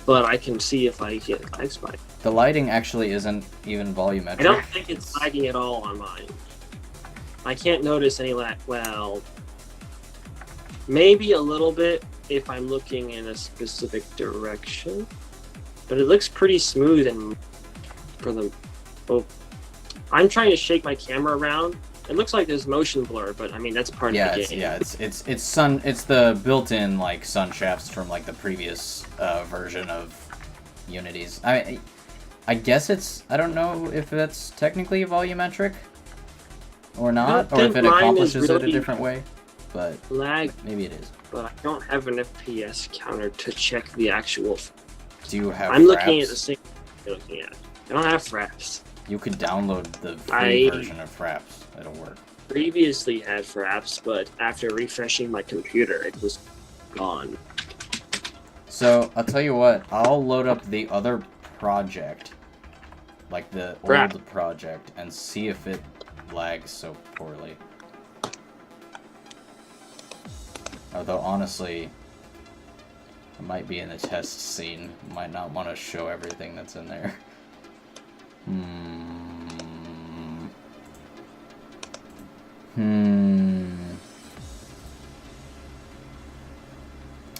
but I can see if I get lag spike. The lighting actually isn't even volumetric. I don't think it's lagging at all on mine. I can't notice any lag. Well, maybe a little bit if I'm looking in a specific direction, but it looks pretty smooth and for the. Oh, I'm trying to shake my camera around. It looks like there's motion blur, but I mean that's part of the game. It's the built-in like sun shafts from like the previous version of Unity's. I guess it's, I don't know if that's technically volumetric or not, or if it accomplishes it a different way. but lag, maybe it is. but I don't have an FPS counter to check the actual. Do you have I'm fraps? looking at the same you're looking at. I don't have fraps. You could download the free I version of fraps. It'll work. previously had fraps, but after refreshing my computer, it was gone. So, I'll tell you what, I'll load up the other project, like the old project, and see if it lags so poorly. Although, honestly, I might be in the test scene. Might not want to show everything that's in there.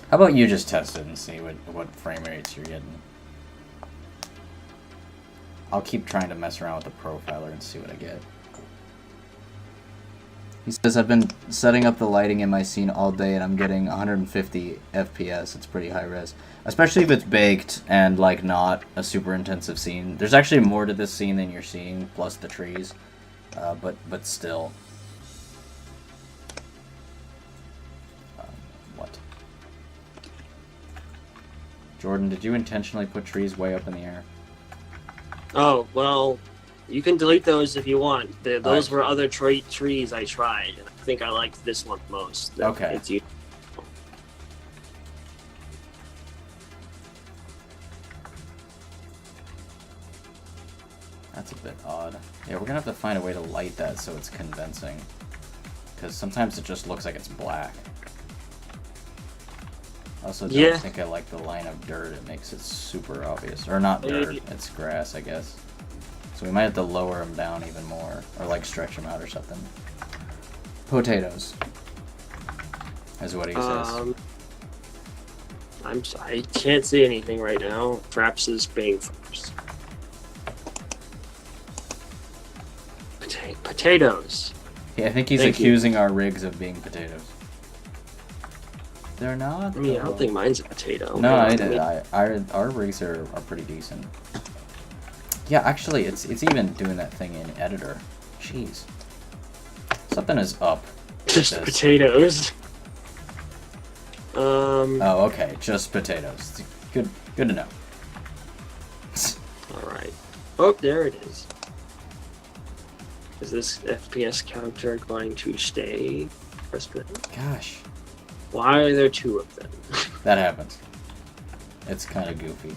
How about you just test it and see what frame rates you're getting? I'll keep trying to mess around with the profiler and see what I get. He says, I've been setting up the lighting in my scene all day and I'm getting 150 FPS. It's pretty high res. Especially if it's baked and, like, not a super intensive scene. There's actually more to this scene than you're seeing, plus the trees. But still. What? Jordan, did you intentionally put trees way up in the air? Oh, well, you can delete those if you want. Those were other trees I tried, and I think I liked this one most. Okay. It's you. That's a bit odd. Yeah, we're gonna have to find a way to light that so it's condensing. Because sometimes it just looks like it's black. I also don't think I like the line of dirt. It makes it super obvious. Or not dirt, it's grass, I guess. So we might have to lower them down even more. Or like stretch them out or something. Potatoes. Is what he says. I can't see anything right now. Fraps is being first. Potatoes. Yeah, I think he's accusing our rigs of being potatoes. They're not. I mean, I don't think mine's a potato. No, our rigs are pretty decent. Yeah, actually, it's even doing that thing in editor. Jeez, something is up. Just potatoes. Oh, okay, just potatoes. Good to know. All right. Oh, there it is. Is this FPS counter going to stay? Gosh. Why are there two of them? That happens. It's kind of goofy.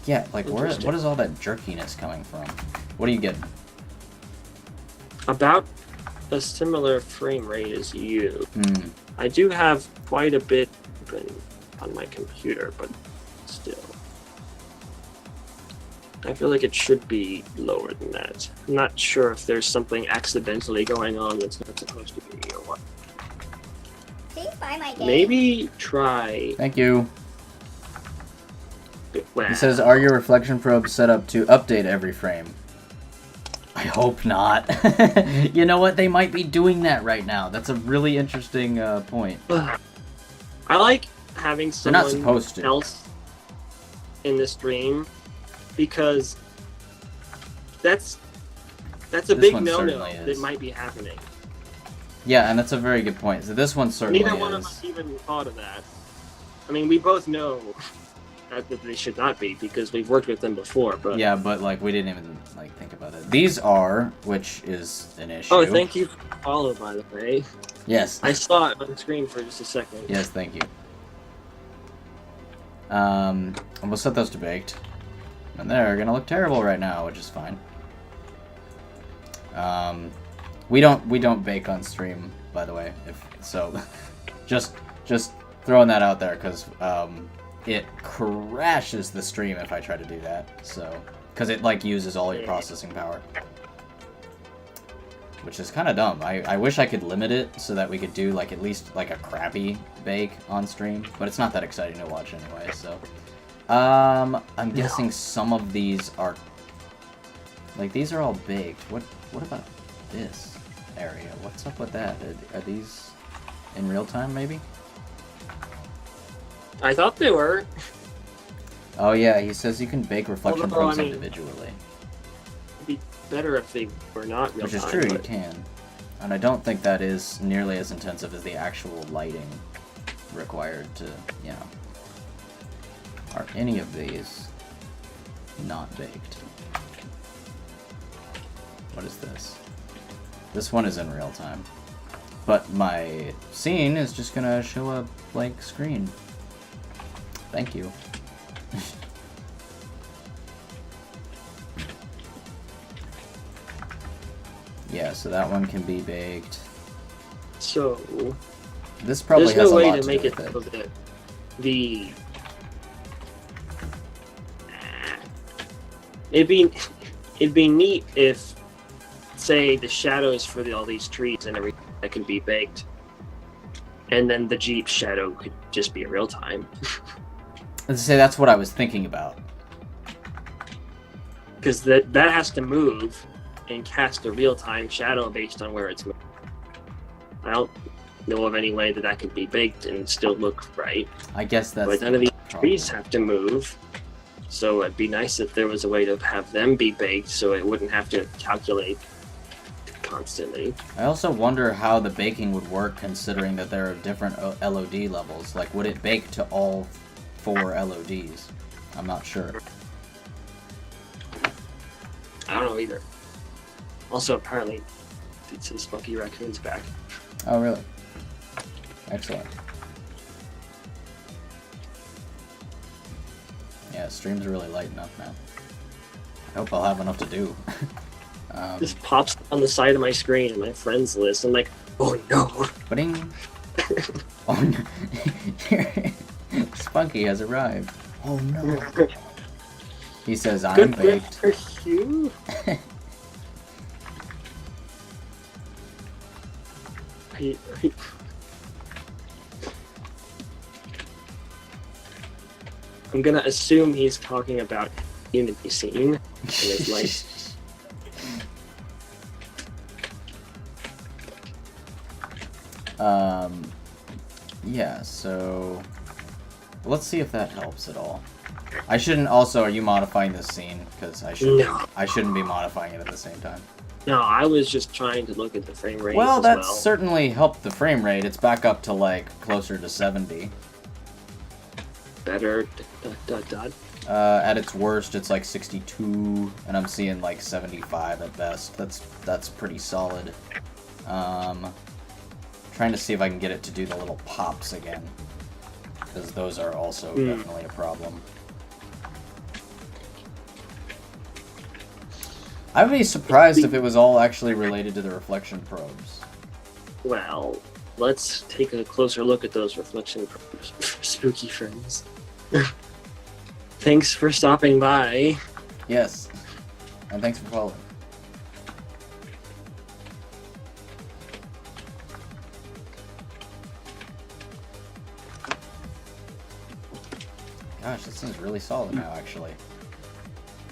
Yeah, like what is all that jerkiness coming from? What are you getting? About a similar frame rate as you. I do have quite a bit open on my computer, but still. I feel like it should be lower than that. I'm not sure if there's something accidentally going on that's not supposed to be or what. Please buy my game. Maybe try. Thank you. Wow. He says, are your reflection probes set up to update every frame? I hope not. You know what? They might be doing that right now. That's a really interesting point. I like having someone They're not supposed to. else in the stream because that's a big no-no that might be happening. Yeah, and that's a very good point. So this one certainly Neither one of us even thought of that. I mean, we both know that they should not be because we've worked with them before, but... Yeah, but, like, we didn't even, like, think about it. These are, which is an issue. Oh, thank you for the follow, by the way. Yes. I saw it on the screen for just a second. Yes, thank you. And we'll set those to baked. And they're gonna look terrible right now, which is fine. We don't bake on stream, by the way. So, just throwing that out there, because it crashes the stream if I try to do that. So, because it like uses all your processing power, which is kind of dumb. I wish I could limit it so that we could do like at least like a crappy bake on stream, but it's not that exciting to watch anyway. So, I'm guessing some of these are like these are all baked. What about this area? What's up with that? Are these in real time maybe? I thought they were. Oh yeah, he says you can bake reflection probes individually. It'd be better if they were not real time. Which is true, you can. And I don't think that is nearly as intensive as the actual lighting required to, you know... Are any of these not baked? What is this? This one is in real time. But my scene is just gonna show a blank screen. Thank you. Yeah, so that one can be baked. So this probably there's has no a way lot to to make do it with so that the it'd be neat if, say, the shadows for all these trees and everything that can be baked, and then the Jeep shadow could just be real time. Let's say that's what I was thinking about. Because that has to move and cast a real time shadow based on where it's moving. I don't know of any way that could be baked and still look right. I guess that's. But none of these trees have to move. So it'd be nice if there was a way to have them be baked so it wouldn't have to calculate constantly. I also wonder how the baking would work considering that there are different LOD levels. Like, would it bake to all 4 LODs? I'm not sure. I don't know either. Also, apparently, it says Spunky Raccoon's back. Oh, really? Excellent. Yeah, streams are really lighting up now. I hope I'll have enough to do. This pops on the side of my screen in my friends list. I'm like, oh no. Bing. Oh no. Spunky has arrived. Oh no. He says, I'm Good baked. for you. I'm gonna assume he's talking about Unity scene. And it's like, yeah, so let's see if that helps at all. I shouldn't also, are you modifying this scene? Because I shouldn't be modifying it at the same time. no, I was just trying to look at the frame rate. Well, as that's well. certainly helped the frame rate. It's back up to like closer to 70. Better. ... At its worst, it's like 62, and I'm seeing like 75 at best. That's pretty solid. Trying to see if I can get it to do the little pops again, because those are also definitely a problem. I'd be surprised if it was all actually related to the reflection probes. Well, let's take a closer look at those reflection probes, spooky friends. Thanks for stopping by. Yes, and thanks for following. Gosh, this seems really solid now, actually.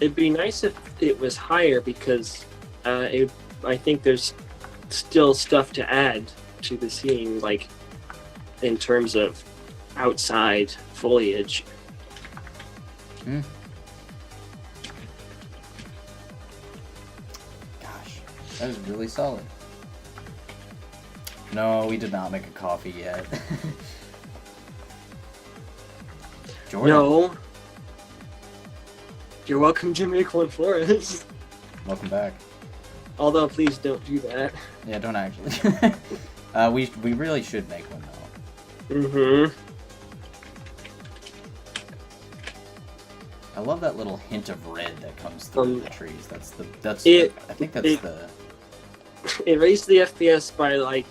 It'd be nice if it was higher because I think there's still stuff to add to the scene, like in terms of outside foliage. Gosh, that is really solid. No, we did not make a coffee yet. Jordan. No. You're welcome to make one for us. Welcome back. Although, please don't do that. Yeah, don't actually. We really should make one though. Mm-hmm. I love that little hint of red that comes through the trees. I think that's the. It raised the FPS by like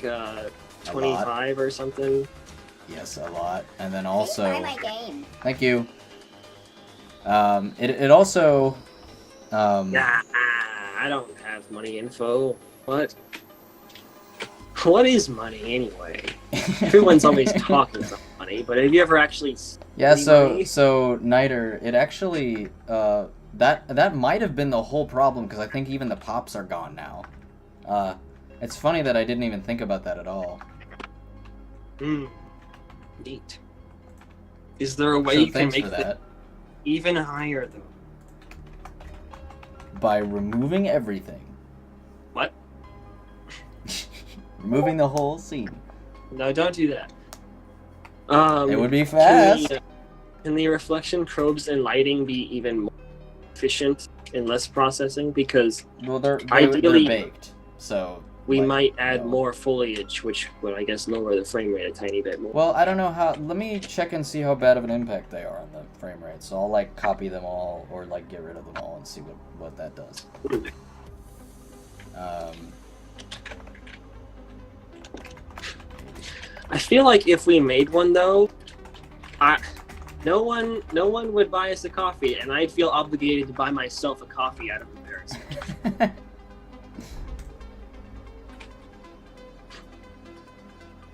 25 or something. Yes, a lot, and then also. Please buy my game. Thank you. It also. Nah, I don't have money info. What? What is money anyway? Everyone's always talking about money, but have you ever actually? Yeah, money? so Niter, it actually that might have been the whole problem because I think even the pops are gone now. It's funny that I didn't even think about that at all. Neat. Is there a way you can thanks make for that. it even higher though? By removing everything. What? Removing the whole scene. No, don't do that. It would be fast. Can the reflection probes and lighting be even more efficient and less processing? Because Well, they're ideally baked, so we like, might add no. more foliage, which would, I guess, lower the frame rate a tiny bit more. Well, I don't know how. Let me check and see how bad of an impact they are on the frame rate. So I'll like copy them all or like get rid of them all and see what that does. I feel like if we made one though, no one would buy us a coffee, and I'd feel obligated to buy myself a coffee out of embarrassment.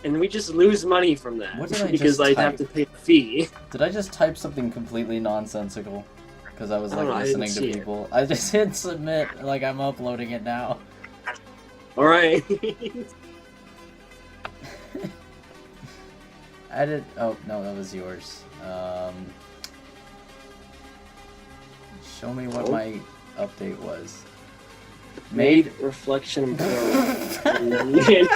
And we just lose money from that What did I because just I'd type? have to pay a fee. Did I just type something completely nonsensical? Because I was I like don't know, I didn't listening to see it. people. I just hit submit, like I'm uploading it now. All right. I did. Oh no, that was yours. Show me what my update was. Made reflection probe.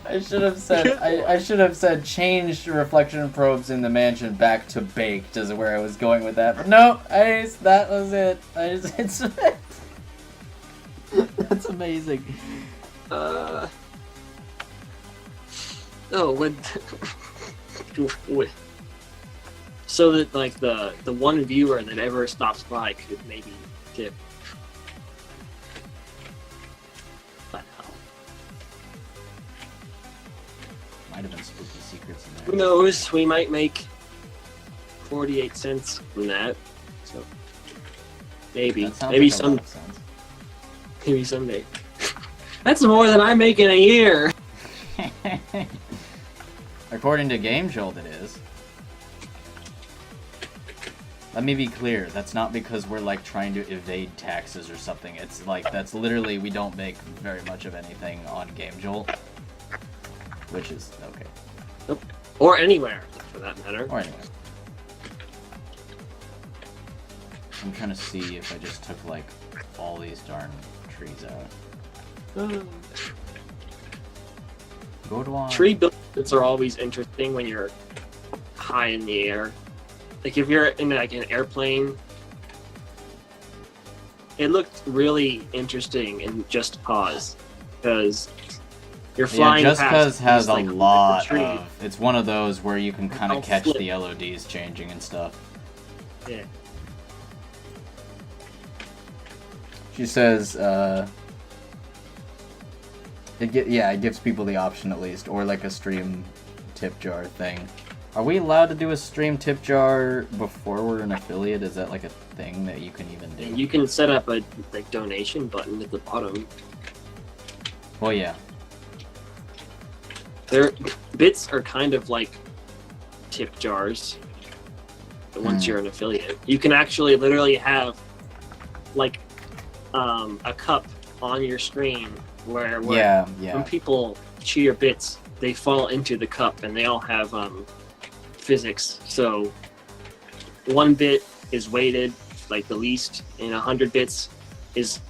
I should have said changed reflection probes in the mansion back to baked is where I was going with that. But no, that was it. I just hit submit. That's amazing. Oh, when so that like the one viewer that ever stops by could maybe tip. But no. Might have been spooky secrets in there. Who knows? We might make 48 cents from that. So maybe, That sounds maybe like a lot of sense. maybe someday. That's more than I make in a year. According to Game Jolt, it is. Let me be clear, that's not because we're like trying to evade taxes or something. It's like, that's literally, we don't make very much of anything on Game Jolt. Which is okay. Nope. Or anywhere, for that matter. Or anyway. I'm trying to see if I just took like all these darn trees out. Go to one. Tree buildings are always interesting when you're high in the air. Like if you're in like an airplane, it looked really interesting in Just Cause because you're flying. Yeah, Just past Cause has these, a like, lot trees. of. It's one of those where you can kind I'll of catch flip. the LODs changing and stuff. Yeah. She says, it gives people the option at least, or like a stream tip jar thing. Are we allowed to do a stream tip jar before we're an affiliate? Is that like a thing that you can even do? And you can set up a like donation button at the bottom. Well, yeah. Their bits are kind of like tip jars. But once you're an affiliate, you can actually literally have like a cup on your screen where when people chew your bits, they fall into the cup and they all have physics. So one bit is weighted like the least, and 100 bits is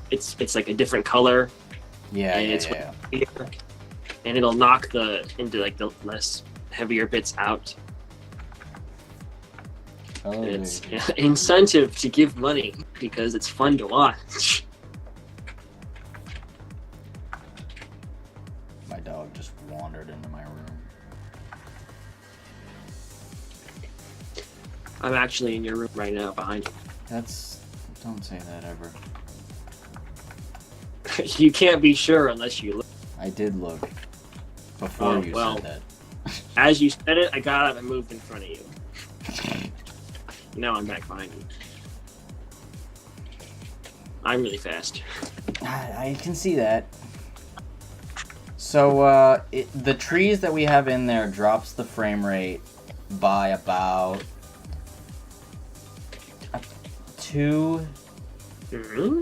it's like a different color. Yeah. And it'll knock into like the less heavier bits out. Oh, It's incentive to give money because it's fun to watch. my dog just wandered into my room. I'm actually in your room right now behind Don't say that ever. you. You can't be sure unless you look. I did look before you said that. As you said it, I got up and moved in front of you. Now I'm back behind you. I'm really fast. I can see that. So, the trees that we have in there drops the frame rate by about 2. Mm-hmm.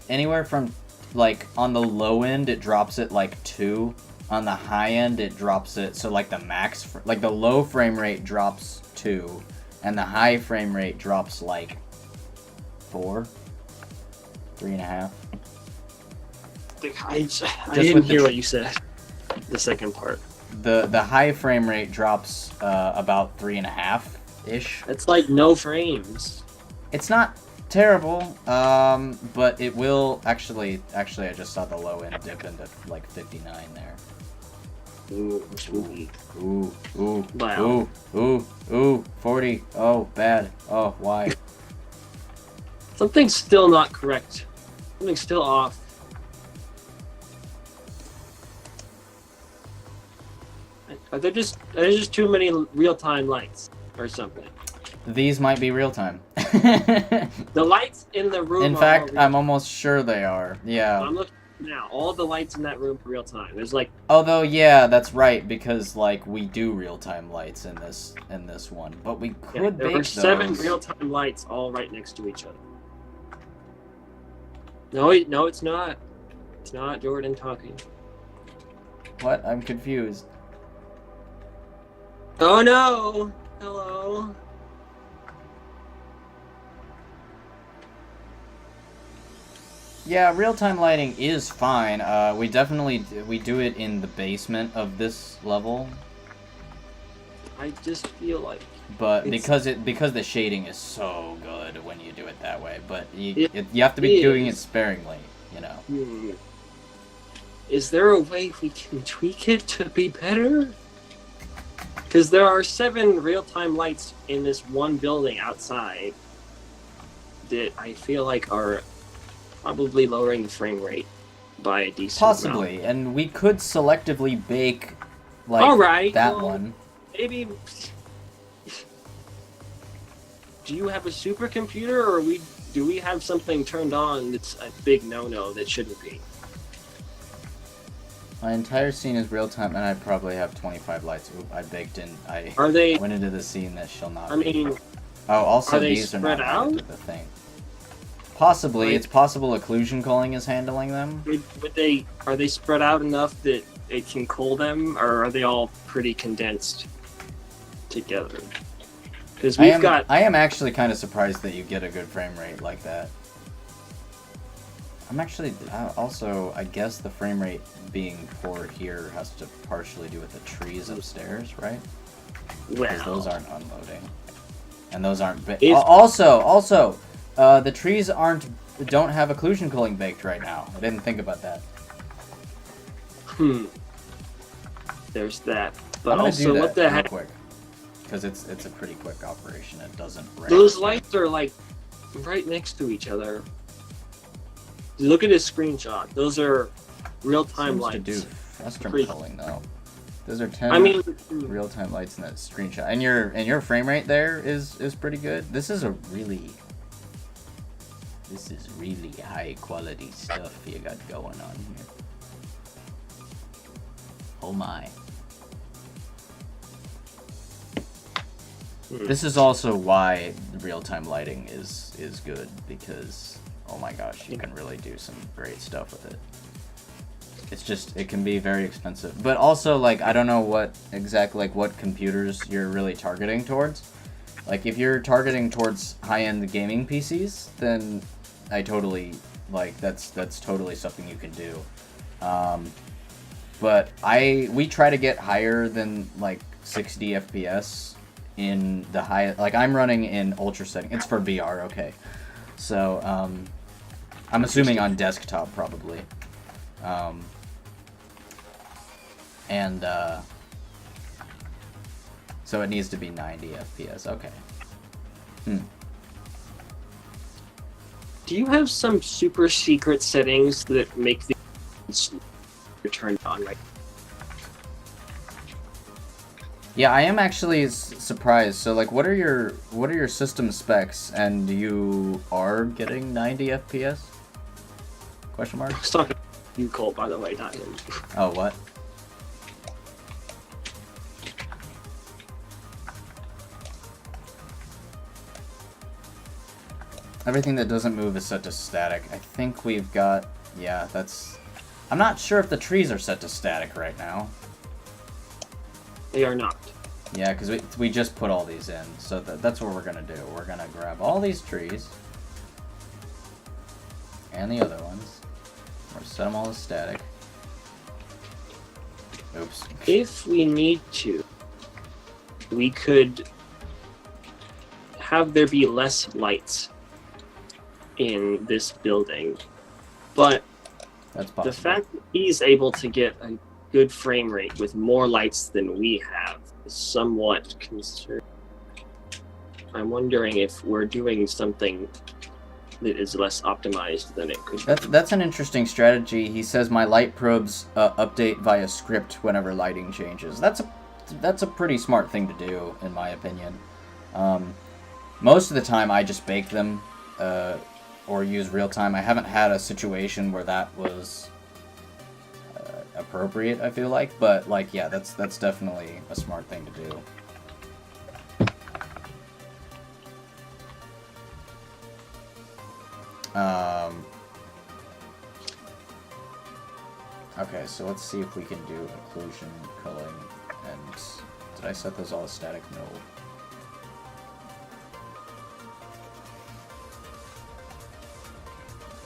Anywhere from, like, on the low end, it drops it like 2. On the high end, it drops it, so like the max, like the low frame rate drops 2. and the high frame rate drops like 4, 3.5. I didn't hear what you said. The second part. The high frame rate drops about 3.5-ish. It's like no frames. It's not terrible, but it will actually. I just saw the low end dip into like 59 there. Ooh, sweet. Ooh, Wow. ooh, 40. Oh, bad. Oh, why? Something's still not correct. Something's still off. Are there just too many real-time lights or something? These might be real time. The lights in the room. In fact, I'm almost sure they are. Yeah. I'm looking now. All the lights in that room are real time. There's like. Although, yeah, that's right, because like we do real time lights in this one, but we could there bake are 7 those. real time lights all right next to each other. No, it's not. It's not Jordan talking. What? I'm confused. Oh no! Hello. Yeah, real-time lighting is fine. We do it in the basement of this level, I just feel like. but because the shading is so good when you do it that way. But you have to be doing it sparingly, you know. Is there a way we can tweak it to be better? Because there are 7 real-time lights in this one building outside that I feel like are probably lowering the frame rate by a decent Possibly, amount. and we could selectively bake like All right, that well, one. Maybe. Do you have a supercomputer, or do we have something turned on that's a big no-no that shouldn't be? My entire scene is real time, and I probably have 25 lights. Oop, I baked in. I went into the scene that shall not. I mean, oh, also are they these are not spread out? added to the thing. Possibly, Like, it's possible occlusion culling is handling them. Are they spread out enough that it can cool them, or are they all pretty condensed together? Because I am actually kind of surprised that you get a good frame rate like that. I'm actually also, I guess the frame rate being poor here has to partially do with the trees upstairs, right? Because those aren't unloading, and those aren't. Also, the trees don't have occlusion cooling baked right now. I didn't think about that. There's that. But I'm gonna also, do that what the real heck? quick, because it's a pretty quick operation. It doesn't. Those lights are like right next to each other. Look at this screenshot. Those are real-time lights. To do custom culling though. Those are 10 real-time lights in that screenshot, and your frame rate there is pretty good. This is really high quality stuff you got going on here. Oh my. This is also why real-time lighting is good, because oh my gosh, you can really do some great stuff with it. It's just, it can be very expensive. But also, like, I don't know what computers you're really targeting towards. Like, if you're targeting towards high-end gaming PCs, then I totally, like, that's totally something you can do. But we try to get higher than, like, 60 FPS in the high, like, I'm running in ultra setting. It's for VR, okay. So, I'm assuming on desktop, probably. So it needs to be 90 FPS, okay. Do you have some super secret settings that make the turned on, right? Yeah, I am actually surprised. So, like, what are your system specs, and you are getting 90 FPS? Question mark? I was talking to you, Cole, by the way, not him. Oh, what? Everything that doesn't move is set to static. I think we've got... Yeah, that's... I'm not sure if the trees are set to static right now. They are not. Yeah, because we just put all these in, so that's what we're gonna do. We're gonna grab all these trees and the other ones. We're set them all as static. Oops. If we need to, we could have there be less lights in this building, but That's possible. the fact that he's able to get a good frame rate with more lights than we have is somewhat concerning. I'm wondering if we're doing something that is less optimized than it could be. That's an interesting strategy. He says my light probes update via script whenever lighting changes. That's a pretty smart thing to do, in my opinion. Most of the time, I just bake them or use real time. I haven't had a situation where that was appropriate, I feel like, but like, yeah, that's definitely a smart thing to do. Okay, so let's see if we can do occlusion, culling, and did I set those all as static? No.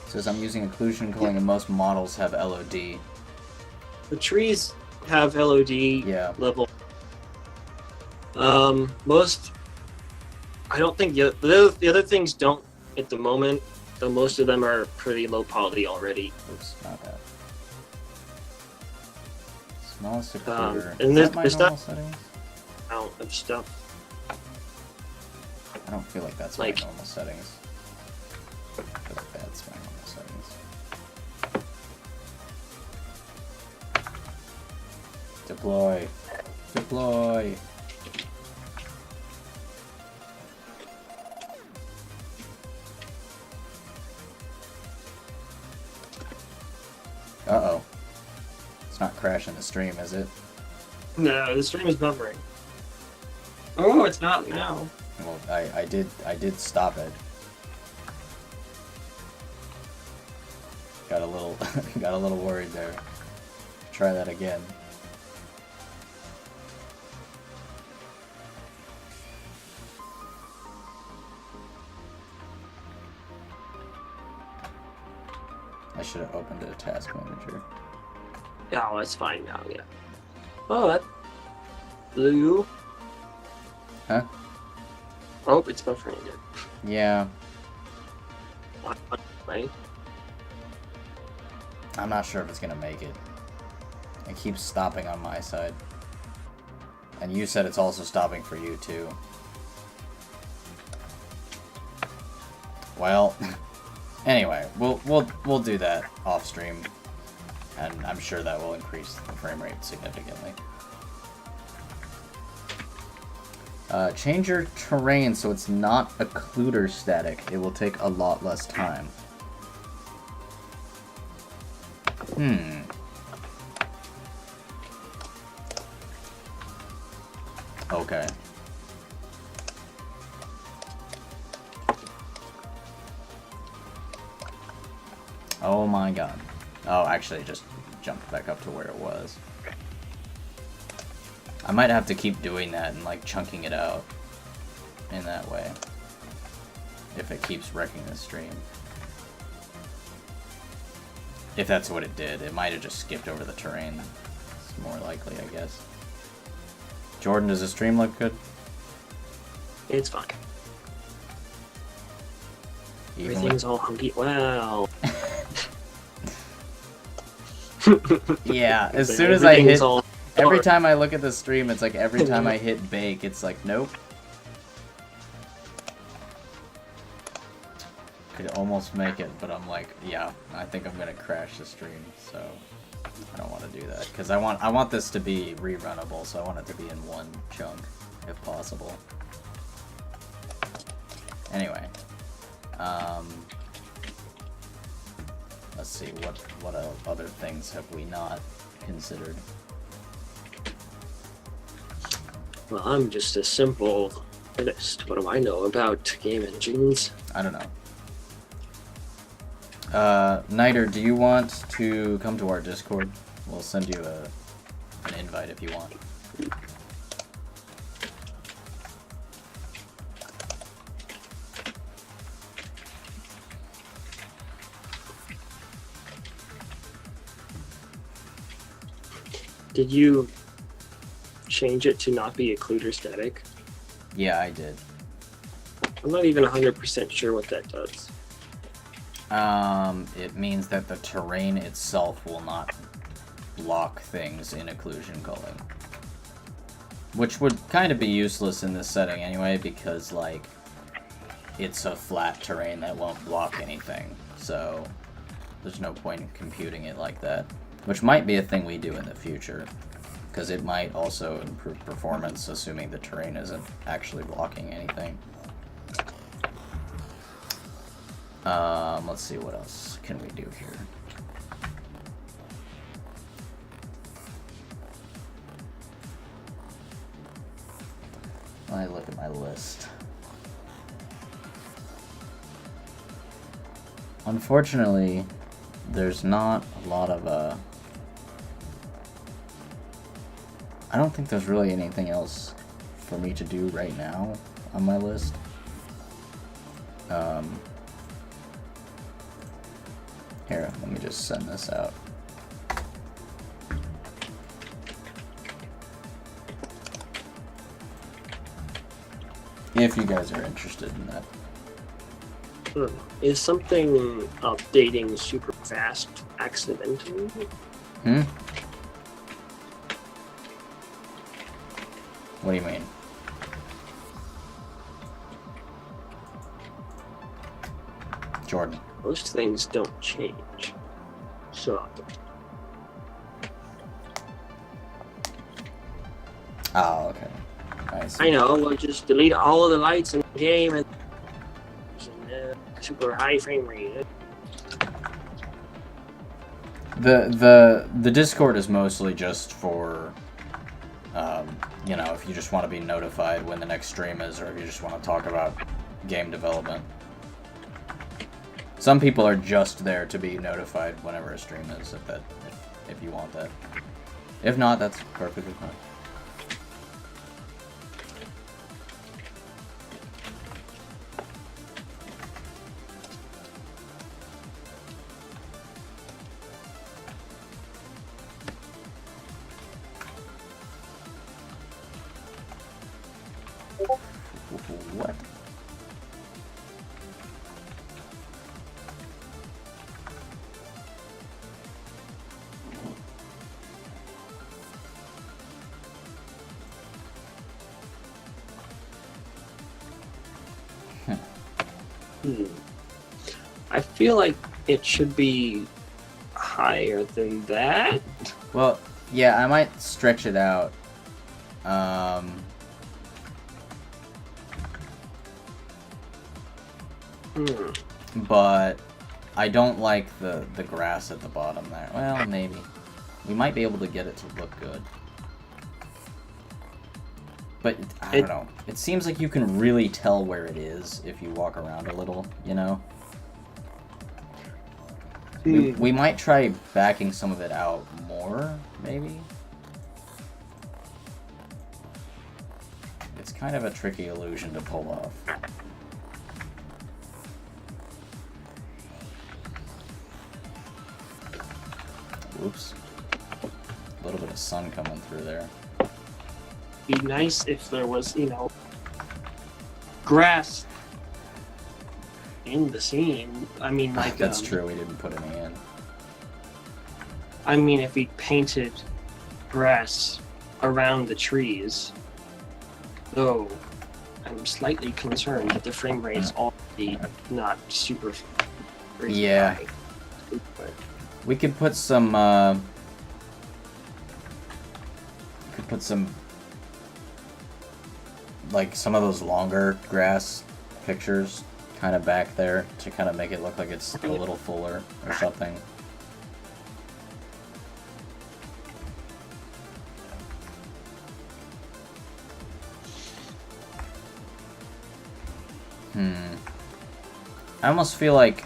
It says I'm using occlusion, culling, and most models have LOD. The trees have LOD level. Most, I don't think the other things don't at the moment. So most of them are pretty low quality already. Oops, not that. Smallest occluder. And Is that my there's normal that settings? amount of stuff. I don't feel like that's Like- my normal settings. I feel like that's my normal settings. Deploy. Deploy. Uh-oh. It's not crashing the stream, is it? No, the stream is buffering. Oh, it's not now. Well, I did stop it. Got a little worried there. Try that again. I should have opened a task manager. Yeah, well, it's fine now, yeah. Oh, that blue. Huh? Oh, it's buffering again. Yeah, Right? I'm not sure if it's gonna make it. It keeps stopping on my side. And you said it's also stopping for you too. Well, anyway, we'll do that off stream, and I'm sure that will increase the frame rate significantly. Change your terrain so it's not occluder static. It will take a lot less time. Okay. Oh my god. Oh, actually, it just jumped back up to where it was. I might have to keep doing that and, like, chunking it out in that way. If it keeps wrecking the stream. If that's what it did. It might have just skipped over the terrain. It's more likely, I guess. Jordan, does the stream look good? It's fine. Even Everything's all hunky. Wow. Yeah, as But soon as I everything's hit... all Every dark. time I look at the stream, it's like every time I hit bake, it's like, nope. Could almost make it, but I'm like, yeah, I think I'm gonna crash the stream, so I don't want to do that. Because I want this to be rerunnable, so I want it to be in one chunk, if possible. Anyway. Let's see, what other things have we not considered? Well, I'm just a simple artist. What do I know about game engines? I don't know. Niter, do you want to come to our Discord? We'll send you an invite if you want. Did you change it to not be occluder static? Yeah, I did. I'm not even 100% sure what that does. It means that the terrain itself will not block things in occlusion culling. Which would kind of be useless in this setting anyway, because, like, it's a flat terrain that won't block anything. So, there's no point in computing it like that. Which might be a thing we do in the future, because it might also improve performance, assuming the terrain isn't actually blocking anything. Let's see, what else can we do here? Let me look at my list. Unfortunately, there's not a lot of, I don't think there's really anything else for me to do right now on my list. Here, let me just send this out. If you guys are interested in that. Is something updating super fast accidental? What do you mean? Jordan. Most things don't change. So. Oh, okay. I see. I know, we'll just delete all of the lights in the game and super high frame rate. The Discord is mostly just for, you know, if you just want to be notified when the next stream is, or if you just want to talk about game development. Some people are just there to be notified whenever a stream is, if you want that. If not, that's perfectly fine. What? I feel like it should be higher than that. Well, yeah, I might stretch it out. But I don't like the grass at the bottom there. Well, maybe. We might be able to get it to look good. But, I don't know. It seems like you can really tell where it is if you walk around a little, you know? We might try backing some of it out more, maybe? It's kind of a tricky illusion to pull off. Oops. A little bit of sun coming through there. Be nice if there was, you know, grass in the scene. I mean, like that's true. We didn't put any in. I mean, if we painted grass around the trees, though, I'm slightly concerned that the frame rate's already not super. Yeah. High. We could put some. Like some of those longer grass pictures kind of back there to kind of make it look like it's a little fuller or something. I almost feel like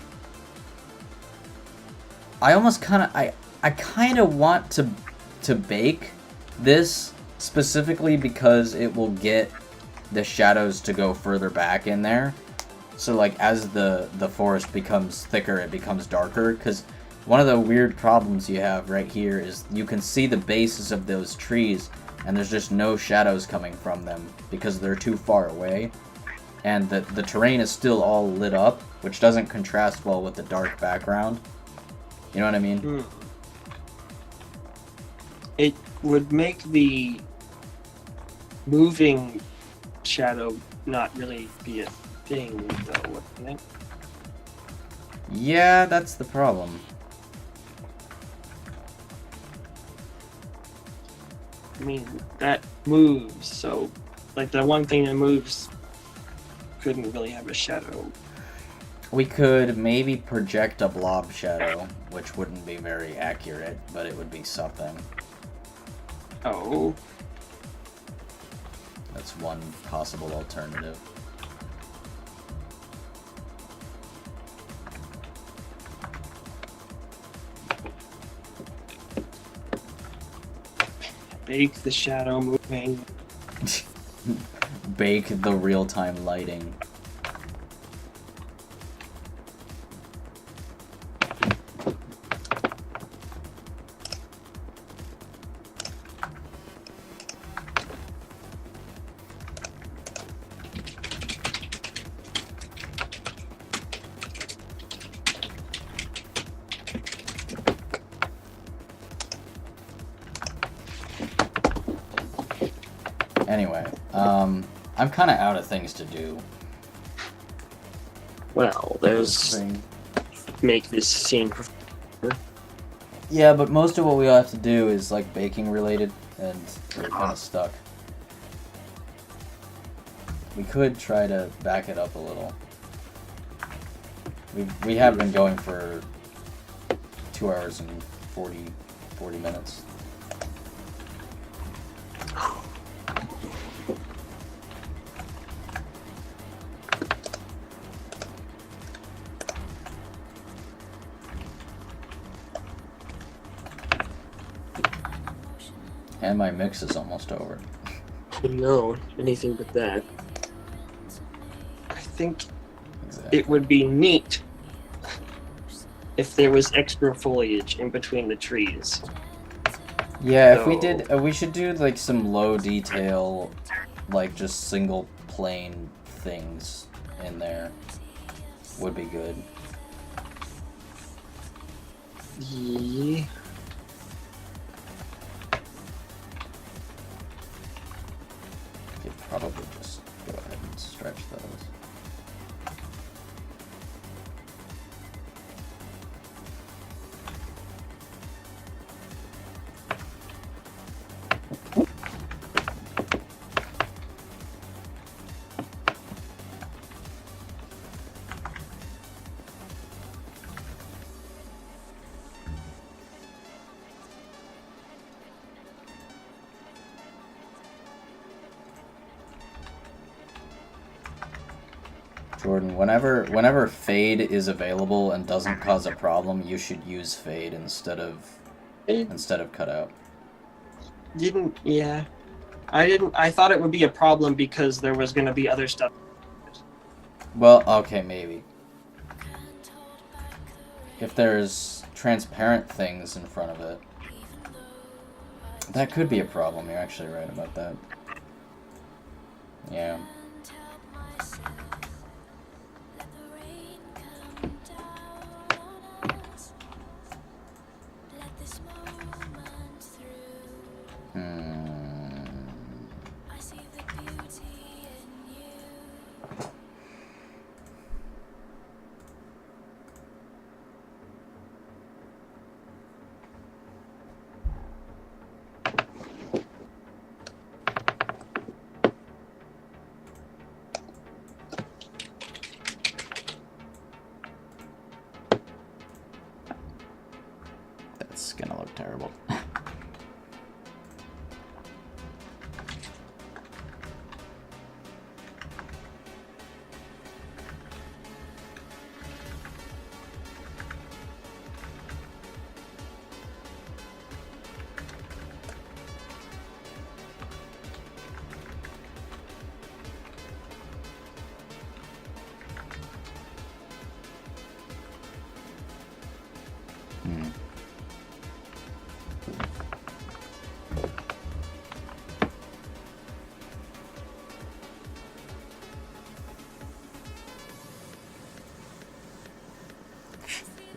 I kind of want to bake this specifically because it will get the shadows to go further back in there. So like as the forest becomes thicker, it becomes darker, because one of the weird problems you have right here is you can see the bases of those trees, and there's just no shadows coming from them because they're too far away. And the terrain is still all lit up, which doesn't contrast well with the dark background. You know what I mean? It would make the moving shadow not really be a thing, though, wouldn't it? Yeah, that's the problem. I mean, that moves, so, like, the one thing that moves couldn't really have a shadow. We could maybe project a blob shadow, which wouldn't be very accurate, but it would be something. Oh. That's one possible alternative. Bake the shadow moving. Bake the real-time lighting. Anyway, I'm kind of out of things to do. Well, there's make this scene. Yeah, but most of what we have to do is like baking related, and we're kind of stuck. We could try to back it up a little. We have been going for 2 hours and 40 minutes. And my mix is almost over. No, anything but that. I think Exactly. it would be neat if there was extra foliage in between the trees. Yeah, if we did, we should do like some low detail, like just single plane things in there. Would be good. Yeah. Could probably just go ahead and stretch those. Jordan, whenever fade is available and doesn't cause a problem, you should use fade instead of cutout. I thought it would be a problem because there was going to be other stuff. Well, okay, maybe. If there's transparent things in front of it, that could be a problem. You're actually right about that. Yeah. That's gonna look terrible.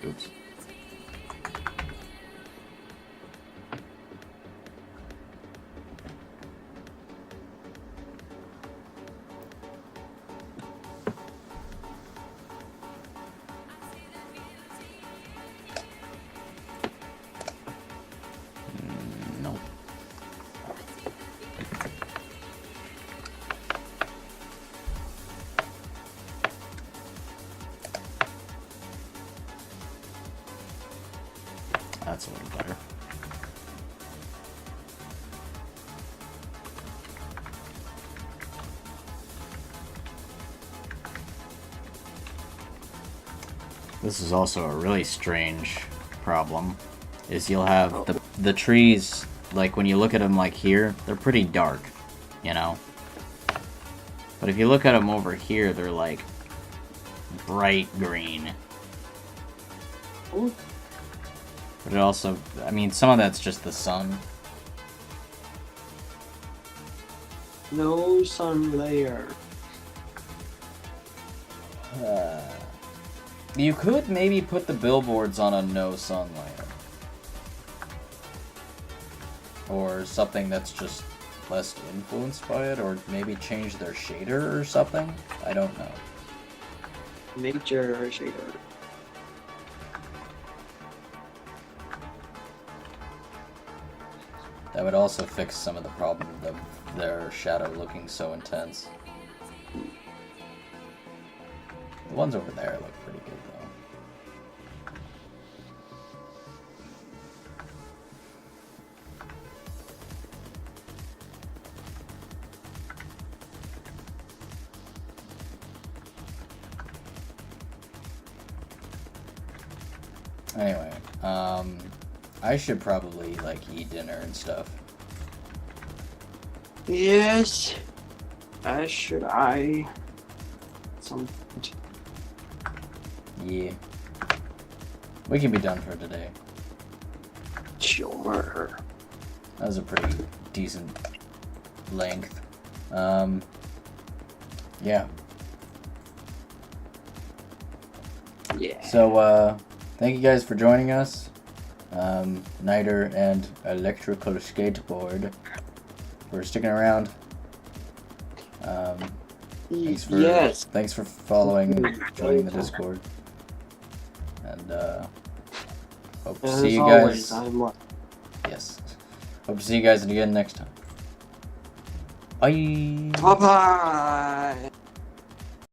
Oops. No. That's a little better. This is also a really strange problem, is you'll have the trees, like when you look at them like here, they're pretty dark, you know? But if you look at them over here, they're like bright green. Ooh. But it also, I mean, some of that's just the sun. No sun layer. You could maybe put the billboards on a no sun layer. Or something that's just less influenced by it, or maybe change their shader or something? I don't know. Nature shader. That would also fix some of the problem of their shadow looking so intense. The ones over there look pretty good, though. Anyway, I should probably, like, eat dinner and stuff. Yes. As should I. Some. Yeah. We can be done for today. Sure. That was a pretty decent length. Yeah. Yeah. So, thank you guys for joining us. Niter and Electrical Skateboard for sticking around. Thanks for following, joining the Discord. And, hope to see you guys. Yes. Hope to see you guys again next time. Bye. Bye-bye.